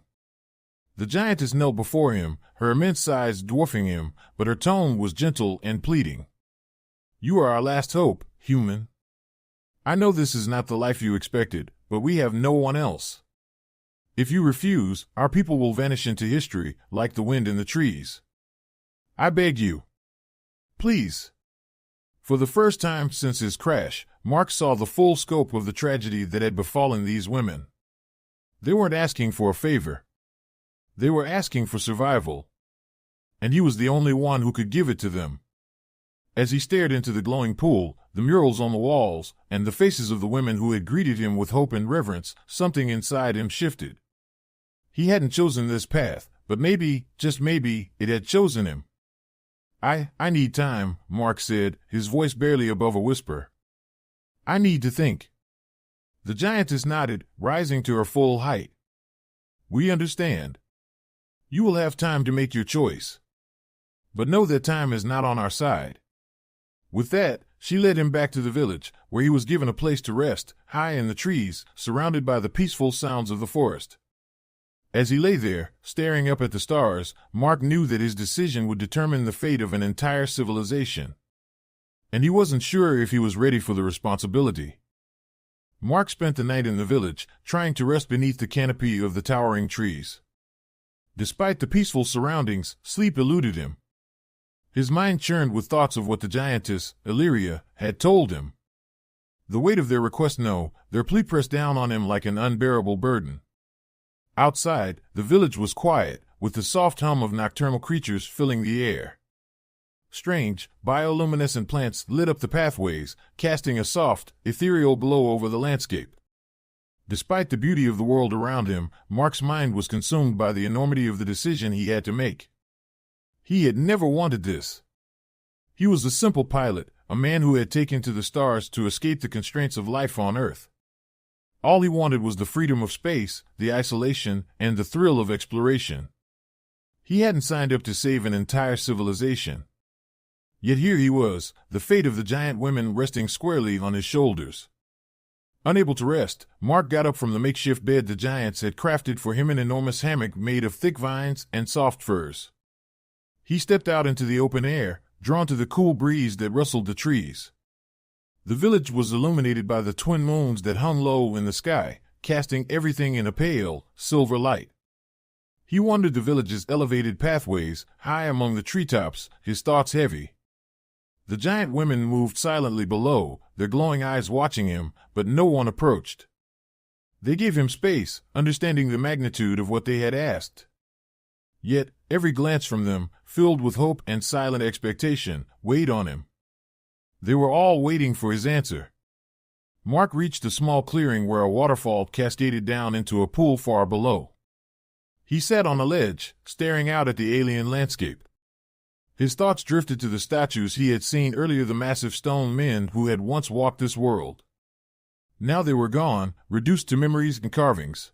The giantess knelt before him, her immense size dwarfing him, but her tone was gentle and pleading. You are our last hope, human. I know this is not the life you expected, but we have no one else. If you refuse, our people will vanish into history, like the wind in the trees. I beg you. Please. For the first time since his crash, Mark saw the full scope of the tragedy that had befallen these women. They weren't asking for a favor. They were asking for survival. And he was the only one who could give it to them. As he stared into the glowing pool, the murals on the walls, and the faces of the women who had greeted him with hope and reverence, something inside him shifted. He hadn't chosen this path, but maybe, just maybe, it had chosen him. I need time, Mark said, his voice barely above a whisper. I need to think. The giantess nodded, rising to her full height. We understand. You will have time to make your choice. But know that time is not on our side. With that, she led him back to the village, where he was given a place to rest, high in the trees, surrounded by the peaceful sounds of the forest. As he lay there, staring up at the stars, Mark knew that his decision would determine the fate of an entire civilization. And he wasn't sure if he was ready for the responsibility. Mark spent the night in the village, trying to rest beneath the canopy of the towering trees. Despite the peaceful surroundings, sleep eluded him. His mind churned with thoughts of what the giantess, Illyria, had told him. The weight of their request, their plea pressed down on him like an unbearable burden. Outside, the village was quiet, with the soft hum of nocturnal creatures filling the air. Strange, bioluminescent plants lit up the pathways, casting a soft, ethereal glow over the landscape. Despite the beauty of the world around him, Mark's mind was consumed by the enormity of the decision he had to make. He had never wanted this. He was a simple pilot, a man who had taken to the stars to escape the constraints of life on Earth. All he wanted was the freedom of space, the isolation, and the thrill of exploration. He hadn't signed up to save an entire civilization. Yet here he was, the fate of the giant women resting squarely on his shoulders. Unable to rest, Mark got up from the makeshift bed the giants had crafted for him, an enormous hammock made of thick vines and soft furs. He stepped out into the open air, drawn to the cool breeze that rustled the trees. The village was illuminated by the twin moons that hung low in the sky, casting everything in a pale, silver light. He wandered the village's elevated pathways, high among the treetops, his thoughts heavy. The giant women moved silently below, their glowing eyes watching him, but no one approached. They gave him space, understanding the magnitude of what they had asked. Yet, every glance from them, filled with hope and silent expectation, weighed on him. They were all waiting for his answer. Mark reached a small clearing where a waterfall cascaded down into a pool far below. He sat on a ledge, staring out at the alien landscape. His thoughts drifted to the statues he had seen earlier, the massive stone men who had once walked this world. Now they were gone, reduced to memories and carvings.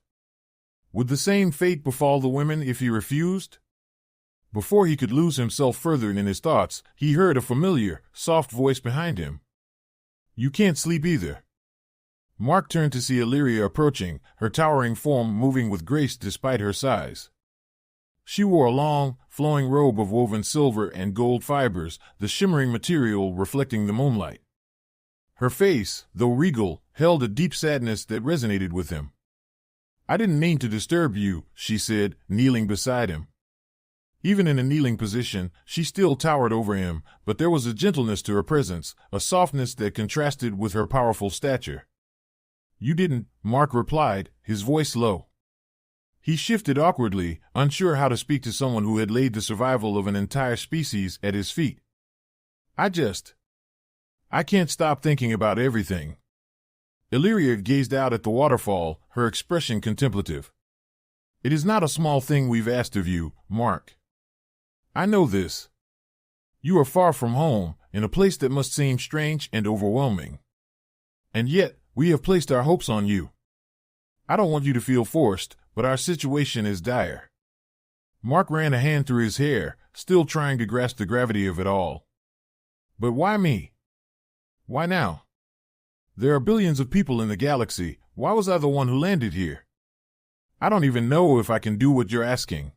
Would the same fate befall the women if he refused? Before he could lose himself further in his thoughts, he heard a familiar, soft voice behind him. "You can't sleep either." Mark turned to see Illyria approaching, her towering form moving with grace despite her size. She wore a long, flowing robe of woven silver and gold fibers, the shimmering material reflecting the moonlight. Her face, though regal, held a deep sadness that resonated with him. "I didn't mean to disturb you," she said, kneeling beside him. Even in a kneeling position, she still towered over him, but there was a gentleness to her presence, a softness that contrasted with her powerful stature. "You didn't," Mark replied, his voice low. He shifted awkwardly, unsure how to speak to someone who had laid the survival of an entire species at his feet. I can't stop thinking about everything." Illyria gazed out at the waterfall, her expression contemplative. "It is not a small thing we've asked of you, Mark. I know this. You are far from home, in a place that must seem strange and overwhelming. And yet, we have placed our hopes on you. I don't want you to feel forced, but our situation is dire." Mark ran a hand through his hair, still trying to grasp the gravity of it all. "But why me? Why now? There are billions of people in the galaxy. Why was I the one who landed here? I don't even know if I can do what you're asking.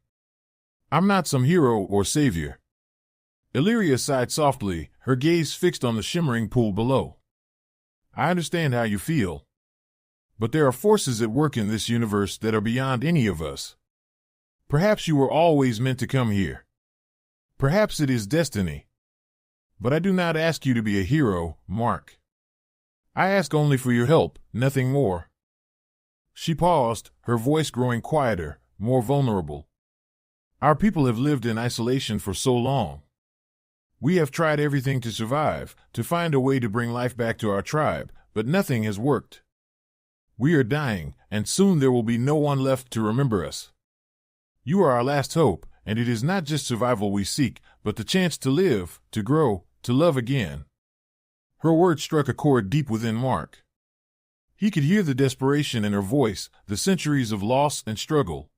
I'm not some hero or savior." Illyria sighed softly, her gaze fixed on the shimmering pool below. "I understand how you feel. But there are forces at work in this universe that are beyond any of us. Perhaps you were always meant to come here. Perhaps it is destiny. But I do not ask you to be a hero, Mark. I ask only for your help, nothing more." She paused, her voice growing quieter, more vulnerable. "Our people have lived in isolation for so long. We have tried everything to survive, to find a way to bring life back to our tribe, but nothing has worked. We are dying, and soon there will be no one left to remember us. You are our last hope, and it is not just survival we seek, but the chance to live, to grow, to love again." Her words struck a chord deep within Mark. He could hear the desperation in her voice, the centuries of loss and struggle.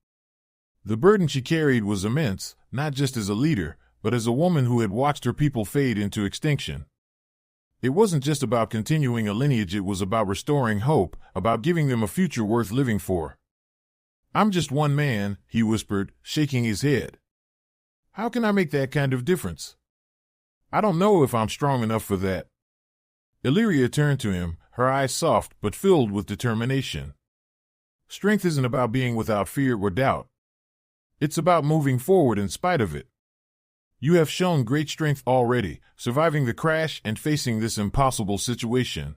The burden she carried was immense, not just as a leader, but as a woman who had watched her people fade into extinction. It wasn't just about continuing a lineage, it was about restoring hope, about giving them a future worth living for. "I'm just one man," he whispered, shaking his head. "How can I make that kind of difference? I don't know if I'm strong enough for that." Illyria turned to him, her eyes soft but filled with determination. "Strength isn't about being without fear or doubt. It's about moving forward in spite of it. You have shown great strength already, surviving the crash and facing this impossible situation.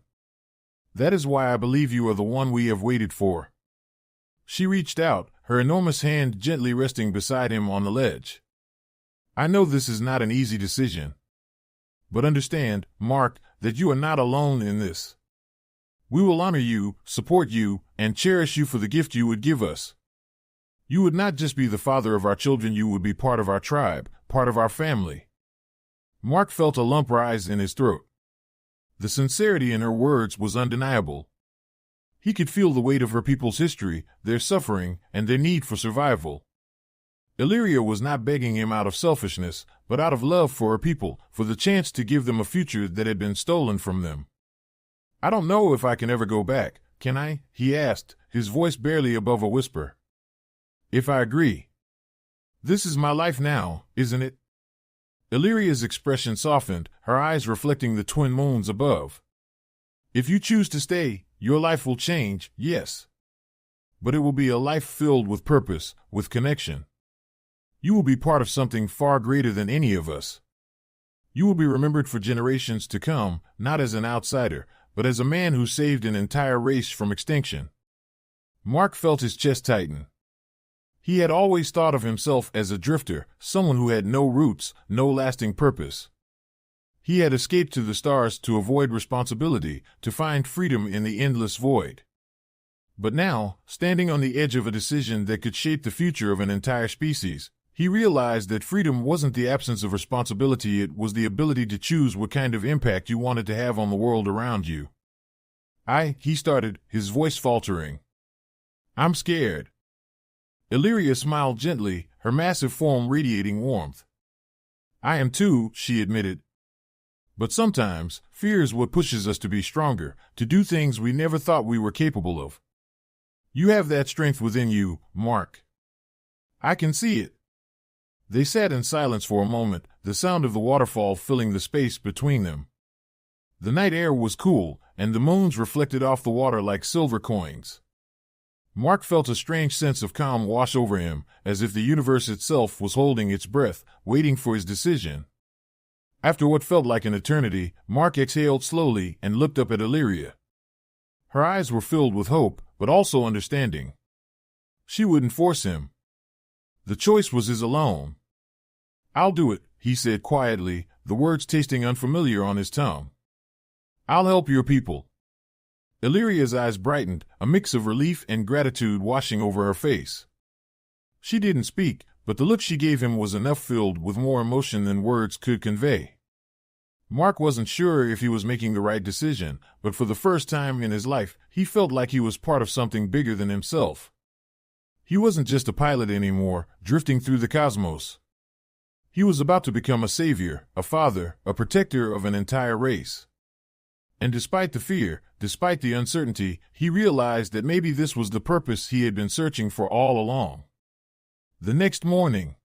That is why I believe you are the one we have waited for." She reached out, her enormous hand gently resting beside him on the ledge. "I know this is not an easy decision. But understand, Mark, that you are not alone in this. We will honor you, support you, and cherish you for the gift you would give us. You would not just be the father of our children, you would be part of our tribe, part of our family." Mark felt a lump rise in his throat. The sincerity in her words was undeniable. He could feel the weight of her people's history, their suffering, and their need for survival. Illyria was not begging him out of selfishness, but out of love for her people, for the chance to give them a future that had been stolen from them. "I don't know if I can ever go back, can I?" he asked, his voice barely above a whisper. "If I agree. This is my life now, isn't it?" Illyria's expression softened, her eyes reflecting the twin moons above. "If you choose to stay, your life will change, yes. But it will be a life filled with purpose, with connection. You will be part of something far greater than any of us. You will be remembered for generations to come, not as an outsider, but as a man who saved an entire race from extinction." Mark felt his chest tighten. He had always thought of himself as a drifter, someone who had no roots, no lasting purpose. He had escaped to the stars to avoid responsibility, to find freedom in the endless void. But now, standing on the edge of a decision that could shape the future of an entire species, he realized that freedom wasn't the absence of responsibility, it was the ability to choose what kind of impact you wanted to have on the world around you. He started, his voice faltering. I'm scared. Illyria smiled gently, her massive form radiating warmth. I am too, she admitted. But sometimes, fear is what pushes us to be stronger, to do things we never thought we were capable of. You have that strength within you, Mark. I can see it. They sat in silence for a moment, the sound of the waterfall filling the space between them. The night air was cool, and the moons reflected off the water like silver coins. Mark felt a strange sense of calm wash over him, as if the universe itself was holding its breath, waiting for his decision. After what felt like an eternity, Mark exhaled slowly and looked up at Illyria. Her eyes were filled with hope, but also understanding. She wouldn't force him. The choice was his alone. I'll do it, he said quietly, the words tasting unfamiliar on his tongue. I'll help your people. Illyria's eyes brightened, a mix of relief and gratitude washing over her face. She didn't speak, but the look she gave him was enough, filled with more emotion than words could convey. Mark wasn't sure if he was making the right decision, but for the first time in his life, he felt like he was part of something bigger than himself. He wasn't just a pilot anymore, drifting through the cosmos. He was about to become a savior, a father, a protector of an entire race. And despite the fear, despite the uncertainty, he realized that maybe this was the purpose he had been searching for all along. The next morning,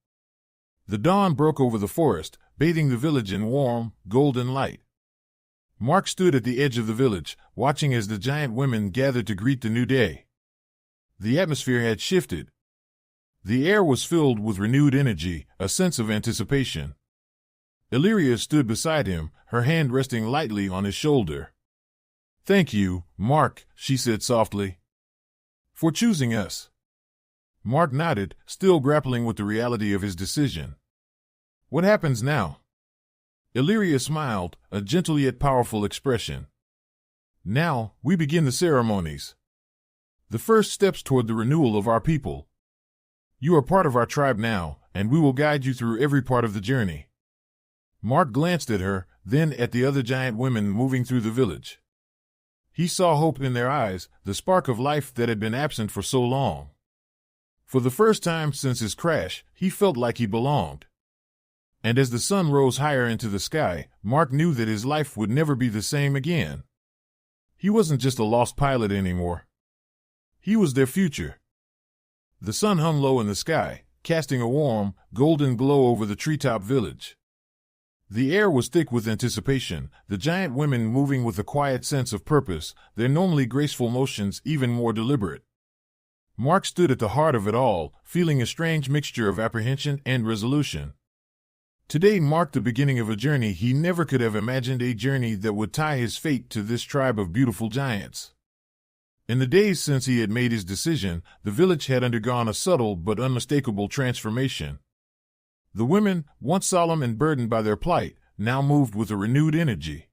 the dawn broke over the forest, bathing the village in warm, golden light. Mark stood at the edge of the village, watching as the giant women gathered to greet the new day. The atmosphere had shifted. The air was filled with renewed energy, a sense of anticipation. Illyria stood beside him, her hand resting lightly on his shoulder. Thank you, Mark, she said softly, for choosing us. Mark nodded, still grappling with the reality of his decision. What happens now? Illyria smiled, a gentle yet powerful expression. Now, we begin the ceremonies. The first steps toward the renewal of our people. You are part of our tribe now, and we will guide you through every part of the journey. Mark glanced at her, then at the other giant women moving through the village. He saw hope in their eyes, the spark of life that had been absent for so long. For the first time since his crash, he felt like he belonged. And as the sun rose higher into the sky, Mark knew that his life would never be the same again. He wasn't just a lost pilot anymore. He was their future. The sun hung low in the sky, casting a warm, golden glow over the treetop village. The air was thick with anticipation, the giant women moving with a quiet sense of purpose, their normally graceful motions even more deliberate. Mark stood at the heart of it all, feeling a strange mixture of apprehension and resolution. Today marked the beginning of a journey he never could have imagined, a journey that would tie his fate to this tribe of beautiful giants. In the days since he had made his decision, the village had undergone a subtle but unmistakable transformation. The women, once solemn and burdened by their plight, now moved with a renewed energy.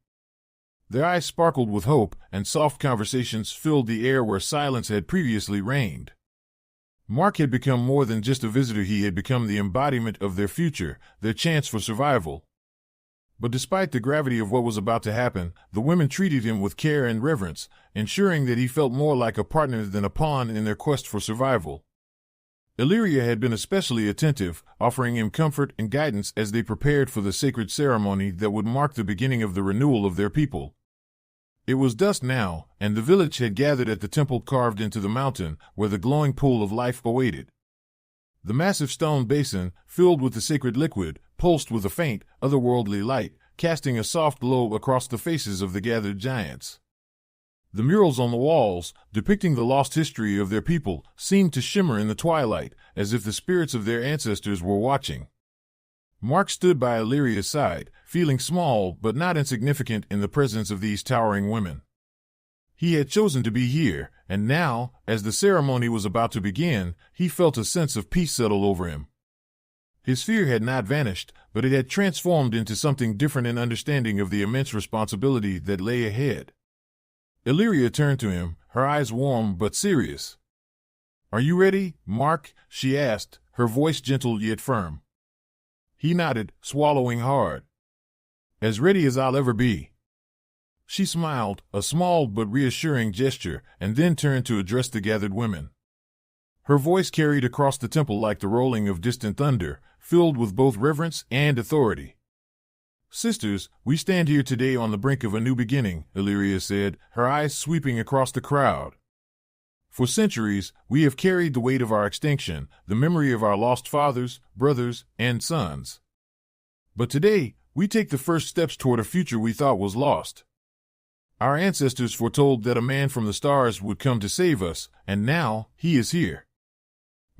Their eyes sparkled with hope, and soft conversations filled the air where silence had previously reigned. Mark had become more than just a visitor, he had become the embodiment of their future, their chance for survival. But despite the gravity of what was about to happen, the women treated him with care and reverence, ensuring that he felt more like a partner than a pawn in their quest for survival. Illyria had been especially attentive, offering him comfort and guidance as they prepared for the sacred ceremony that would mark the beginning of the renewal of their people. It was dusk now, and the village had gathered at the temple carved into the mountain, where the glowing pool of life awaited. The massive stone basin, filled with the sacred liquid, pulsed with a faint, otherworldly light, casting a soft glow across the faces of the gathered giants. The murals on the walls, depicting the lost history of their people, seemed to shimmer in the twilight, as if the spirits of their ancestors were watching. Mark stood by Illyria's side, feeling small but not insignificant in the presence of these towering women. He had chosen to be here, and now, as the ceremony was about to begin, he felt a sense of peace settle over him. His fear had not vanished, but it had transformed into something different in understanding of the immense responsibility that lay ahead. Illyria turned to him, her eyes warm but serious. "Are you ready, Mark?" she asked, her voice gentle yet firm. He nodded, swallowing hard. "As ready as I'll ever be." She smiled, a small but reassuring gesture, and then turned to address the gathered women. Her voice carried across the temple like the rolling of distant thunder, filled with both reverence and authority. "Sisters, we stand here today on the brink of a new beginning," Illyria said, her eyes sweeping across the crowd. "For centuries, we have carried the weight of our extinction, the memory of our lost fathers, brothers, and sons. But today, we take the first steps toward a future we thought was lost. Our ancestors foretold that a man from the stars would come to save us, and now he is here.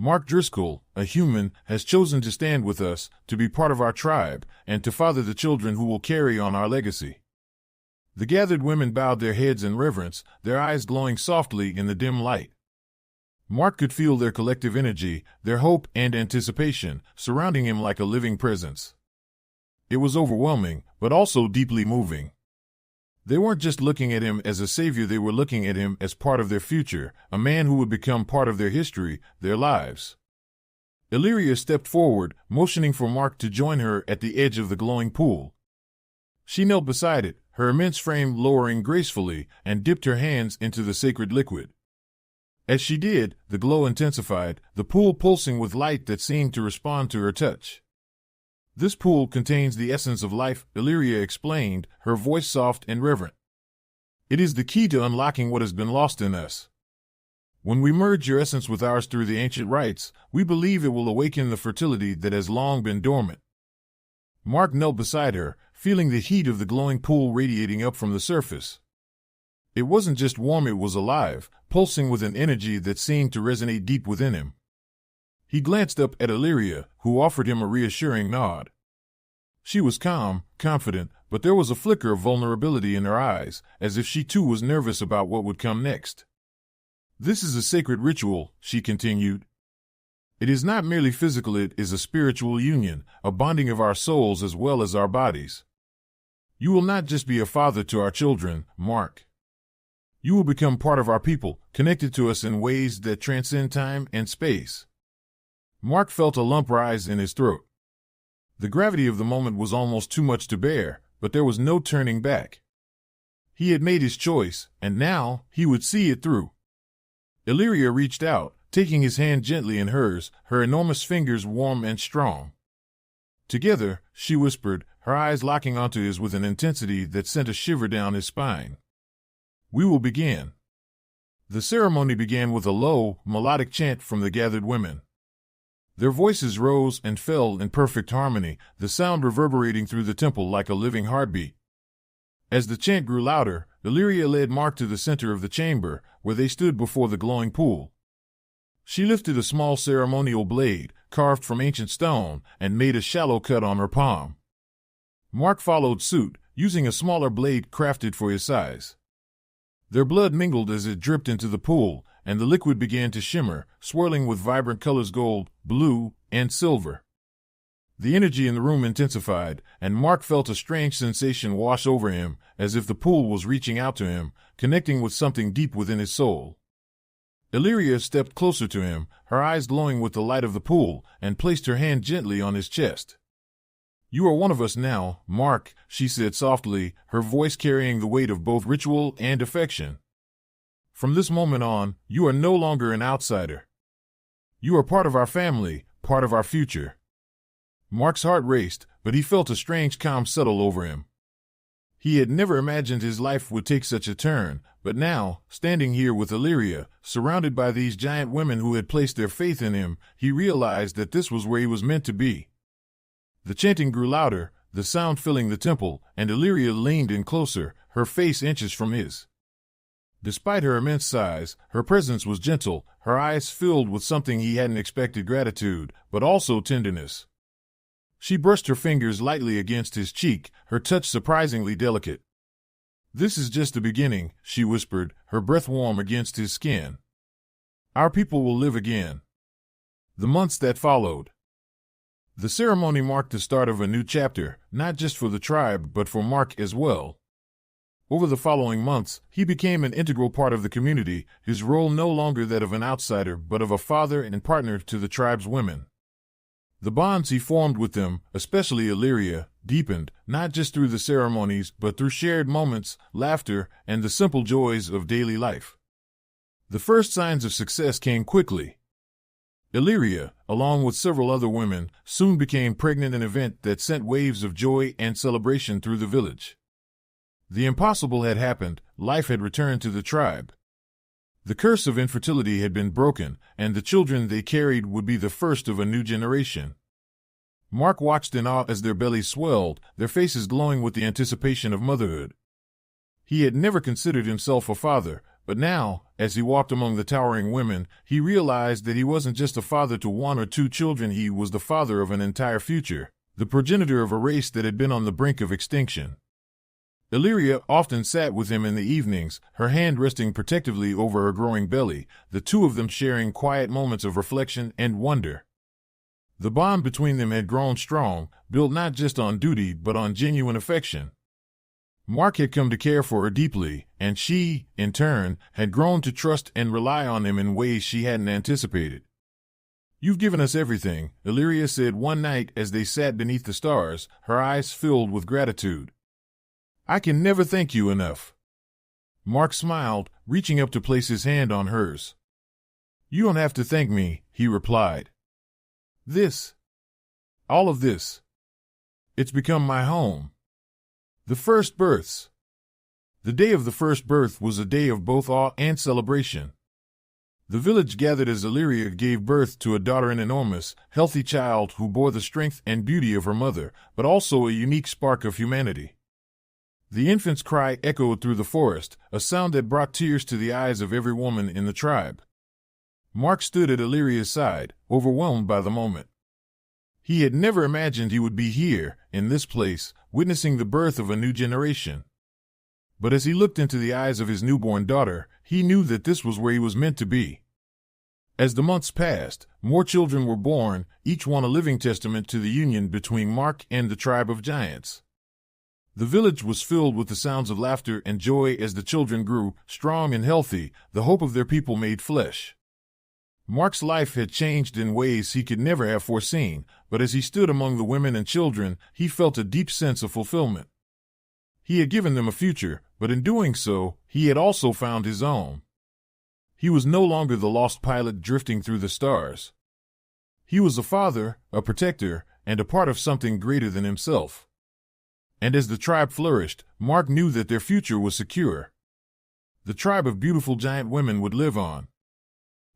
Mark Driscoll, a human, has chosen to stand with us, to be part of our tribe, and to father the children who will carry on our legacy." The gathered women bowed their heads in reverence, their eyes glowing softly in the dim light. Mark could feel their collective energy, their hope and anticipation, surrounding him like a living presence. It was overwhelming, but also deeply moving. They weren't just looking at him as a savior, they were looking at him as part of their future, a man who would become part of their history, their lives. Illyria stepped forward, motioning for Mark to join her at the edge of the glowing pool. She knelt beside it, her immense frame lowering gracefully, and dipped her hands into the sacred liquid. As she did, the glow intensified, the pool pulsing with light that seemed to respond to her touch. "This pool contains the essence of life," Illyria explained, her voice soft and reverent. "It is the key to unlocking what has been lost in us. When we merge your essence with ours through the ancient rites, we believe it will awaken the fertility that has long been dormant." Mark knelt beside her, feeling the heat of the glowing pool radiating up from the surface. It wasn't just warm, it was alive, pulsing with an energy that seemed to resonate deep within him. He glanced up at Illyria, who offered him a reassuring nod. She was calm, confident, but there was a flicker of vulnerability in her eyes, as if she too was nervous about what would come next. "This is a sacred ritual," she continued. "It is not merely physical, it is a spiritual union, a bonding of our souls as well as our bodies. You will not just be a father to our children, Mark. You will become part of our people, connected to us in ways that transcend time and space." Mark felt a lump rise in his throat. The gravity of the moment was almost too much to bear, but there was no turning back. He had made his choice, and now he would see it through. Illyria reached out, taking his hand gently in hers, her enormous fingers warm and strong. "Together," she whispered, her eyes locking onto his with an intensity that sent a shiver down his spine. "We will begin." The ceremony began with a low, melodic chant from the gathered women. Their voices rose and fell in perfect harmony, the sound reverberating through the temple like a living heartbeat. As the chant grew louder, Illyria led Mark to the center of the chamber, where they stood before the glowing pool. She lifted a small ceremonial blade, carved from ancient stone, and made a shallow cut on her palm. Mark followed suit, using a smaller blade crafted for his size. Their blood mingled as it dripped into the pool, and the liquid began to shimmer, swirling with vibrant colors: gold, blue, and silver. The energy in the room intensified, and Mark felt a strange sensation wash over him, as if the pool was reaching out to him, connecting with something deep within his soul. Illyria stepped closer to him, her eyes glowing with the light of the pool, and placed her hand gently on his chest. "You are one of us now, Mark," she said softly, her voice carrying the weight of both ritual and affection. "From this moment on, you are no longer an outsider. You are part of our family, part of our future." Mark's heart raced, but he felt a strange calm settle over him. He had never imagined his life would take such a turn, but now, standing here with Illyria, surrounded by these giant women who had placed their faith in him, he realized that this was where he was meant to be. The chanting grew louder, the sound filling the temple, and Illyria leaned in closer, her face inches from his. Despite her immense size, her presence was gentle, her eyes filled with something he hadn't expected: gratitude, but also tenderness. She brushed her fingers lightly against his cheek, her touch surprisingly delicate. "This is just the beginning," she whispered, her breath warm against his skin. "Our people will live again." The months that followed. The ceremony marked the start of a new chapter, not just for the tribe, but for Mark as well. Over the following months, he became an integral part of the community, his role no longer that of an outsider, but of a father and partner to the tribe's women. The bonds he formed with them, especially Illyria, deepened, not just through the ceremonies, but through shared moments, laughter, and the simple joys of daily life. The first signs of success came quickly. Illyria, along with several other women, soon became pregnant, an event that sent waves of joy and celebration through the village. The impossible had happened, life had returned to the tribe. The curse of infertility had been broken, and the children they carried would be the first of a new generation. Mark watched in awe as their bellies swelled, their faces glowing with the anticipation of motherhood. He had never considered himself a father, but now, as he walked among the towering women, he realized that he wasn't just a father to one or two children, he was the father of an entire future, the progenitor of a race that had been on the brink of extinction. Illyria often sat with him in the evenings, her hand resting protectively over her growing belly, the two of them sharing quiet moments of reflection and wonder. The bond between them had grown strong, built not just on duty but on genuine affection. Mark had come to care for her deeply, and she, in turn, had grown to trust and rely on him in ways she hadn't anticipated. "You've given us everything," Illyria said one night as they sat beneath the stars, her eyes filled with gratitude. "I can never thank you enough." Mark smiled, reaching up to place his hand on hers. "You don't have to thank me," he replied. All of this, it's become my home." The first births. The day of the first birth was a day of both awe and celebration. The village gathered as Illyria gave birth to a daughter, an enormous, healthy child who bore the strength and beauty of her mother, but also a unique spark of humanity. The infant's cry echoed through the forest, a sound that brought tears to the eyes of every woman in the tribe. Mark stood at Illyria's side, overwhelmed by the moment. He had never imagined he would be here, in this place, witnessing the birth of a new generation. But as he looked into the eyes of his newborn daughter, he knew that this was where he was meant to be. As the months passed, more children were born, each one a living testament to the union between Mark and the tribe of giants. The village was filled with the sounds of laughter and joy as the children grew, strong and healthy, the hope of their people made flesh. Mark's life had changed in ways he could never have foreseen, but as he stood among the women and children, he felt a deep sense of fulfillment. He had given them a future, but in doing so, he had also found his own. He was no longer the lost pilot drifting through the stars. He was a father, a protector, and a part of something greater than himself. And as the tribe flourished, Mark knew that their future was secure. The tribe of beautiful giant women would live on.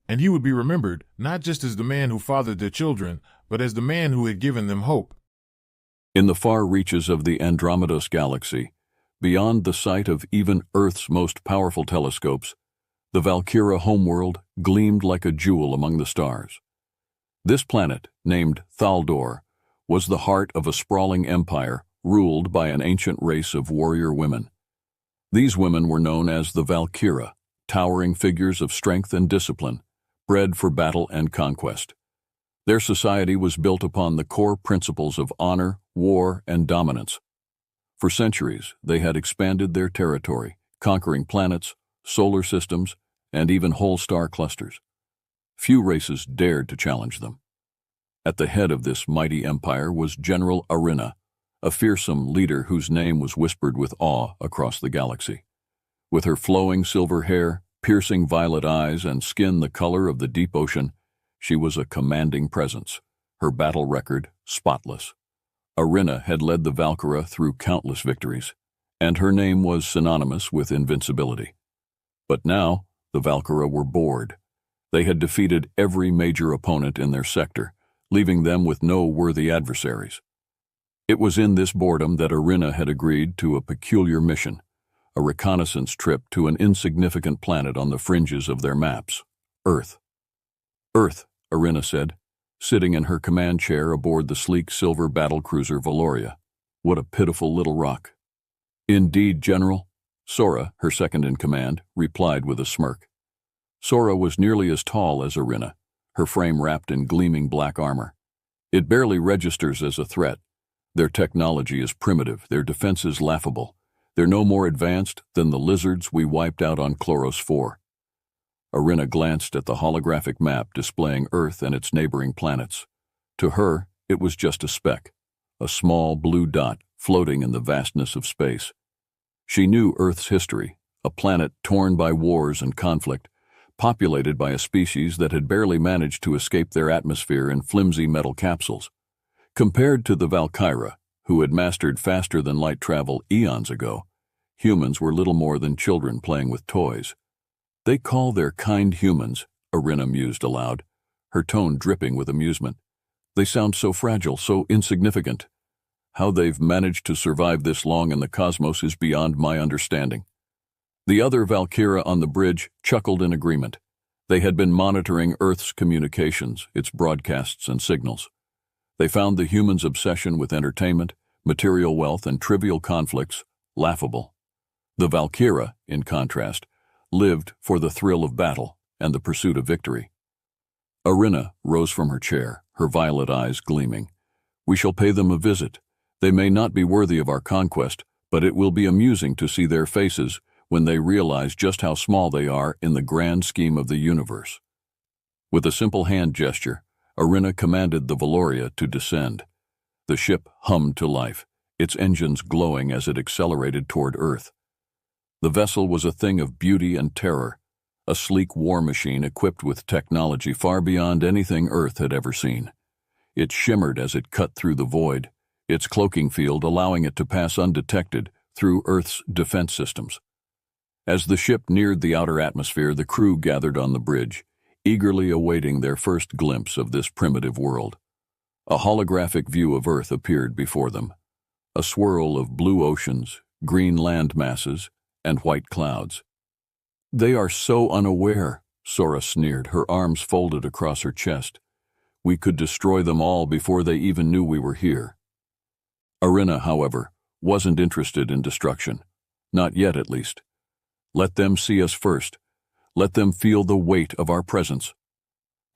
And he would be remembered, not just as the man who fathered their children, but as the man who had given them hope. In the far reaches of the Andromedos galaxy, beyond the sight of even Earth's most powerful telescopes, the Valkyra homeworld gleamed like a jewel among the stars. This planet, named Thaldor, was the heart of a sprawling empire ruled by an ancient race of warrior women. These women were known as the Valkyra, towering figures of strength and discipline, bred for battle and conquest. Their society was built upon the core principles of honor, war, and dominance. For centuries, they had expanded their territory, conquering planets, solar systems, and even whole star clusters. Few races dared to challenge them. At the head of this mighty empire was General Arina, a fearsome leader whose name was whispered with awe across the galaxy. With her flowing silver hair, piercing violet eyes, and skin the color of the deep ocean, she was a commanding presence, her battle record spotless. Arina had led the Valkyra through countless victories, and her name was synonymous with invincibility. But now, the Valkyra were bored. They had defeated every major opponent in their sector, leaving them with no worthy adversaries. It was in this boredom that Arina had agreed to a peculiar mission, a reconnaissance trip to an insignificant planet on the fringes of their maps, Earth. "Earth," Arina said, sitting in her command chair aboard the sleek silver battlecruiser Valoria. "What a pitiful little rock." "Indeed, General," Sora, her second-in-command, replied with a smirk. Sora was nearly as tall as Arina, her frame wrapped in gleaming black armor. It barely registers as a threat. Their technology is primitive, their defenses laughable. They're no more advanced than the lizards we wiped out on Chloros 4. Arina glanced at the holographic map displaying Earth and its neighboring planets. To her, it was just a speck, a small blue dot floating in the vastness of space. She knew Earth's history, a planet torn by wars and conflict, populated by a species that had barely managed to escape their atmosphere in flimsy metal capsules. Compared to the Valkyra, who had mastered faster-than-light travel eons ago, humans were little more than children playing with toys. They call their kind humans, Arina mused aloud, her tone dripping with amusement. They sound so fragile, so insignificant. How they've managed to survive this long in the cosmos is beyond my understanding. The other Valkyra on the bridge chuckled in agreement. They had been monitoring Earth's communications, its broadcasts and signals. They found the humans' obsession with entertainment, material wealth, and trivial conflicts laughable. The Valkyra, in contrast, lived for the thrill of battle and the pursuit of victory. Arina rose from her chair, her violet eyes gleaming. We shall pay them a visit. They may not be worthy of our conquest, but it will be amusing to see their faces when they realize just how small they are in the grand scheme of the universe. With a simple hand gesture, Arina commanded the Valoria to descend. The ship hummed to life, its engines glowing as it accelerated toward Earth. The vessel was a thing of beauty and terror, a sleek war machine equipped with technology far beyond anything Earth had ever seen. It shimmered as it cut through the void, its cloaking field allowing it to pass undetected through Earth's defense systems. As the ship neared the outer atmosphere, the crew gathered on the bridge, eagerly awaiting their first glimpse of this primitive world. A holographic view of Earth appeared before them, a swirl of blue oceans, green land masses, and white clouds. They are so unaware, Sora sneered, her arms folded across her chest. We could destroy them all before they even knew we were here. Arina, however, wasn't interested in destruction. Not yet, at least. Let them see us first. Let them feel the weight of our presence.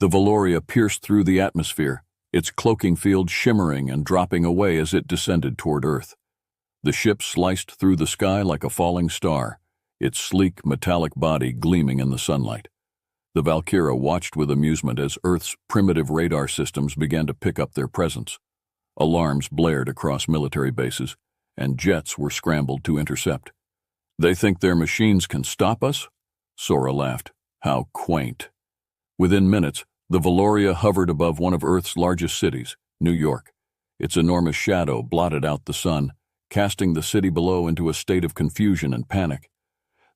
The Valoria pierced through the atmosphere, its cloaking field shimmering and dropping away as it descended toward Earth. The ship sliced through the sky like a falling star, its sleek metallic body gleaming in the sunlight. The Valkyra watched with amusement as Earth's primitive radar systems began to pick up their presence. Alarms blared across military bases, and jets were scrambled to intercept. They think their machines can stop us? Sora laughed. How quaint. Within minutes, the Valoria hovered above one of Earth's largest cities, New York. Its enormous shadow blotted out the sun, casting the city below into a state of confusion and panic.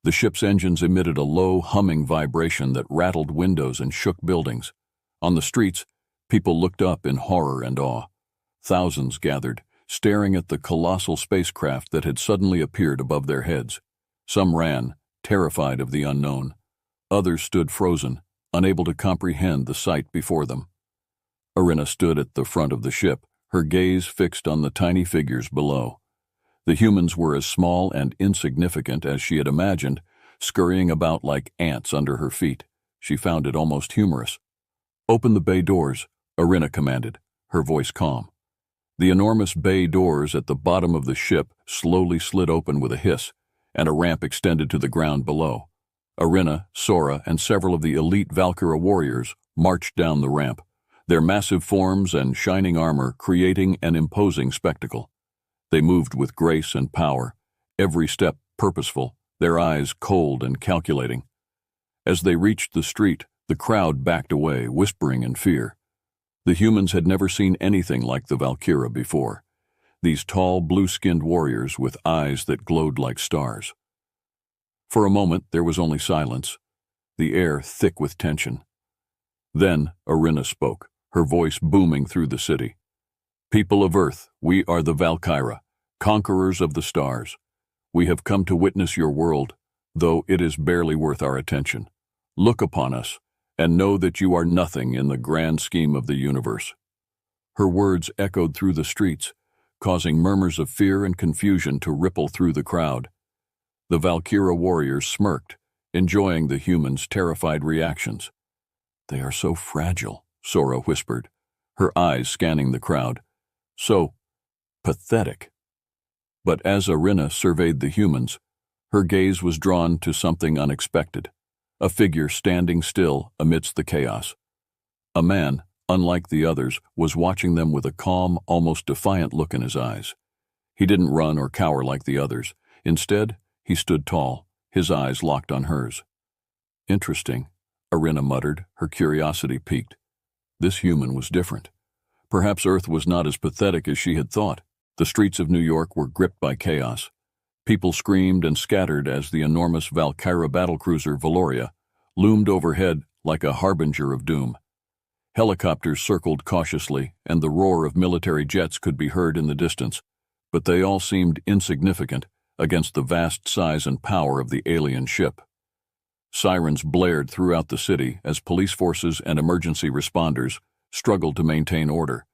The ship's engines emitted a low, humming vibration that rattled windows and shook buildings. On the streets, people looked up in horror and awe. Thousands gathered, staring at the colossal spacecraft that had suddenly appeared above their heads. Some ran, terrified of the unknown. Others stood frozen, unable to comprehend the sight before them. Arina stood at the front of the ship, her gaze fixed on the tiny figures below. The humans were as small and insignificant as she had imagined, scurrying about like ants under her feet. She found it almost humorous. Open the bay doors, Arina commanded, her voice calm. The enormous bay doors at the bottom of the ship slowly slid open with a hiss, and a ramp extended to the ground below. Arina, Sora, and several of the elite Valkyra warriors marched down the ramp, their massive forms and shining armor creating an imposing spectacle. They moved with grace and power, every step purposeful, their eyes cold and calculating. As they reached the street, the crowd backed away, whispering in fear. The humans had never seen anything like the Valkyra before, these tall, blue-skinned warriors with eyes that glowed like stars. For a moment, there was only silence, the air thick with tension. Then Arina spoke, her voice booming through the city. People of Earth, we are the Valkyra, conquerors of the stars. We have come to witness your world, though it is barely worth our attention. Look upon us, and know that you are nothing in the grand scheme of the universe. Her words echoed through the streets, causing murmurs of fear and confusion to ripple through the crowd. The Valkyra warriors smirked, enjoying the humans' terrified reactions. They are so fragile, Sora whispered, her eyes scanning the crowd. So pathetic. But as Arina surveyed the humans, her gaze was drawn to something unexpected, a figure standing still amidst the chaos. A man, unlike the others, was watching them with a calm, almost defiant look in his eyes. He didn't run or cower like the others. Instead, he stood tall, his eyes locked on hers. Interesting, Arina muttered, her curiosity piqued. This human was different. Perhaps Earth was not as pathetic as she had thought. The streets of New York were gripped by chaos. People screamed and scattered as the enormous Valkyra battlecruiser Valoria loomed overhead like a harbinger of doom. Helicopters circled cautiously, and the roar of military jets could be heard in the distance, but they all seemed insignificant against the vast size and power of the alien ship. Sirens blared throughout the city as police forces and emergency responders struggled to maintain order,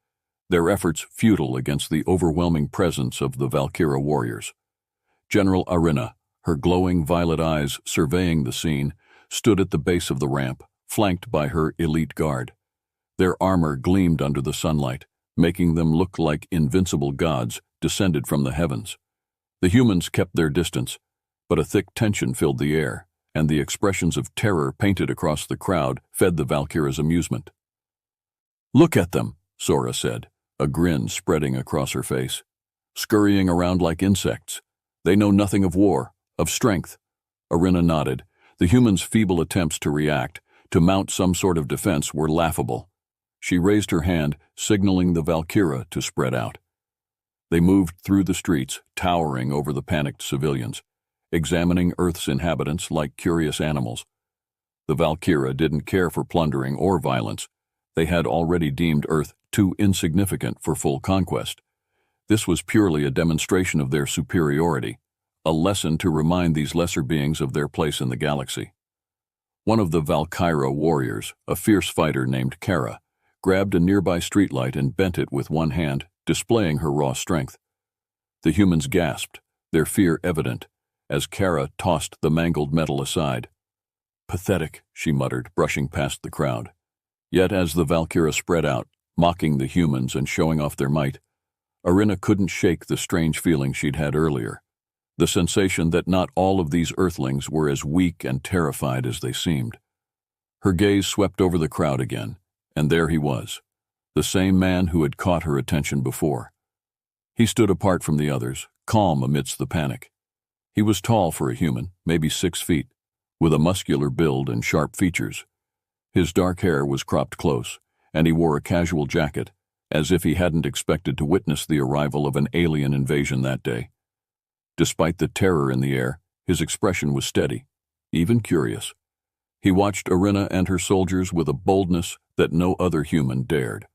their efforts futile against the overwhelming presence of the Valkyra warriors. General Arina, her glowing violet eyes surveying the scene, stood at the base of the ramp, flanked by her elite guard. Their armor gleamed under the sunlight, making them look like invincible gods descended from the heavens. The humans kept their distance, but a thick tension filled the air, and the expressions of terror painted across the crowd fed the Valkyra's amusement. "Look at them," Sora said, a grin spreading across her face. "Scurrying around like insects. They know nothing of war, of strength." Arina nodded. The humans' feeble attempts to react, to mount some sort of defense, were laughable. She raised her hand, signaling the Valkyra to spread out. They moved through the streets, towering over the panicked civilians, examining Earth's inhabitants like curious animals. The Valkyra didn't care for plundering or violence. They had already deemed Earth too insignificant for full conquest. This was purely a demonstration of their superiority, a lesson to remind these lesser beings of their place in the galaxy. One of the Valkyra warriors, a fierce fighter named Kara, grabbed a nearby streetlight and bent it with one hand, displaying her raw strength. The humans gasped, their fear evident, as Kara tossed the mangled metal aside. "Pathetic," she muttered, brushing past the crowd. Yet as the Valkyra spread out, mocking the humans and showing off their might, Arina couldn't shake the strange feeling she'd had earlier, the sensation that not all of these Earthlings were as weak and terrified as they seemed. Her gaze swept over the crowd again, and there he was, the same man who had caught her attention before. He stood apart from the others, calm amidst the panic. He was tall for a human, maybe 6 feet, with a muscular build and sharp features. His dark hair was cropped close, and he wore a casual jacket, as if he hadn't expected to witness the arrival of an alien invasion that day. Despite the terror in the air, his expression was steady, even curious. He watched Arina and her soldiers with a boldness that no other human dared.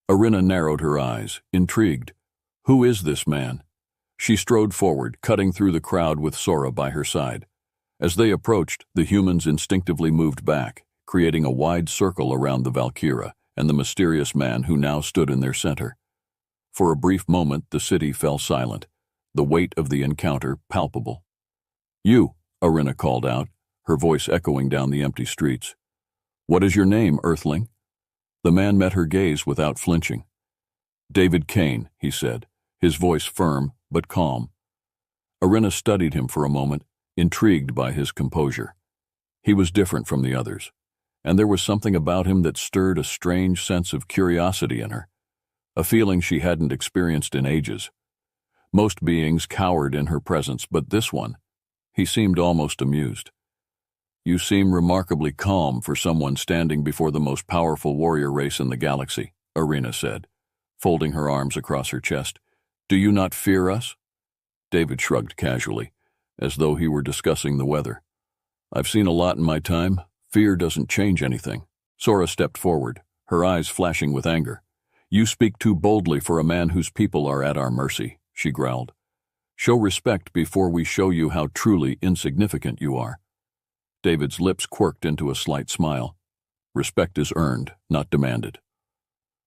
Arina narrowed her eyes, intrigued. Who is this man? She strode forward, cutting through the crowd with Sora by her side. As they approached, the humans instinctively moved back, creating a wide circle around the Valkyra and the mysterious man who now stood in their center. For a brief moment, the city fell silent, the weight of the encounter palpable. "You," Arina called out, her voice echoing down the empty streets. "What is your name, Earthling?" The man met her gaze without flinching. "David Kane," he said, his voice firm but calm. Arina studied him for a moment, intrigued by his composure. He was different from the others, and there was something about him that stirred a strange sense of curiosity in her, a feeling she hadn't experienced in ages. Most beings cowered in her presence, but this one, he seemed almost amused. "You seem remarkably calm for someone standing before the most powerful warrior race in the galaxy," Arina said, folding her arms across her chest. "Do you not fear us?" David shrugged casually, as though he were discussing the weather. "I've seen a lot in my time. Fear doesn't change anything." Sora stepped forward, her eyes flashing with anger. "You speak too boldly for a man whose people are at our mercy," she growled. "Show respect before we show you how truly insignificant you are." David's lips quirked into a slight smile. Respect is earned, not demanded.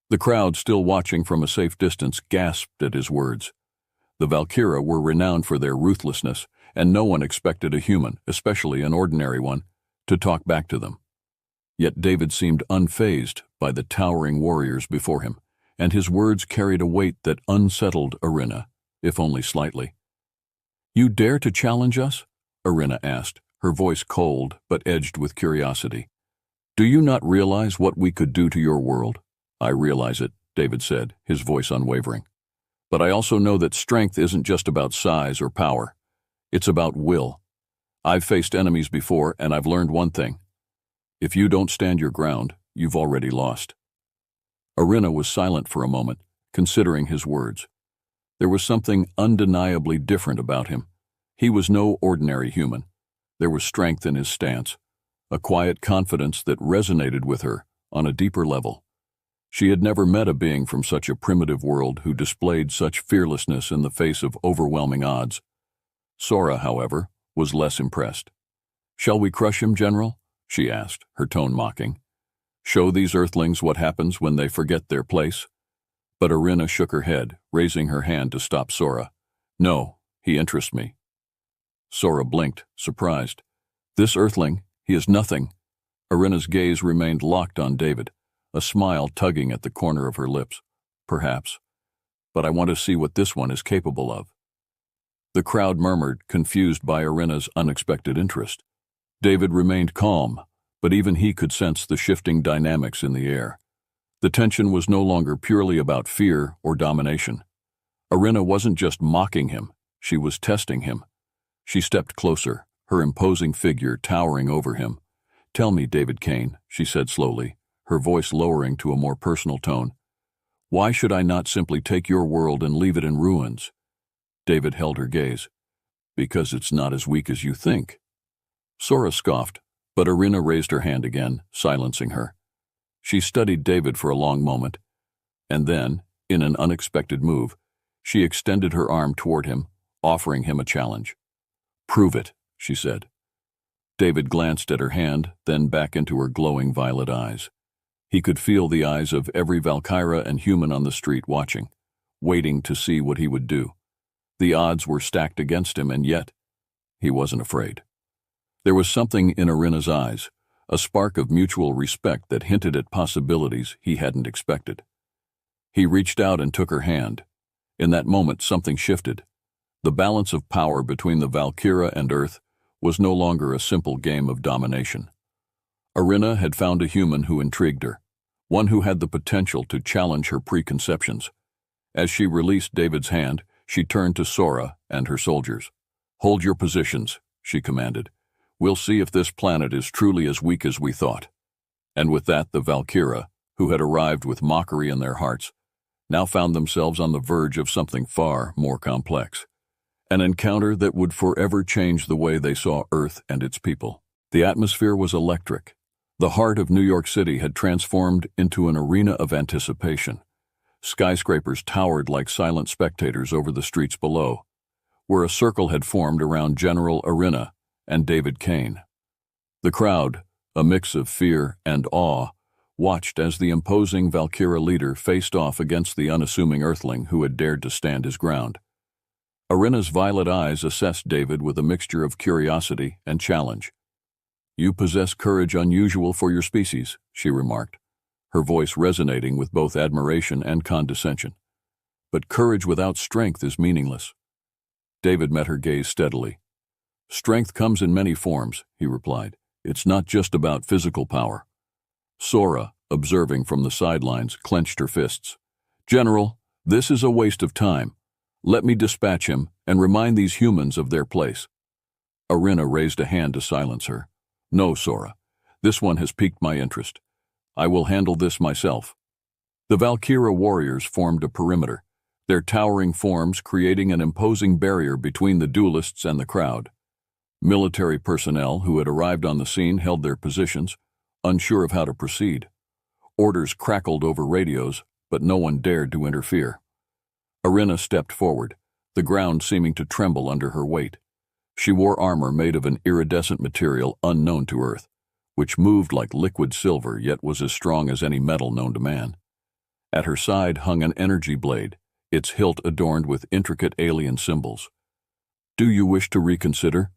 The crowd, still watching from a safe distance, gasped at his words. The Valkyra were renowned for their ruthlessness, and no one expected a human, especially an ordinary one, to talk back to them. Yet David seemed unfazed by the towering warriors before him, and his words carried a weight that unsettled Arina, if only slightly. "You dare to challenge us?" Arina asked, her voice cold but edged with curiosity. "Do you not realize what we could do to your world?" "I realize it," David said, his voice unwavering. "But I also know that strength isn't just about size or power. It's about will. I've faced enemies before, and I've learned one thing. If you don't stand your ground, you've already lost." Arina was silent for a moment, considering his words. There was something undeniably different about him. He was no ordinary human. There was strength in his stance, a quiet confidence that resonated with her on a deeper level. She had never met a being from such a primitive world who displayed such fearlessness in the face of overwhelming odds. Sora, however, was less impressed. "Shall we crush him, General?" she asked, her tone mocking. "Show these earthlings what happens when they forget their place?" But Arina shook her head, raising her hand to stop Sora. "No, he interests me." Sora blinked, surprised. "This earthling, he is nothing." Arina's gaze remained locked on David, a smile tugging at the corner of her lips. "Perhaps. But I want to see what this one is capable of." The crowd murmured, confused by Arina's unexpected interest. David remained calm, but even he could sense the shifting dynamics in the air. The tension was no longer purely about fear or domination. Arina wasn't just mocking him, she was testing him. She stepped closer, her imposing figure towering over him. "Tell me, David Kane," she said slowly, her voice lowering to a more personal tone. "Why should I not simply take your world and leave it in ruins?" David held her gaze. "Because it's not as weak as you think." Sora scoffed, but Arina raised her hand again, silencing her. She studied David for a long moment, and then, in an unexpected move, she extended her arm toward him, offering him a challenge. "Prove it," she said. David glanced at her hand, then back into her glowing violet eyes. He could feel the eyes of every Valkyra and human on the street watching, waiting to see what he would do. The odds were stacked against him, and yet he wasn't afraid. There was something in Arina's eyes, a spark of mutual respect that hinted at possibilities he hadn't expected. He reached out and took her hand. In that moment, something shifted. The balance of power between the Valkyra and Earth was no longer a simple game of domination. Arina had found a human who intrigued her, one who had the potential to challenge her preconceptions. As she released David's hand, she turned to Sora and her soldiers. "Hold your positions," she commanded. "We'll see if this planet is truly as weak as we thought." And with that, the Valkyra, who had arrived with mockery in their hearts, now found themselves on the verge of something far more complex. An encounter that would forever change the way they saw Earth and its people. The atmosphere was electric. The heart of New York City had transformed into an arena of anticipation. Skyscrapers towered like silent spectators over the streets below, where a circle had formed around General Arina and David Kane. The crowd, a mix of fear and awe, watched as the imposing Valkyra leader faced off against the unassuming earthling who had dared to stand his ground. Arina's violet eyes assessed David with a mixture of curiosity and challenge. "You possess courage unusual for your species," she remarked, her voice resonating with both admiration and condescension. "But courage without strength is meaningless." David met her gaze steadily. "Strength comes in many forms," he replied. "It's not just about physical power." Sora, observing from the sidelines, clenched her fists. "General, this is a waste of time. Let me dispatch him and remind these humans of their place." Arina raised a hand to silence her. "No, Sora. This one has piqued my interest. I will handle this myself." The Valkyra warriors formed a perimeter, their towering forms creating an imposing barrier between the duelists and the crowd. Military personnel who had arrived on the scene held their positions, unsure of how to proceed. Orders crackled over radios, but no one dared to interfere. Arina stepped forward, the ground seeming to tremble under her weight. She wore armor made of an iridescent material unknown to Earth, which moved like liquid silver yet was as strong as any metal known to man. At her side hung an energy blade, its hilt adorned with intricate alien symbols. "Do you wish to reconsider?"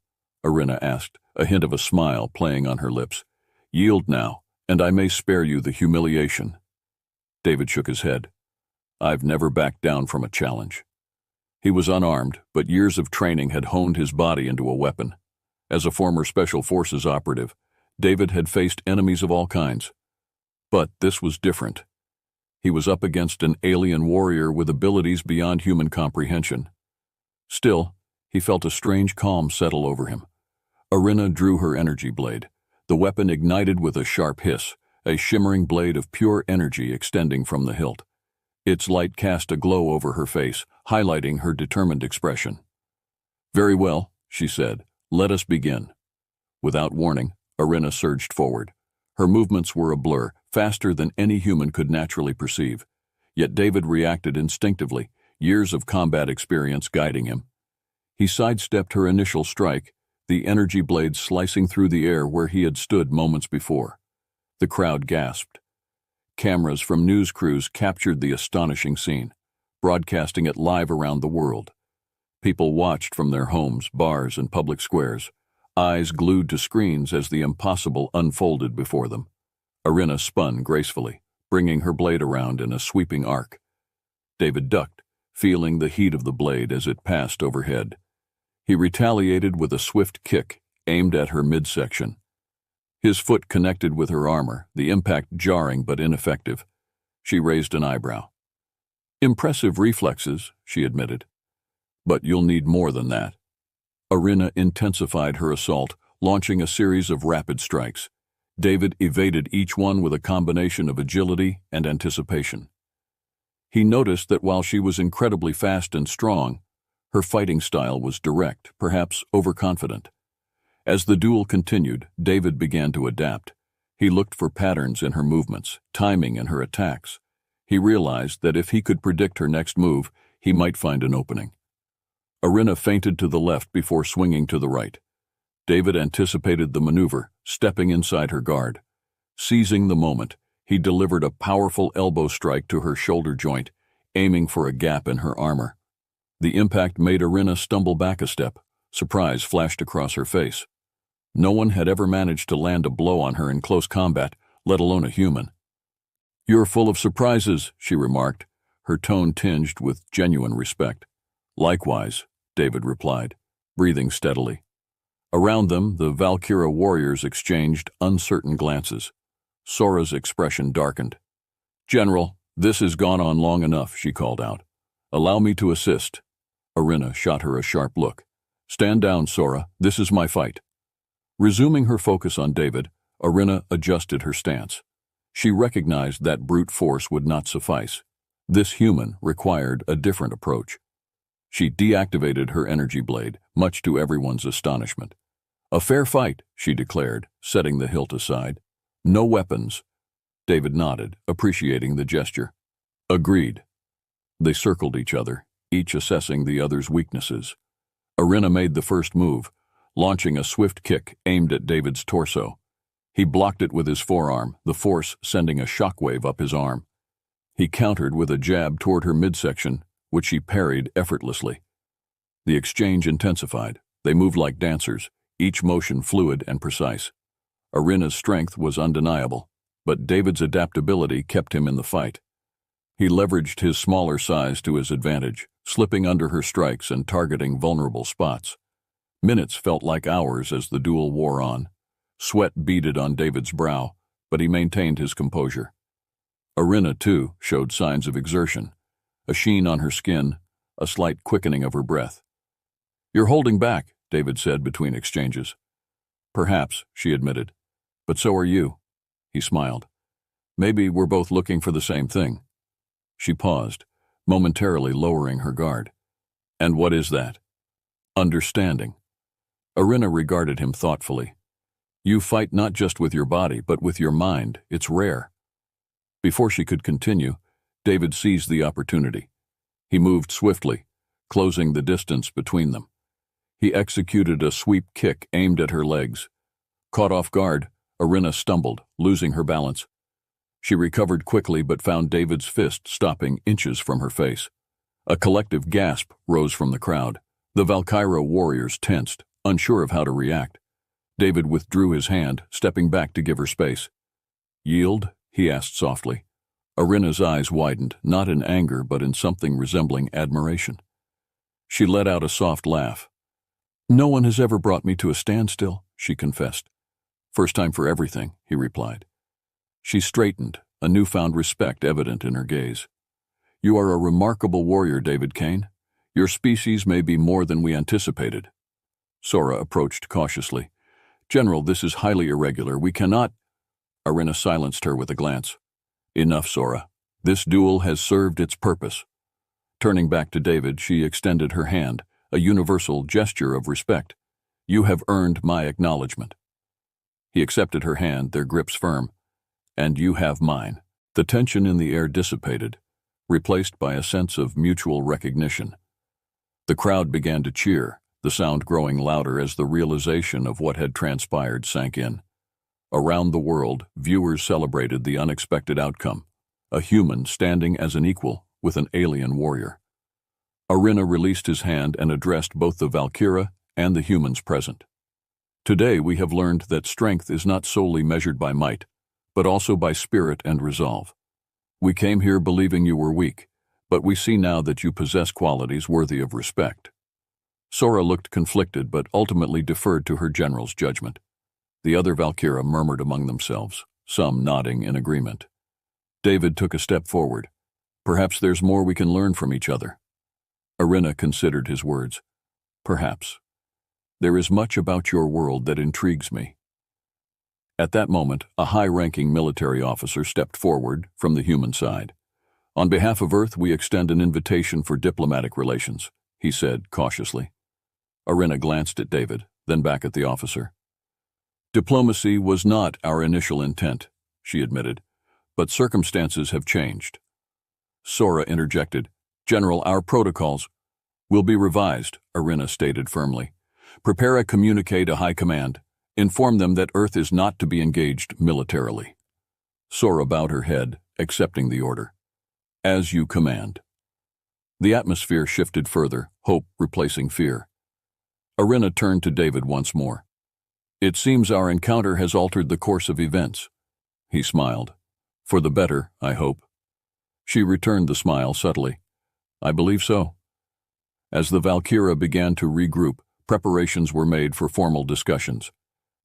Arina asked, a hint of a smile playing on her lips. "Yield now, and I may spare you the humiliation." David shook his head. "I've never backed down from a challenge." He was unarmed, but years of training had honed his body into a weapon. As a former Special Forces operative, David had faced enemies of all kinds. But this was different. He was up against an alien warrior with abilities beyond human comprehension. Still, he felt a strange calm settle over him. Arina drew her energy blade. The weapon ignited with a sharp hiss, a shimmering blade of pure energy extending from the hilt. Its light cast a glow over her face, highlighting her determined expression. "Very well," she said. "Let us begin." Without warning, Arina surged forward. Her movements were a blur, faster than any human could naturally perceive. Yet David reacted instinctively, years of combat experience guiding him. He sidestepped her initial strike, the energy blade slicing through the air where he had stood moments before. The crowd gasped. Cameras from news crews captured the astonishing scene, broadcasting it live around the world. People watched from their homes, bars, and public squares, eyes glued to screens as the impossible unfolded before them. Arina spun gracefully, bringing her blade around in a sweeping arc. David ducked, feeling the heat of the blade as it passed overhead. He retaliated with a swift kick, aimed at her midsection. His foot connected with her armor, the impact jarring but ineffective. She raised an eyebrow. "Impressive reflexes," she admitted. "But you'll need more than that." Arina intensified her assault, launching a series of rapid strikes. David evaded each one with a combination of agility and anticipation. He noticed that while she was incredibly fast and strong, her fighting style was direct, perhaps overconfident. As the duel continued, David began to adapt. He looked for patterns in her movements, timing in her attacks. He realized that if he could predict her next move, he might find an opening. Arina feinted to the left before swinging to the right. David anticipated the maneuver, stepping inside her guard. Seizing the moment, he delivered a powerful elbow strike to her shoulder joint, aiming for a gap in her armor. The impact made Arina stumble back a step. Surprise flashed across her face. No one had ever managed to land a blow on her in close combat, let alone a human. "You're full of surprises," she remarked, her tone tinged with genuine respect. "Likewise," David replied, breathing steadily. Around them, the Valkyra warriors exchanged uncertain glances. Sora's expression darkened. "General, this has gone on long enough," she called out. "Allow me to assist." Arina shot her a sharp look. "Stand down, Sora. This is my fight." Resuming her focus on David, Arina adjusted her stance. She recognized that brute force would not suffice. This human required a different approach. She deactivated her energy blade, much to everyone's astonishment. "A fair fight," she declared, setting the hilt aside. "No weapons." David nodded, appreciating the gesture. "Agreed." They circled each other, each assessing the other's weaknesses. Arina made the first move, launching a swift kick aimed at David's torso. He blocked it with his forearm, the force sending a shockwave up his arm. He countered with a jab toward her midsection, which she parried effortlessly. The exchange intensified. They moved like dancers, each motion fluid and precise. Arina's strength was undeniable, but David's adaptability kept him in the fight. He leveraged his smaller size to his advantage, slipping under her strikes and targeting vulnerable spots. Minutes felt like hours as the duel wore on. Sweat beaded on David's brow, but he maintained his composure. Arina, too, showed signs of exertion, a sheen on her skin, a slight quickening of her breath. "You're holding back," David said between exchanges. "Perhaps," she admitted, "but so are you." He smiled. "Maybe we're both looking for the same thing." She paused, momentarily lowering her guard. "And what is that?" "Understanding." Arina regarded him thoughtfully. "You fight not just with your body, but with your mind. It's rare." Before she could continue, David seized the opportunity. He moved swiftly, closing the distance between them. He executed a sweep kick aimed at her legs. Caught off guard, Arina stumbled, losing her balance. She recovered quickly but found David's fist stopping inches from her face. A collective gasp rose from the crowd. The Valkyra warriors tensed, unsure of how to react. David withdrew his hand, stepping back to give her space. Yield? He asked softly. Irina's eyes widened, not in anger but in something resembling admiration. She let out a soft laugh. No one has ever brought me to a standstill, she confessed. First time for everything, he replied. She straightened, a newfound respect evident in her gaze. You are a remarkable warrior, David Kane. Your species may be more than we anticipated. Sora approached cautiously. General, this is highly irregular. We cannot— Irina silenced her with a glance. Enough, Sora. This duel has served its purpose. Turning back to David, she extended her hand, a universal gesture of respect. You have earned my acknowledgement. He accepted her hand, their grips firm. And you have mine. The tension in the air dissipated, replaced by a sense of mutual recognition. The crowd began to cheer, the sound growing louder as the realization of what had transpired sank in. Around the world, viewers celebrated the unexpected outcome, a human standing as an equal with an alien warrior. Irina released his hand and addressed both the Valkyra and the humans present. Today we have learned that strength is not solely measured by might, but also by spirit and resolve. We came here believing you were weak, but we see now that you possess qualities worthy of respect. Sora looked conflicted but ultimately deferred to her general's judgment. The other Valkyra murmured among themselves, some nodding in agreement. David took a step forward. Perhaps there's more we can learn from each other. Irina considered his words. Perhaps. There is much about your world that intrigues me. At that moment, a high-ranking military officer stepped forward from the human side. On behalf of Earth, we extend an invitation for diplomatic relations, he said cautiously. Irina glanced at David, then back at the officer. Diplomacy was not our initial intent, she admitted, but circumstances have changed. Sora interjected. General, our protocols will be revised, Irina stated firmly. Prepare a communique to High Command. Inform them that Earth is not to be engaged militarily. Sora bowed her head, accepting the order. As you command. The atmosphere shifted further, hope replacing fear. Irina turned to David once more. It seems our encounter has altered the course of events. He smiled. For the better, I hope. She returned the smile subtly. I believe so. As the Valkyra began to regroup, preparations were made for formal discussions.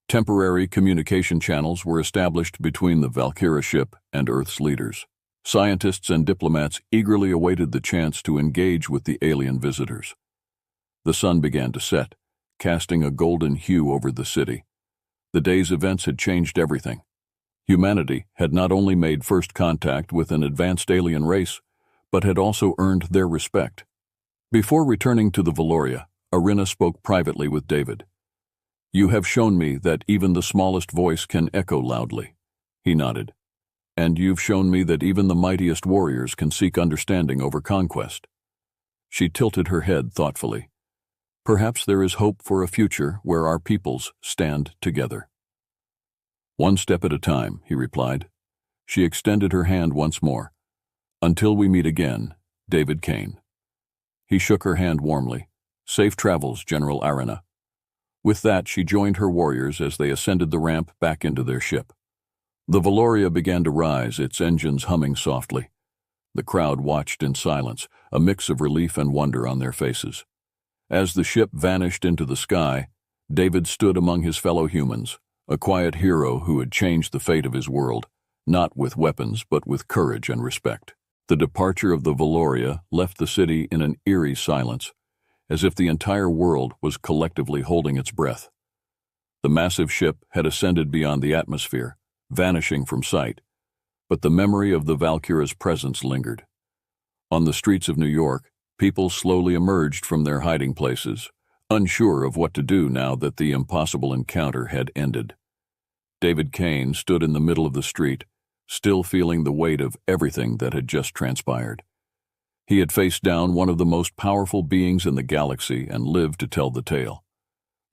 Temporary communication channels were established between the Valkyra ship and Earth's leaders. Scientists and diplomats eagerly awaited the chance to engage with the alien visitors. The sun began to set, casting a golden hue over the city. The day's events had changed everything. Humanity had not only made first contact with an advanced alien race, but had also earned their respect. Before returning to the Valoria, Irina spoke privately with David. You have shown me that even the smallest voice can echo loudly. He nodded. And you've shown me that even the mightiest warriors can seek understanding over conquest. She tilted her head thoughtfully. Perhaps there is hope for a future where our peoples stand together. One step at a time, he replied. She extended her hand once more. Until we meet again, David Kane. He shook her hand warmly. Safe travels, General Irina. With that, she joined her warriors as they ascended the ramp back into their ship. The Valoria began to rise, its engines humming softly. The crowd watched in silence, a mix of relief and wonder on their faces. As the ship vanished into the sky, David stood among his fellow humans, a quiet hero who had changed the fate of his world, not with weapons but with courage and respect. The departure of the Valoria left the city in an eerie silence, as if the entire world was collectively holding its breath. The massive ship had ascended beyond the atmosphere, vanishing from sight, but the memory of the Valkyra's presence lingered. On the streets of New York, people slowly emerged from their hiding places, unsure of what to do now that the impossible encounter had ended. David Kane stood in the middle of the street, still feeling the weight of everything that had just transpired. He had faced down one of the most powerful beings in the galaxy and lived to tell the tale.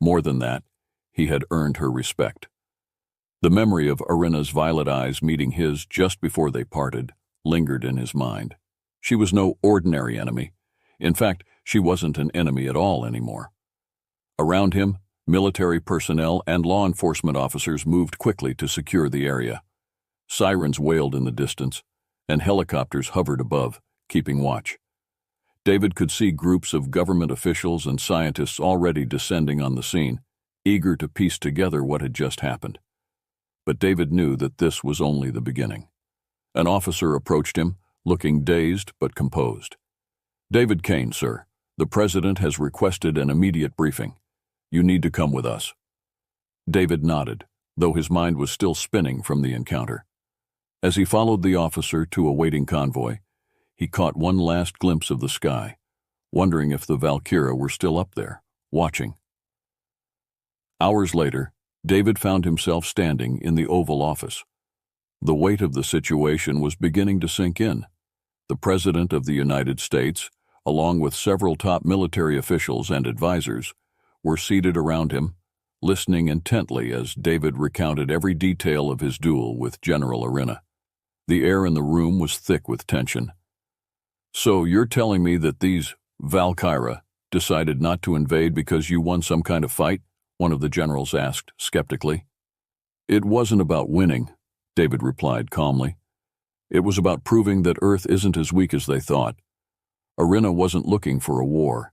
More than that, he had earned her respect. The memory of Irina's violet eyes meeting his just before they parted lingered in his mind. She was no ordinary enemy. In fact, she wasn't an enemy at all anymore. Around him, military personnel and law enforcement officers moved quickly to secure the area. Sirens wailed in the distance, and helicopters hovered above, keeping watch. David could see groups of government officials and scientists already descending on the scene, eager to piece together what had just happened. But David knew that this was only the beginning. An officer approached him, looking dazed but composed. "David Kane, sir. The President has requested an immediate briefing. You need to come with us." David nodded, though his mind was still spinning from the encounter. As he followed the officer to a waiting convoy, he caught one last glimpse of the sky, wondering if the Valkyra were still up there, watching. Hours later, David found himself standing in the Oval Office. The weight of the situation was beginning to sink in. The President of the United States, along with several top military officials and advisors, were seated around him, listening intently as David recounted every detail of his duel with General Arena. The air in the room was thick with tension. "So you're telling me that these Valkyra decided not to invade because you won some kind of fight?" one of the generals asked skeptically. "It wasn't about winning," David replied calmly. "It was about proving that Earth isn't as weak as they thought. Arena wasn't looking for a war.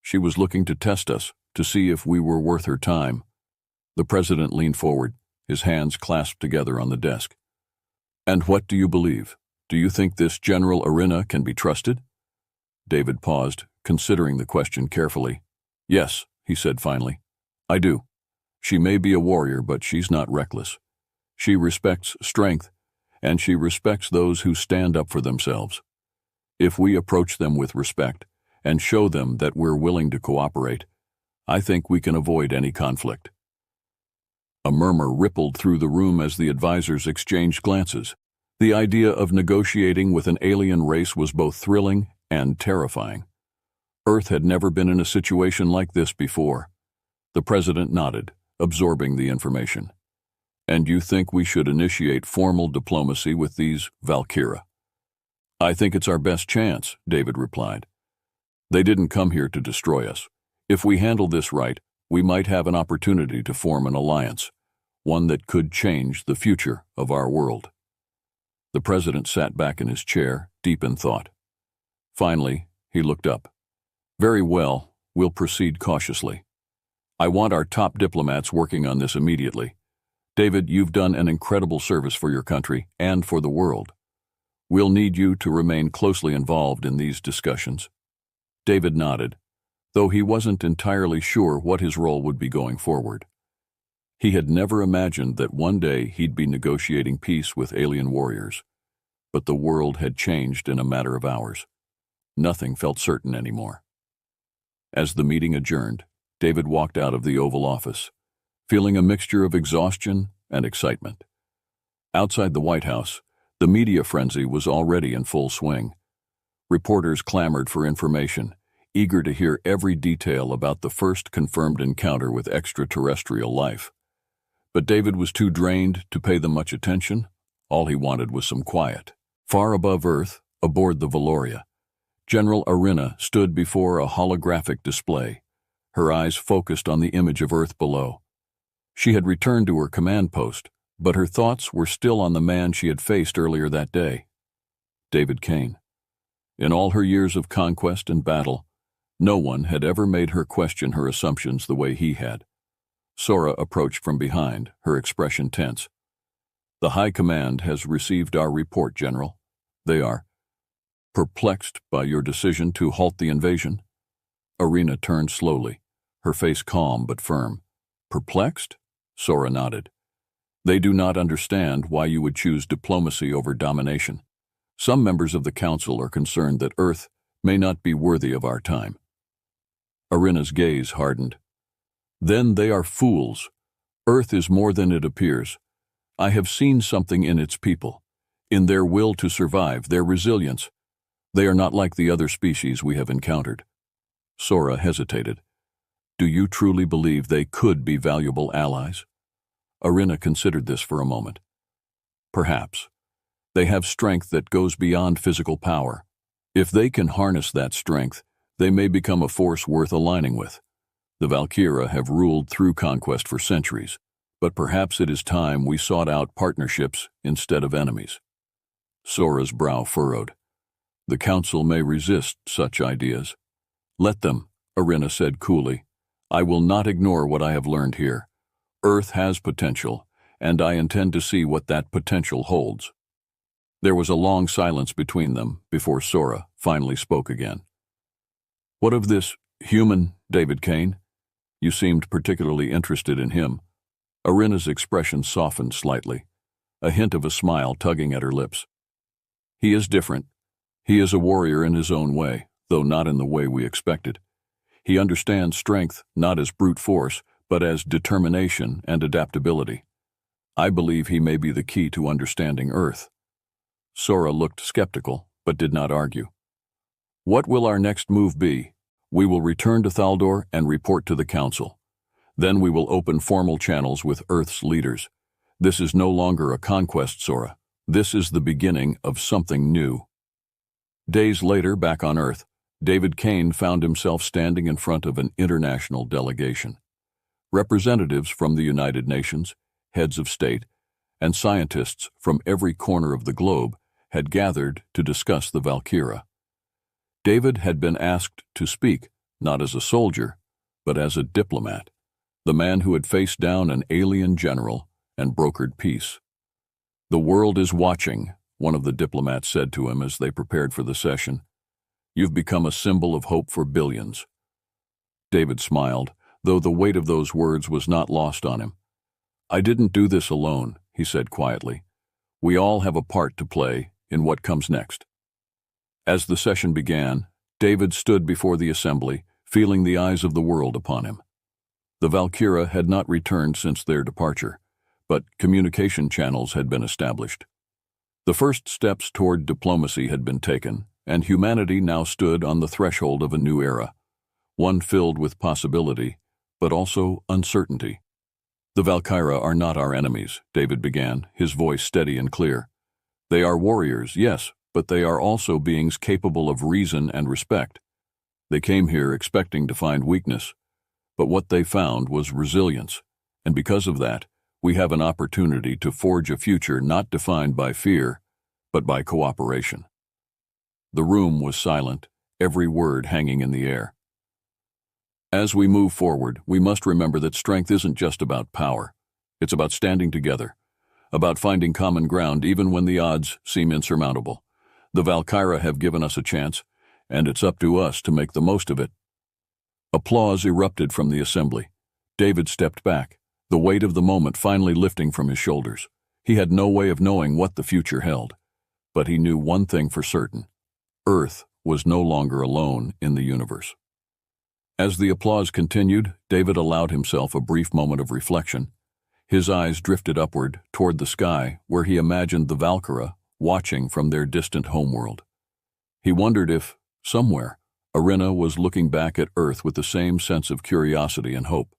She was looking to test us, to see if we were worth her time." The President leaned forward, his hands clasped together on the desk. "And what do you believe? Do you think this General Arena can be trusted?" David paused, considering the question carefully. "Yes," he said finally. "I do. She may be a warrior, but she's not reckless. She respects strength, and she respects those who stand up for themselves. If we approach them with respect and show them that we're willing to cooperate, I think we can avoid any conflict." A murmur rippled through the room as the advisors exchanged glances. The idea of negotiating with an alien race was both thrilling and terrifying. Earth had never been in a situation like this before. The President nodded, absorbing the information. "And you think we should initiate formal diplomacy with these Valkyra?" "I think it's our best chance," David replied. "They didn't come here to destroy us. If we handle this right, we might have an opportunity to form an alliance, one that could change the future of our world." The President sat back in his chair, deep in thought. Finally, he looked up. "Very well, we'll proceed cautiously. I want our top diplomats working on this immediately. David, you've done an incredible service for your country and for the world. We'll need you to remain closely involved in these discussions." David nodded, though he wasn't entirely sure what his role would be going forward. He had never imagined that one day he'd be negotiating peace with alien warriors. But the world had changed in a matter of hours. Nothing felt certain anymore. As the meeting adjourned, David walked out of the Oval Office, feeling a mixture of exhaustion and excitement. Outside the White House, the media frenzy was already in full swing. Reporters clamored for information, eager to hear every detail about the first confirmed encounter with extraterrestrial life. But David was too drained to pay them much attention. All he wanted was some quiet. Far above Earth, aboard the Valoria, General Arena stood before a holographic display, her eyes focused on the image of Earth below. She had returned to her command post, but her thoughts were still on the man she had faced earlier that day, David Kane. In all her years of conquest and battle, no one had ever made her question her assumptions the way he had. Sora approached from behind, her expression tense. "The High Command has received our report, General. They are perplexed by your decision to halt the invasion." Arena turned slowly, her face calm but firm. "Perplexed?" Sora nodded. "They do not understand why you would choose diplomacy over domination. Some members of the Council are concerned that Earth may not be worthy of our time." Arena's gaze hardened. "Then they are fools. Earth is more than it appears. I have seen something in its people, in their will to survive, their resilience. They are not like the other species we have encountered." Sora hesitated. "Do you truly believe they could be valuable allies?" Arena considered this for a moment. "Perhaps. They have strength that goes beyond physical power. If they can harness that strength, they may become a force worth aligning with. The Valkyra have ruled through conquest for centuries, but perhaps it is time we sought out partnerships instead of enemies. Sora's brow furrowed. The Council may resist such ideas. Let them, Arena said coolly. I will not ignore what I have learned here. Earth has potential, and I intend to see what that potential holds. There was a long silence between them before Sora finally spoke again. What of this human, David Kane? You seemed particularly interested in him. Arena's expression softened slightly, a hint of a smile tugging at her lips. He is different. He is a warrior in his own way, though not in the way we expected. He understands strength not as brute force, but as determination and adaptability. I believe he may be the key to understanding Earth. Sora looked skeptical, but did not argue. What will our next move be? We will return to Thaldor and report to the Council. Then we will open formal channels with Earth's leaders. This is no longer a conquest, Sora. This is the beginning of something new. Days later, back on Earth, David Kane found himself standing in front of an international delegation. Representatives from the United Nations, heads of state, and scientists from every corner of the globe had gathered to discuss the Valkyra. David had been asked to speak, not as a soldier, but as a diplomat, the man who had faced down an alien general and brokered peace. The world is watching, one of the diplomats said to him as they prepared for the session. You've become a symbol of hope for billions. David smiled, though the weight of those words was not lost on him. I didn't do this alone, he said quietly. We all have a part to play in what comes next. As the session began, David stood before the assembly, feeling the eyes of the world upon him. The Valkyra had not returned since their departure, but communication channels had been established. The first steps toward diplomacy had been taken, and humanity now stood on the threshold of a new era, one filled with possibility, but also uncertainty. The Valkyra are not our enemies, David began, his voice steady and clear. They are warriors, yes, but they are also beings capable of reason and respect. They came here expecting to find weakness, but what they found was resilience, and because of that, we have an opportunity to forge a future not defined by fear, but by cooperation. The room was silent, every word hanging in the air. As we move forward, we must remember that strength isn't just about power. It's about standing together, about finding common ground even when the odds seem insurmountable. The Valkyra have given us a chance, and it's up to us to make the most of it. Applause erupted from the assembly. David stepped back, the weight of the moment finally lifting from his shoulders. He had no way of knowing what the future held, but he knew one thing for certain. Earth was no longer alone in the universe. As the applause continued, David allowed himself a brief moment of reflection. His eyes drifted upward toward the sky, where he imagined the Valkyra watching from their distant homeworld. He wondered if, somewhere, Arena was looking back at Earth with the same sense of curiosity and hope.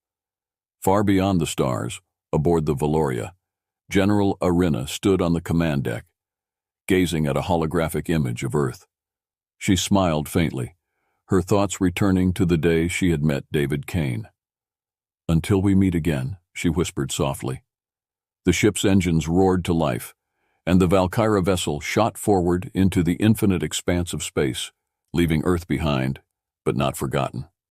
Far beyond the stars, aboard the Valoria, General Arena stood on the command deck, gazing at a holographic image of Earth. She smiled faintly, her thoughts returning to the day she had met David Kane. Until we meet again, she whispered softly. The ship's engines roared to life, and the Valkyra vessel shot forward into the infinite expanse of space, leaving Earth behind, but not forgotten.